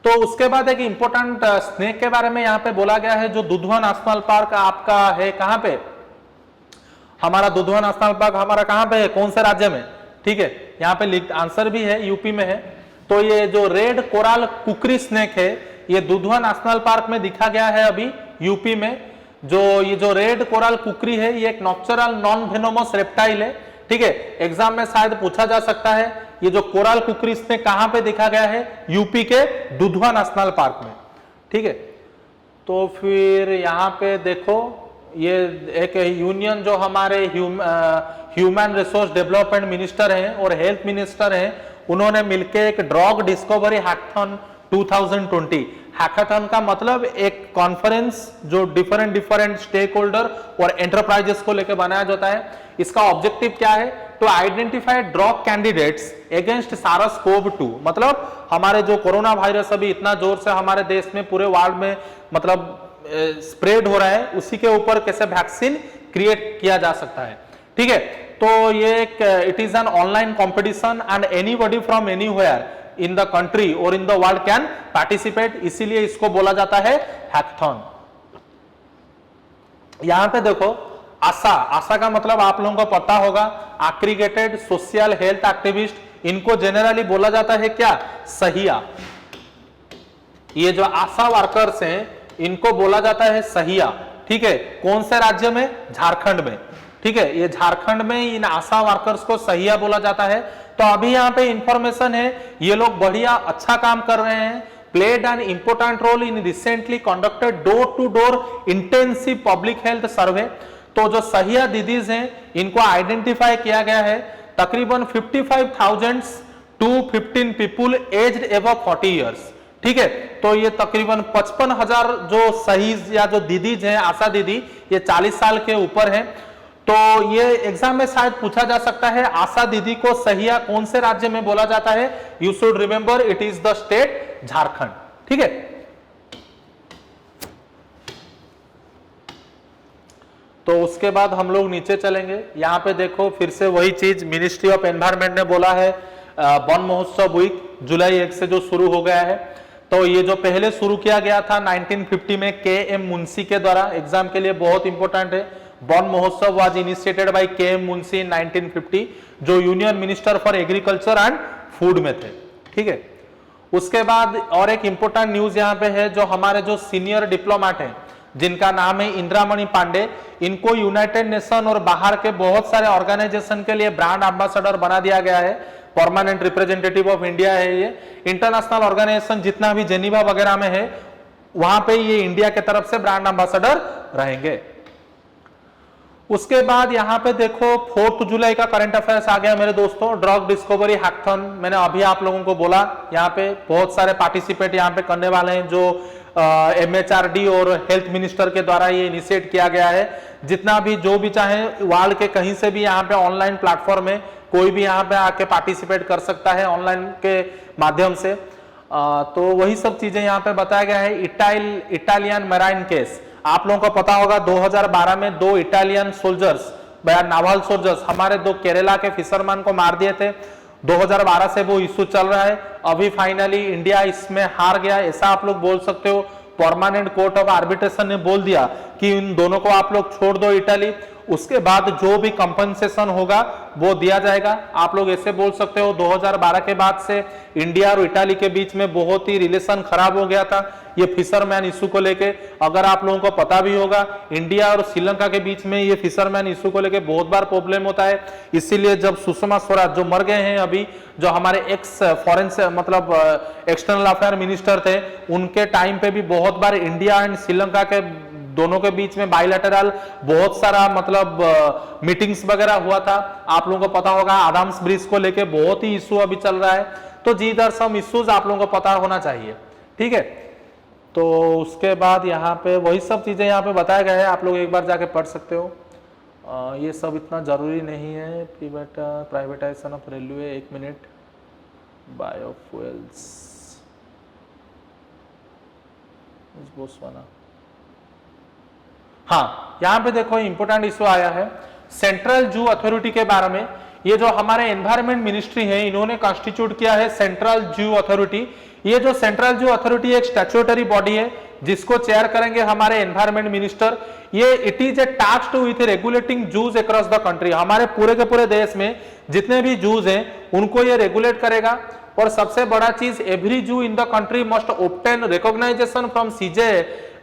तो उसके बाद एक इंपॉर्टेंट स्नेक के बारे में यहां पे बोला गया है, जो दुधवा नेशनल पार्क आपका है। कहां पे? हमारा दुधवा नेशनल पार्क हमारा कहां पे है? कौन से राज्य में? ठीक है, यहाँ पे आंसर भी है यूपी में है। तो ये जो रेड कोराल कुकरी स्नेक है ये दुधवा नेशनल पार्क में दिखा गया है अभी यूपी में। ये जो रेड कोराल कुकरी है ये एक नॉक्चरल नॉन वेनोमस रेप्टाइल है। ठीक है, एग्जाम में शायद पूछा जा सकता है ये जो कोराल कुकरी स्नेक कहां पे दिखा गया है? यूपी के दुधवा नेशनल पार्क में। ठीक है, तो फिर यहाँ पे देखो ये एक यूनियन जो हमारे ह्यूमन रिसोर्स डेवलपमेंट मिनिस्टर हैं और हेल्थ मिनिस्टर हैं, उन्होंने मिलकर एक ड्रग डिस्कवरी हैकाथन 2020। हैकाथन का मतलब एक कॉन्फ्रेंस जो डिफरेंट स्टेक होल्डर और एंटरप्राइजेस को लेकर बनाया जाता है। इसका ऑब्जेक्टिव क्या है? To identify drug candidates against SARS-CoV-2। मतलब हमारे जो कोरोना वायरस अभी इतना जोर से हमारे देश में पूरे वर्ल्ड में मतलब स्प्रेड हो रहा है, उसी के ऊपर कैसे वैक्सीन क्रिएट किया जा सकता है। ठीक है, तो ये एक it is an online competition and anybody from anywhere in the country और in the world can participate, इसीलिए इसको बोला जाता है हैकाथन। यहां पे देखो आशा का मतलब आप लोगों को पता होगा, एग्रीगेटेड सोशल हेल्थ एक्टिविस्ट। इनको जनरली बोला जाता है क्या? सहिया। ये जो आशा वर्कर्स हैं इनको बोला जाता है सहिया। ठीक है, कौन से राज्य में? झारखंड में। ठीक है, ये झारखंड में इन आशा वर्कर्स को सहिया बोला जाता है। तो अभी यहाँ पे इंफॉर्मेशन है, ये लोग बढ़िया अच्छा काम कर रहे हैं। Played an important role in recently conducted door to door intensive public health survey. तो जो सहिया दीदीज हैं इनको आइडेंटिफाई किया गया है। तकरीबन 55,000 to 15 people aged above 40 years. ठीक है, तो ये तकरीबन 55,000 जो सही या जो दीदीज हैं, आशा दीदी, ये 40 साल के ऊपर हैं। तो ये एग्जाम में शायद पूछा जा सकता है आशा दीदी को सहिया कौन से राज्य में बोला जाता है? You should remember it is the state Jharkhand. ठीक है, तो उसके बाद हम लोग नीचे चलेंगे। यहाँ पे देखो फिर से वही चीज मिनिस्ट्री ऑफ एनवायरमेंट ने बोला है, वन महोत्सव वीक जुलाई 1 से जो शुरू हो गया है। तो ये जो पहले शुरू किया गया था 1950 में KM मुंशी के द्वारा, एग्जाम के लिए बहुत इंपॉर्टेंट है। Van Mahotsav was initiated by KM Munshi in 1950, जो union minister for agriculture and food में थे। ठीक है, उसके बाद और एक इंपॉर्टेंट न्यूज यहाँ पे है, जो हमारे जो सीनियर डिप्लोमेट हैं जिनका नाम है इंदिरामणि पांडे। इनको यूनाइटेड नेशन और बाहर के बहुत सारे ऑर्गेनाइजेशन के लिए ब्रांड एम्बेसडर बना दिया गया है। परमानेंट रिप्रेजेंटेटिव ऑफ इंडिया है ये। इंटरनेशनल ऑर्गेनाइजेशन जितना भी जेनीवा वगैरह में है वहां पे ये इंडिया के तरफ से ब्रांड एम्बेसडर रहेंगे। उसके बाद यहां पे देखो 4 जुलाई का करंट अफेयर्स आ गया मेरे दोस्तों। ड्रग डिस्कवरी हैकाथन, मैंने अभी आप लोगों को बोला, यहाँ पे बहुत सारे पार्टिसिपेट यहाँ पे करने वाले हैं जो MHRD और हेल्थ मिनिस्टर के द्वारा ये इनिशिएट किया गया है। जितना भी जो भी चाहे वर्ल्ड के कहीं से भी यहाँ पे ऑनलाइन प्लेटफॉर्म में कोई भी यहाँ पे आके पार्टिसिपेट कर सकता है ऑनलाइन के माध्यम से। तो वही सब चीजें यहाँ पे बताया गया है। इटालियन मैराइन केस, आप लोगों को पता होगा 2012 में 2 इटालियन सोल्जर्स, नावल सोल्जर्स हमारे 2 केरला के फिशरमैन को मार दिए थे। 2012 से वो इशू चल रहा है। अभी फाइनली इंडिया इसमें हार गया, ऐसा आप लोग बोल सकते हो। परमानेंट कोर्ट ऑफ आर्बिट्रेशन ने बोल दिया कि इन दोनों को आप लोग छोड़ दो इटली, उसके बाद जो भी कंपनसेशन होगा वो दिया जाएगा। आप लोग ऐसे बोल सकते हो 2012 के बाद से इंडिया और इटली के बीच में बहुत ही रिलेशन खराब हो गया था ये फिशरमैन इशू को लेके। अगर आप लोगों को पता भी होगा इंडिया और श्रीलंका के बीच में ये फिशरमैन इशू को लेके बहुत बार प्रॉब्लम होता है। इसीलिए जब सुषमा स्वराज जो मर गए हैं अभी, जो हमारे एक्स फॉरेन से मतलब एक्सटर्नल अफेयर मिनिस्टर थे, उनके टाइम पे भी बहुत बार इंडिया एंड श्रीलंका के दोनों के बीच में बायलैटरल बहुत सारा मतलब मीटिंग्स वगैरह हुआ था। आप लोगों को पता होगा आदाम्स ब्रिज को लेके बहुत ही इशू अभी चल रहा है। तो जी दर सम इश्यूज आप लोगों को पता होना चाहिए, ठीक है। तो उसके बाद यहाँ पे वही सब चीजें यहाँ पे बताया गया है, आप लोग एक बार जाके पढ़ सकते हो। ये सब इतना जरूरी नहीं है। Privatisation of railway, 1 minute, biofuels बोस्वाना। हाँ, यहाँ पे देखो इंपोर्टेंट इशू आया है सेंट्रल जू अथॉरिटी के बारे में। ये जो हमारे एनवायरमेंट मिनिस्ट्री है इन्होंने कॉन्स्टिट्यूट किया है सेंट्रल जू अथॉरिटी। ये जो सेंट्रल जू अथॉरिटी एक स्टैट्यूटरी बॉडी है जिसको चेयर करेंगे हमारे एनवायरमेंट मिनिस्टर। ये it is a tasked with regulating zoos across the country. हमारे पूरे के पूरे देश में जितने भी जूज हैं उनको ये रेगुलेट करेगा। और सबसे बड़ा चीज, every zoo in the country must obtain recognisation from CJ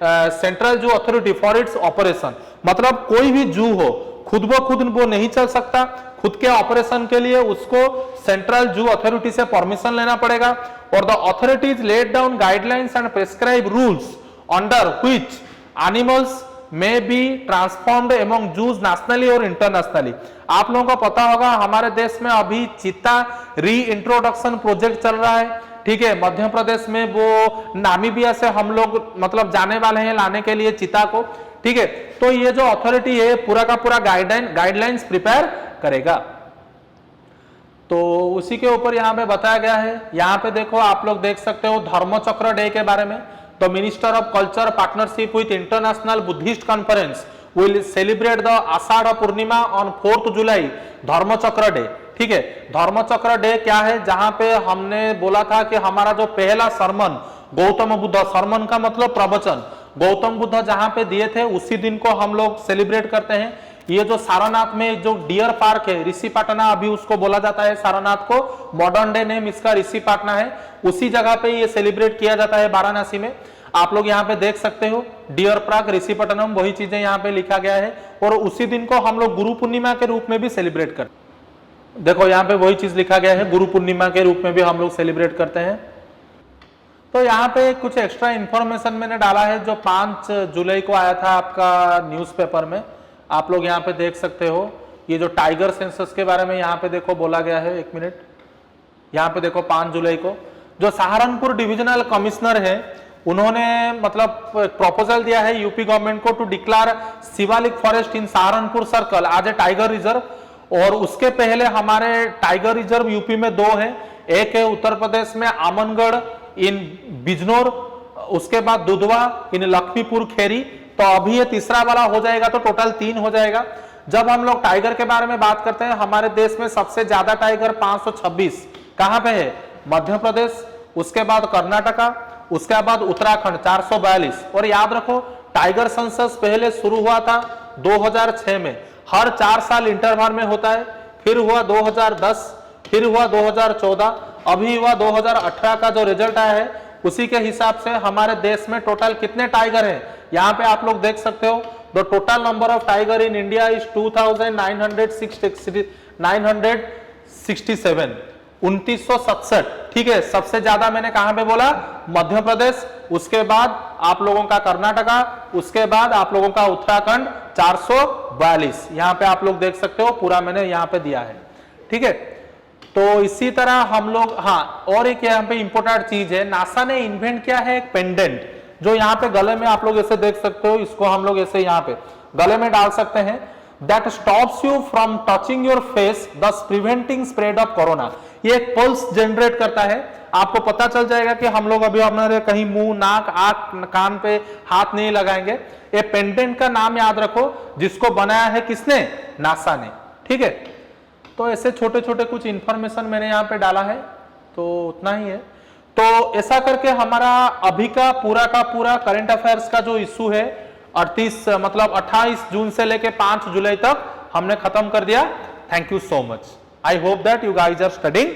central zoo authority for its operation. मतलब कोई भी जू हो खुद ब खुद वो नहीं चल सकता, खुद के ऑपरेशन के लिए उसको सेंट्रल जू अथॉरिटी से परमिशन लेना पड़ेगा। और the authorities let down guidelines and prescribe rules under which animals may be transformed among zoos nationally और इंटरनेशनली। आप लोगों को पता होगा हमारे देश में अभी चीता री इंट्रोडक्शन प्रोजेक्ट चल रहा है, ठीक है। मध्य प्रदेश में वो नामीबिया से हम लोग मतलब जाने वाले हैं लाने के लिए चीता को, ठीक है। तो ये जो अथॉरिटी है पूरा का पूरा गाइडलाइंस प्रिपेयर करेगा। तो उसी के ऊपर यहाँ पे बताया गया है। यहाँ पे देखो आप लोग देख सकते हो धर्मचक्र डे के बारे में। The minister of culture partnership with international Buddhist conference will celebrate the Ashadh Purnima on 4 July Dharmachakra day, ठीक है। धर्मचक्र डे क्या है, जहां पे हमने बोला था कि हमारा जो पहला सरमन गौतम बुद्ध, सरमन का मतलब प्रवचन, गौतम बुद्ध जहां पे दिए थे उसी दिन को हम लोग सेलिब्रेट करते हैं। ये जो सारनाथ में जो डियर पार्क है ऋषिपाटना, अभी उसको बोला जाता है सारनाथ को, मॉडर्न डे नेम इसका ऋषिपाटना है। उसी जगह पे ये सेलिब्रेट किया जाता है वाराणसी में। आप लोग यहाँ पे देख सकते हो डियर पार्क ऋषिपट्टनम, वही चीजें यहाँ पे लिखा गया है। और उसी दिन को हम लोग गुरु पूर्णिमा के रूप में भी सेलिब्रेट करते हैं। देखो यहाँ पे वही चीज लिखा गया है, गुरु पूर्णिमा के रूप में भी हम लोग सेलिब्रेट करते हैं। तो यहाँ पे कुछ एक्स्ट्रा इंफॉर्मेशन मैंने डाला है जो 5 जुलाई को आया था आपका न्यूज़पेपर में। आप लोग यहाँ पे देख सकते हो ये जो टाइगर सेंसस के बारे में यहाँ पे देखो बोला गया है। 1 मिनट, यहाँ पे देखो 5 जुलाई को जो सहारनपुर डिविजनल कमिश्नर है उन्होंने मतलब प्रपोजल दिया है यूपी गवर्नमेंट को to declare Shivalik forest in Saharanpur circle as a tiger reserve. और उसके पहले हमारे टाइगर रिजर्व यूपी में 2 है, एक है उत्तर प्रदेश में आमनगढ़ इन बिजनौर, उसके बाद दुधवा इन लक्ष्मीपुर खेरी। तो अभी ये तीसरा वाला हो जाएगा तो टोटल 3 हो जाएगा। जब हम लोग टाइगर के बारे में बात करते हैं हमारे देश में सबसे ज्यादा टाइगर 526 कहां पे है, मध्य प्रदेश, उसके बाद कर्नाटका, उसके बाद उत्तराखंड 442। और याद रखो टाइगर सेंसस पहले शुरू हुआ था 2006 में, हर 4 साल इंटरवल में होता है। फिर हुआ 2010, फिर हुआ 2014, अभी हुआ 2018 का जो रिजल्ट आया है उसी के हिसाब से हमारे देश में टोटल कितने टाइगर हैं यहाँ पे आप लोग देख सकते हो। The total number of tiger in India is 2967, 2967। ठीक है, सबसे ज्यादा मैंने कहां पे बोला, मध्य प्रदेश, उसके बाद आप लोगों का कर्नाटका, उसके बाद आप लोगों का उत्तराखंड 442। यहां पे आप लोग देख सकते हो, पूरा मैंने यहां पे दिया है। ठीक है, तो इसी तरह हम लोग, हाँ और एक यहाँ पे इंपोर्टेंट चीज है, नासा ने इन्वेंट किया है एक पेंडेंट, जो यहाँ पे गले में आप लोग ऐसे देख सकते हो, इसको हम लोग ऐसे यहाँ पे गले में डाल सकते हैं, that stops you from touching your face दस प्रिवेंटिंग स्प्रेड ऑफ कोरोना। ये एक पल्स जनरेट करता है, आपको पता चल जाएगा कि हम लोग अभी हमारे कहीं मुंह, नाक, आंख, कान पे हाथ नहीं लगाएंगे। ये पेंडेंट का नाम याद रखो, जिसको बनाया है किसने, नासा ने। ठीक है, तो ऐसे छोटे छोटे कुछ इंफॉर्मेशन मैंने यहाँ पे डाला है, तो उतना ही है। तो ऐसा करके हमारा अभी का पूरा करंट अफेयर्स का जो इशू है 28 जून से लेके 5 जुलाई तक हमने खत्म कर दिया। Thank you so much. I hope that you guys are studying